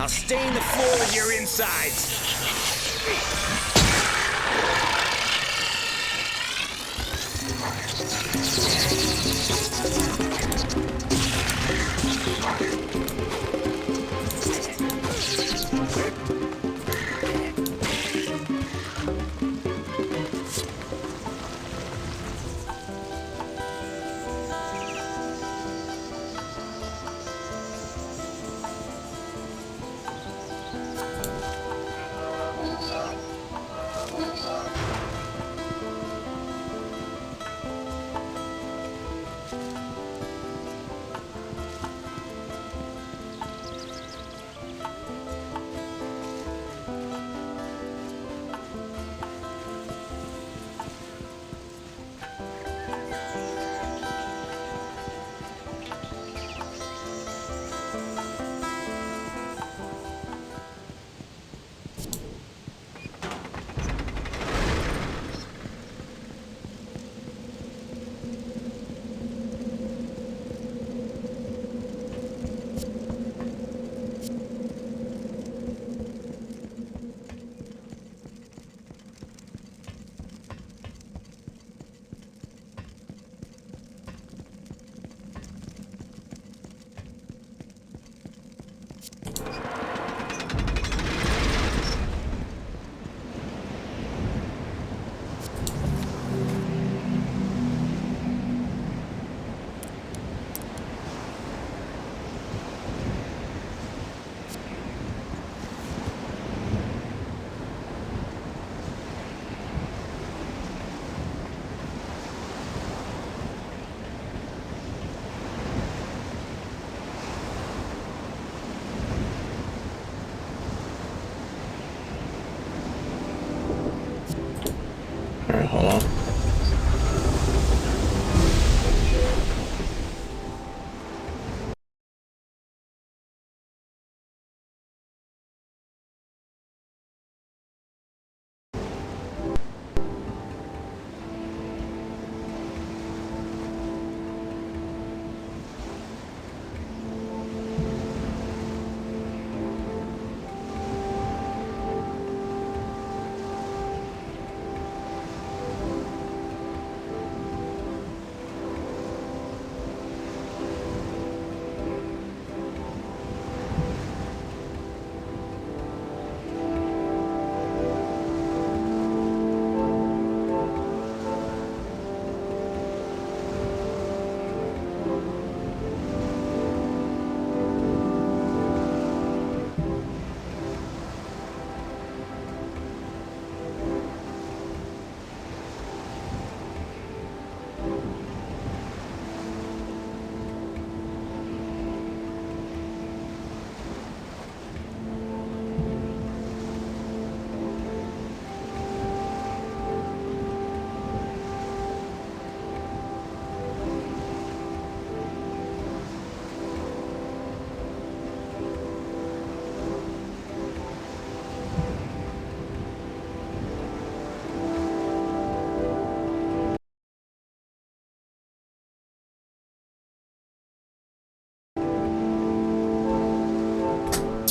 I'll stain the floor with your insides.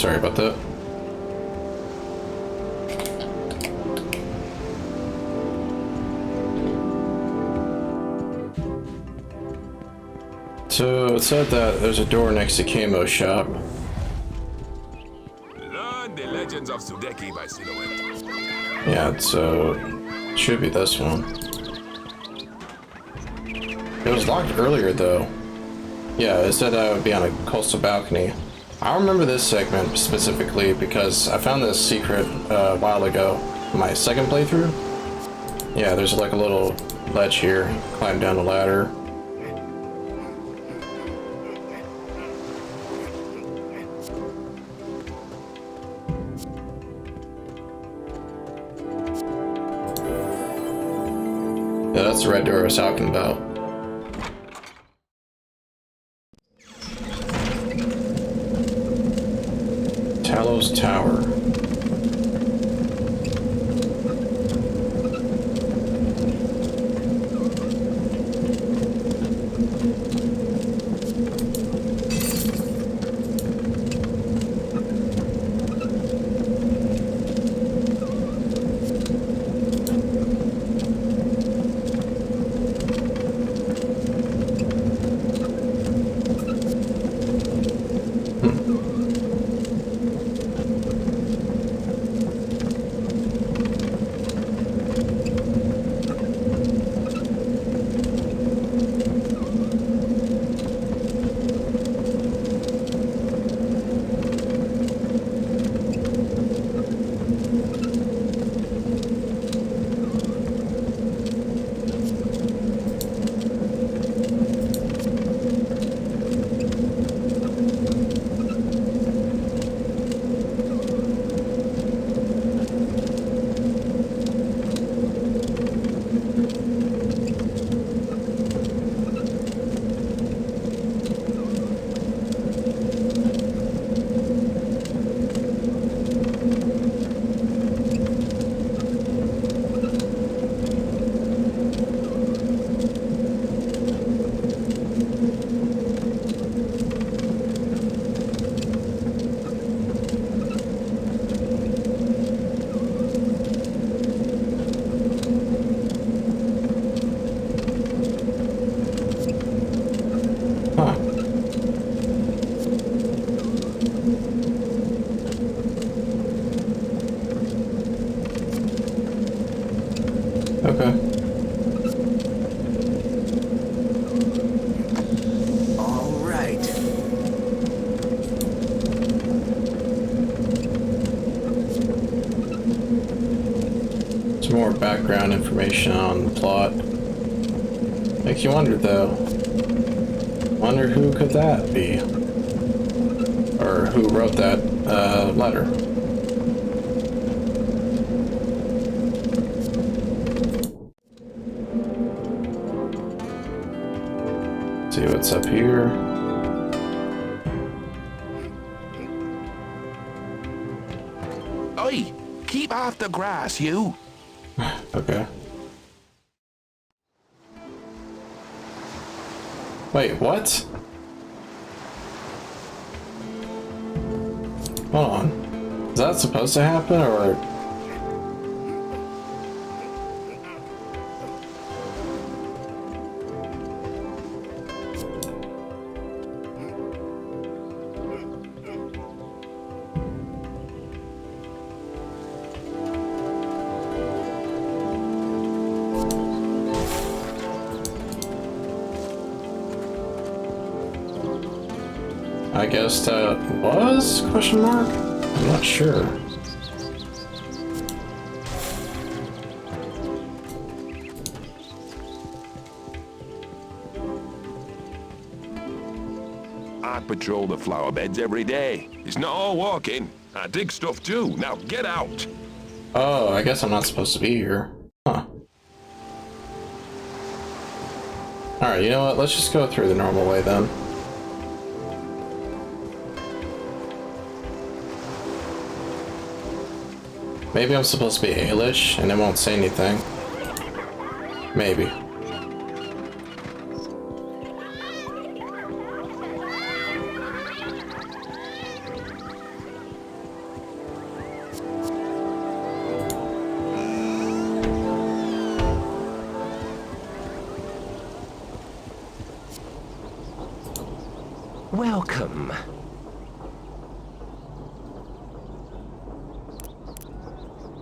sorry about that. So it said that there's a door next to Kamo's shop. Learn the legends of Sudeki by Silhouette. Yeah, so it should be this one. It was locked earlier though. Yeah, it said I would be on a coastal balcony. I remember this segment specifically because I found this secret a while ago. My second playthrough. Yeah, there's like a little ledge here. Climb down the ladder. Yeah, that's the red door I was talking about. Talos Tower. Okay. All right. Some more background information on the plot. Makes you wonder though. Wonder who could that be? Or who wrote that letter? See what's up here. Oi! Keep off the grass, you! Okay. Wait, what? Hold on. Is that supposed to happen, or...? I guess that was? Question mark? I'm not sure. I patrol the flower beds every day. It's not all walking. I dig stuff too. Now get out. Oh, I guess I'm not supposed to be here. Huh. Alright, you know what? Let's just go through the normal way then. Maybe I'm supposed to be Ailish and it won't say anything. Maybe. Welcome.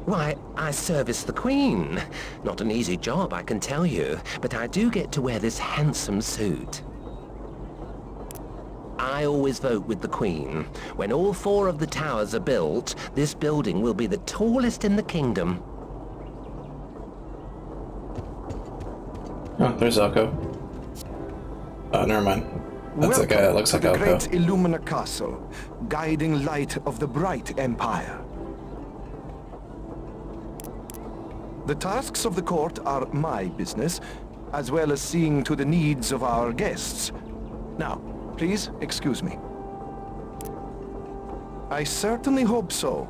Why, I service the Queen. Not an easy job, I can tell you, but I do get to wear this handsome suit. I always vote with the Queen. When all 4 of the towers are built, this building will be the tallest in the kingdom. Oh, there's Elko. Oh, never mind. That's the guy that looks like the Elko. great Illumina Castle, guiding light of the bright empire. The tasks of the court are my business, as well as seeing to the needs of our guests. Now, please excuse me. I certainly hope so.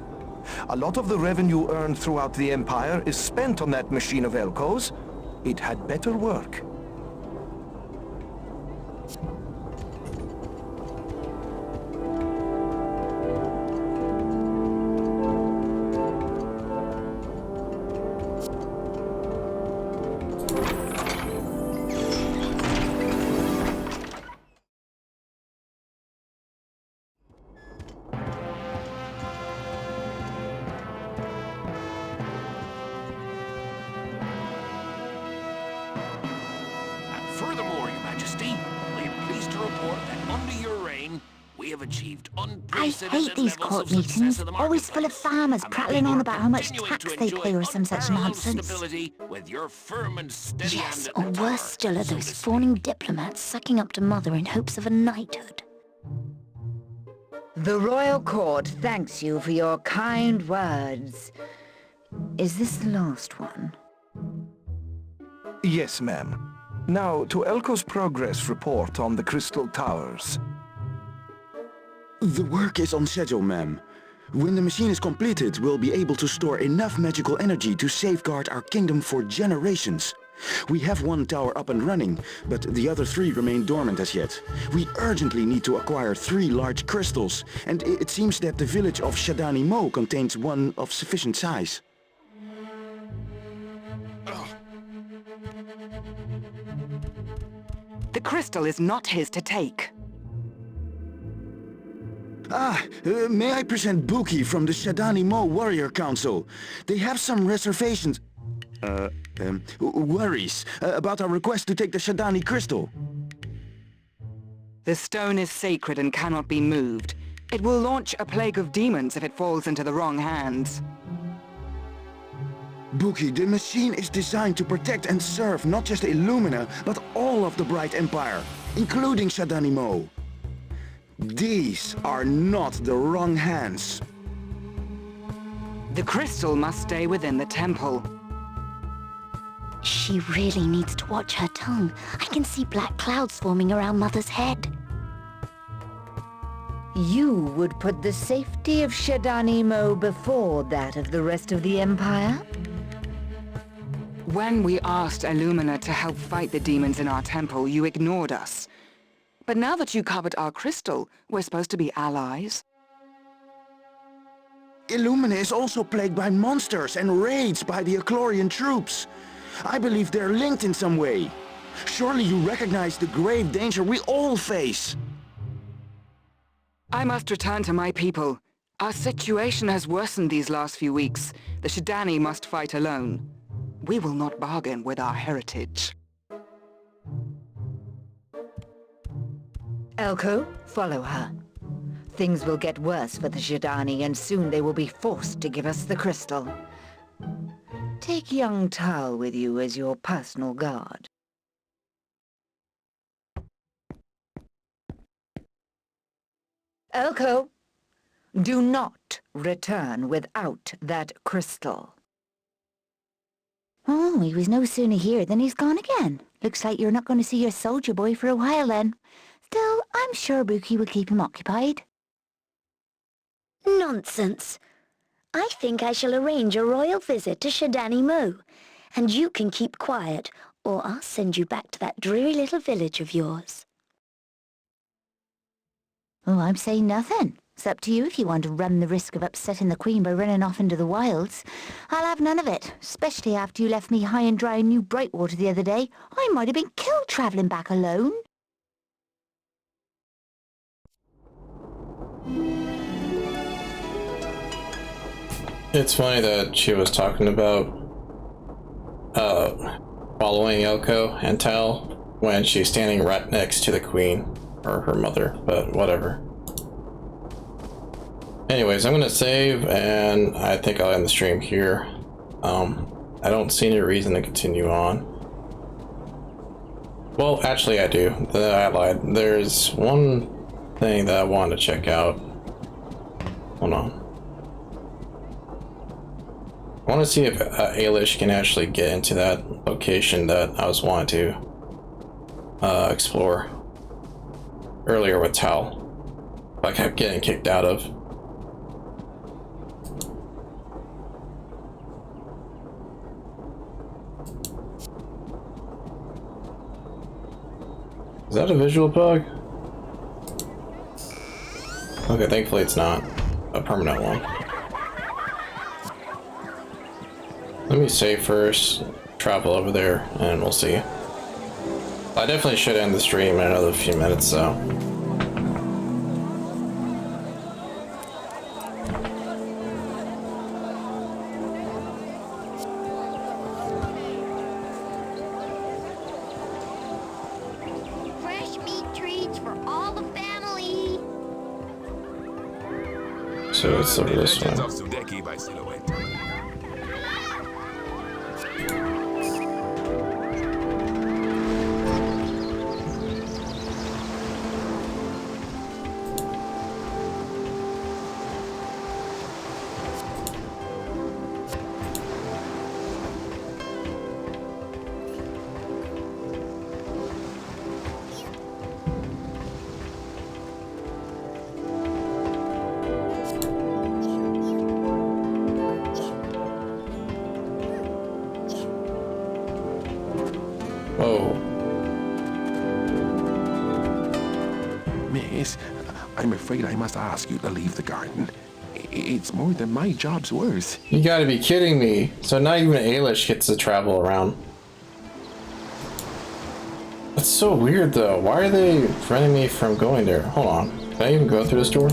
A lot of the revenue earned throughout the Empire is spent on that machine of Elko's. It had better work. Furthermore, Your Majesty, we are pleased to report that under your reign, we have achieved I unprecedented hate these levels court of success meetings, in the always full of farmers prattling on about how much tax they pay or some such nonsense. stability with your firm and steady Yes, hand or at the worse still are those fawning diplomats sucking up to Mother in hopes of a knighthood. The Royal Court thanks you for your kind words. Is this the last one? Yes, ma'am. Now, to Elko's progress report on the Crystal Towers. The work is on schedule, ma'am. When the machine is completed, we'll be able to store enough magical energy to safeguard our kingdom for generations. We have 1 tower up and running, but the other 3 remain dormant as yet. We urgently need to acquire 3 large crystals, and it seems that the village of Shadani Mo contains one of sufficient size. The crystal is not his to take. May I present Buki from the Shadani Mo Warrior Council? They have some reservations... worries about our request to take the Shadani crystal. The stone is sacred and cannot be moved. It will launch a plague of demons if it falls into the wrong hands. Buki, the machine is designed to protect and serve not just Illumina, but all of the Bright Empire, including Shadani Mo. These are not the wrong hands. The crystal must stay within the temple. She really needs to watch her tongue. I can see black clouds forming around Mother's head. You would put the safety of Shadani Mo before that of the rest of the Empire? When we asked Illumina to help fight the demons in our temple, you ignored us. But now that you covered our crystal, we're supposed to be allies. Illumina is also plagued by monsters and raids by the Eclorian troops. I believe they're linked in some way. Surely you recognize the grave danger we all face. I must return to my people. Our situation has worsened these last few weeks. The Shadani must fight alone. We will not bargain with our heritage. Elko, follow her. Things will get worse for the Shadani, and soon they will be forced to give us the crystal. Take young Tal with you as your personal guard. Elko, do not return without that crystal. Oh, he was no sooner here than he's gone again. Looks like you're not going to see your soldier boy for a while then. Still, I'm sure Buki will keep him occupied. Nonsense. I think I shall arrange a royal visit to Shadani Mo, and you can keep quiet, or I'll send you back to that dreary little village of yours. Oh, I'm saying nothing. It's up to you if you want to run the risk of upsetting the Queen by running off into the wilds. I'll have none of it, especially after you left me high and dry in New Brightwater the other day. I might have been killed travelling back alone. It's funny that she was talking about following Elko and Tal when she's standing right next to the queen, or her mother, but whatever. Anyways, I'm gonna save, and I think I'll end the stream here. I don't see any reason to continue on. Well, actually I do. I lied. There's one thing that I wanted to check out. Hold on. I want to see if Ailish can actually get into that location that I was wanting to explore earlier with Tal. I kept getting kicked out of. Is that a visual bug? Okay, thankfully it's not a permanent one. Let me save first, travel over there, and we'll see. I definitely should end the stream in another few minutes, so. Fresh meat treats for all the family. So it's over this Legends one. of Sudeki by Silhouette. Whoa. Miss, I'm afraid I must ask you to leave the garden. It's more than my job's worth. You gotta be kidding me. So not even Ailish gets to travel around. That's so weird though. Why are they preventing me from going there? Hold on. Can I even go through this door?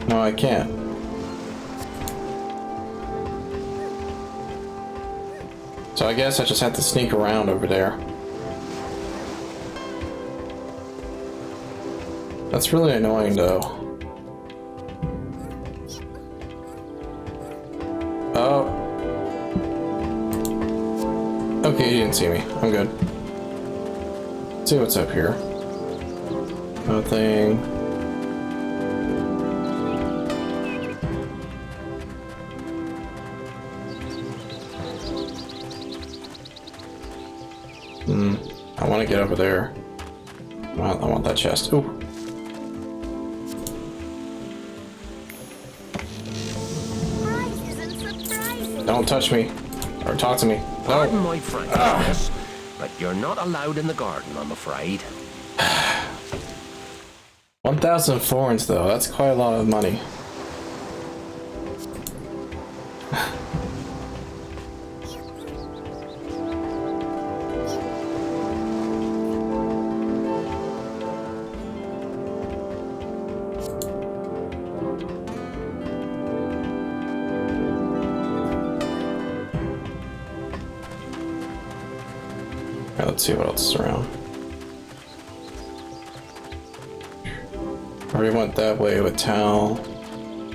No, I can't. So I guess I just have to sneak around over there. That's really annoying though. Oh. Okay, you didn't see me. I'm good. Let's see what's up here. Nothing. I want to get over there. I want that chest. Ooh. Don't touch me. Or talk to me. Pardon my frankness, but you're not allowed in the garden, I'm afraid. 1,000 florins though, that's quite a lot of money. Okay, let's see what else is around. Already went that way with Tal.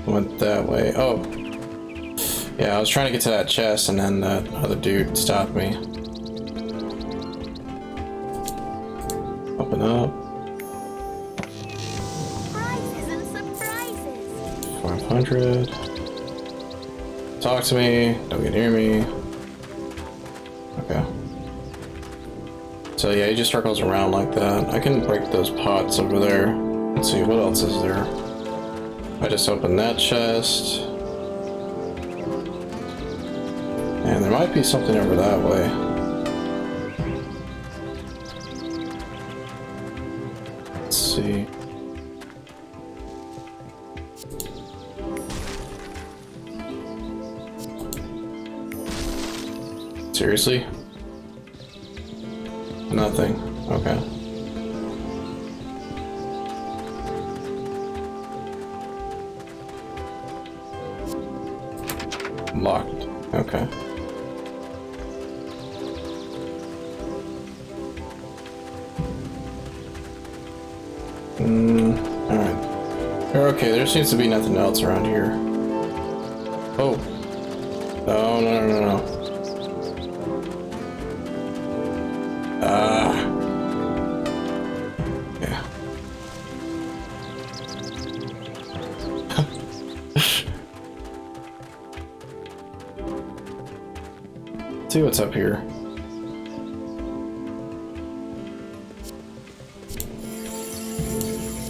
Went that way. Oh. Yeah, I was trying to get to that chest and then that other dude stopped me. Open up. Prizes and surprises. 500. Talk to me. Don't get near me. Okay. So yeah, he just circles around like that. I can break those pots over there. Let's see, what else is there? I just opened that chest. And there might be something over that way. Let's see. Seriously? Nothing. Okay. Locked. Okay. Alright. Okay, there seems to be nothing else around here. Oh. Oh, no. Yeah. See what's up here.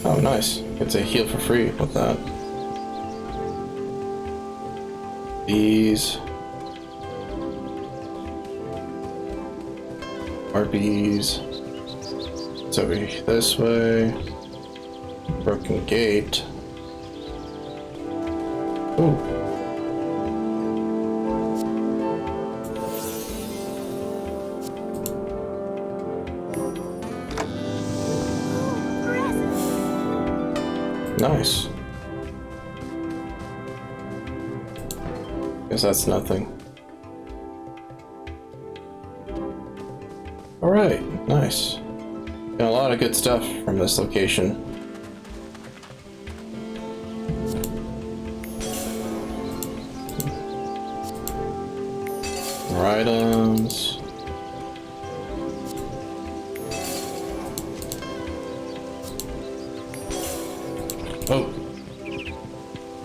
Oh, nice. Get to heal for free with that. Bees. More bees. It's over this way. Broken gate. Ooh. Nice. Guess that's nothing. Alright, nice. Got a lot of good stuff from this location. More items. Oh.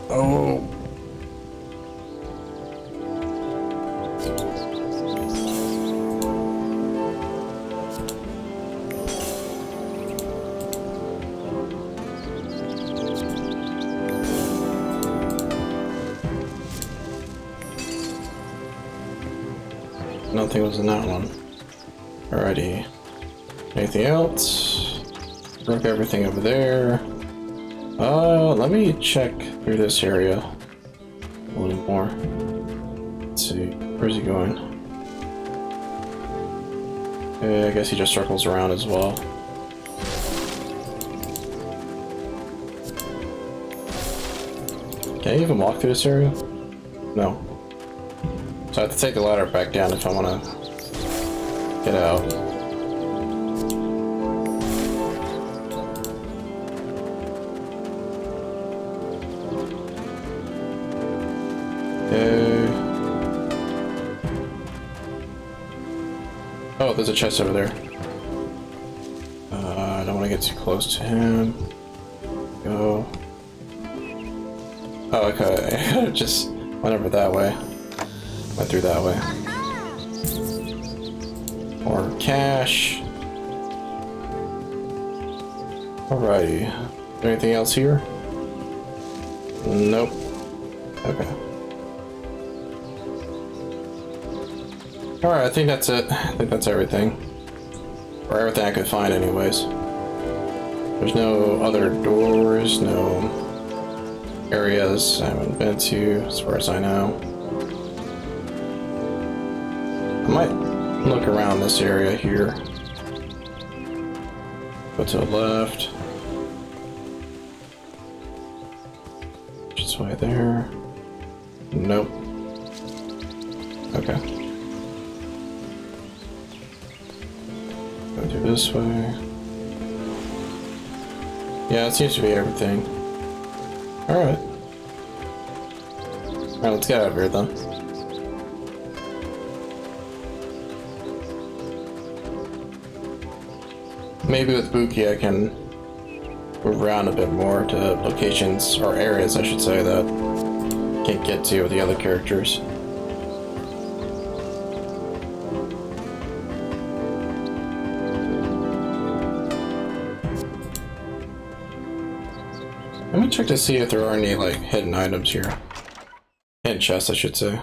Oh. Nothing was in that one. Alrighty. Anything else? Broke everything over there. Let me check through this area a little more. Let's see, where's he going? Okay, I guess he just circles around as well. Can I even walk through this area? No. So I have to take the ladder back down if I want to get out. Okay. Oh, there's a chest over there. I don't want to get too close to him. Go. Oh, okay. I just went over that way. Went through that way. More cash. Alrighty. Is there anything else here? Nope. Okay. Alright, I think that's it. I think that's everything. Or everything I could find anyways. There's no other doors, no areas I haven't been to, as far as I know. I might look around this area here. Go to the left. This way there. Nope. Okay. Go through this way. Yeah, it seems to be everything. Alright. Alright, let's get out of here then. Maybe with Buki I can move around a bit more to locations, or areas I should say, that I can't get to with the other characters. Let me check to see if there are any, like, hidden items here. Hidden chests, I should say.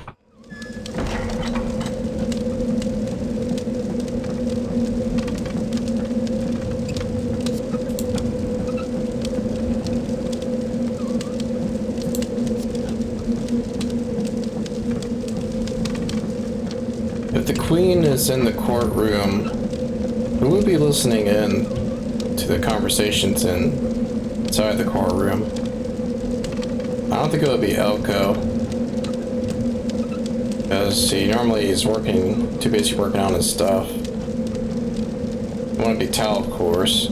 If the Queen is in the courtroom, who would be listening in to the conversations inside the courtroom? I don't think it would be Elko. Because see, normally he's working, too busy working on his stuff. I want to be Tal, of course.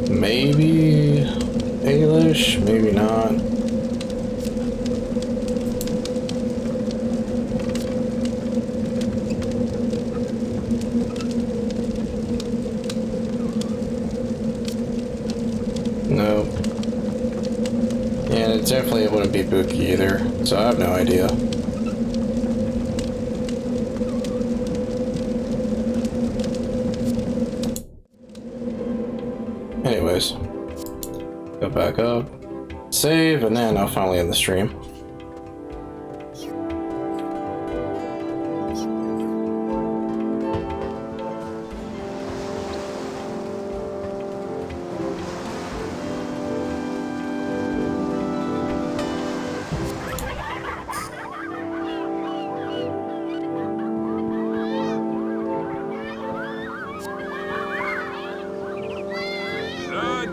Maybe Ailish, maybe not. Nope. And it definitely wouldn't be Buki either, so I have no idea. Anyways, go back up, save, and then I'll finally end the stream.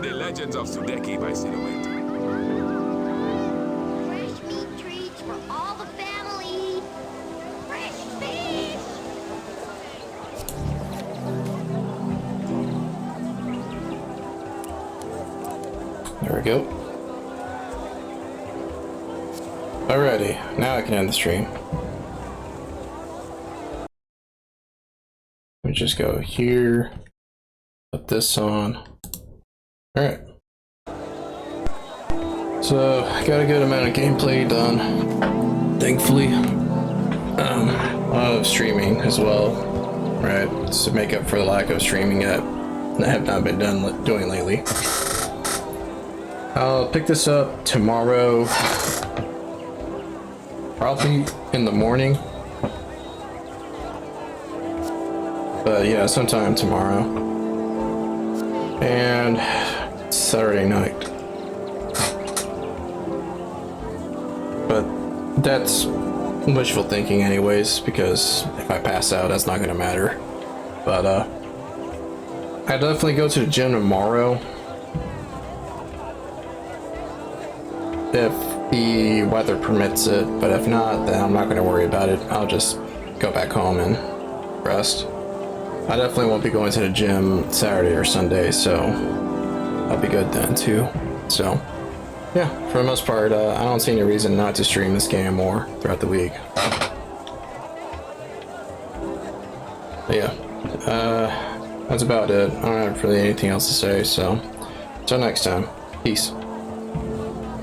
The Legends of Sudeki by Silhouette. Fresh meat treats for all the family. Fresh fish. There we go. Alrighty, now I can end the stream. Let me just go here, put this on. Alright. So, I got a good amount of gameplay done, thankfully. A lot of streaming as well, right? To make up for the lack of streaming that I have not been doing lately. I'll pick this up tomorrow, probably in the morning. But yeah, sometime tomorrow. And Saturday night. But that's wishful thinking anyways, because if I pass out, that's not gonna matter. But I definitely go to the gym tomorrow. If the weather permits it, but if not, then I'm not gonna worry about it. I'll just go back home and rest. I definitely won't be going to the gym Saturday or Sunday, so I'll be good then too. So yeah, for the most part, I don't see any reason not to stream this game more throughout the week. But yeah, that's about it. I don't have really anything else to say, so until next time, peace.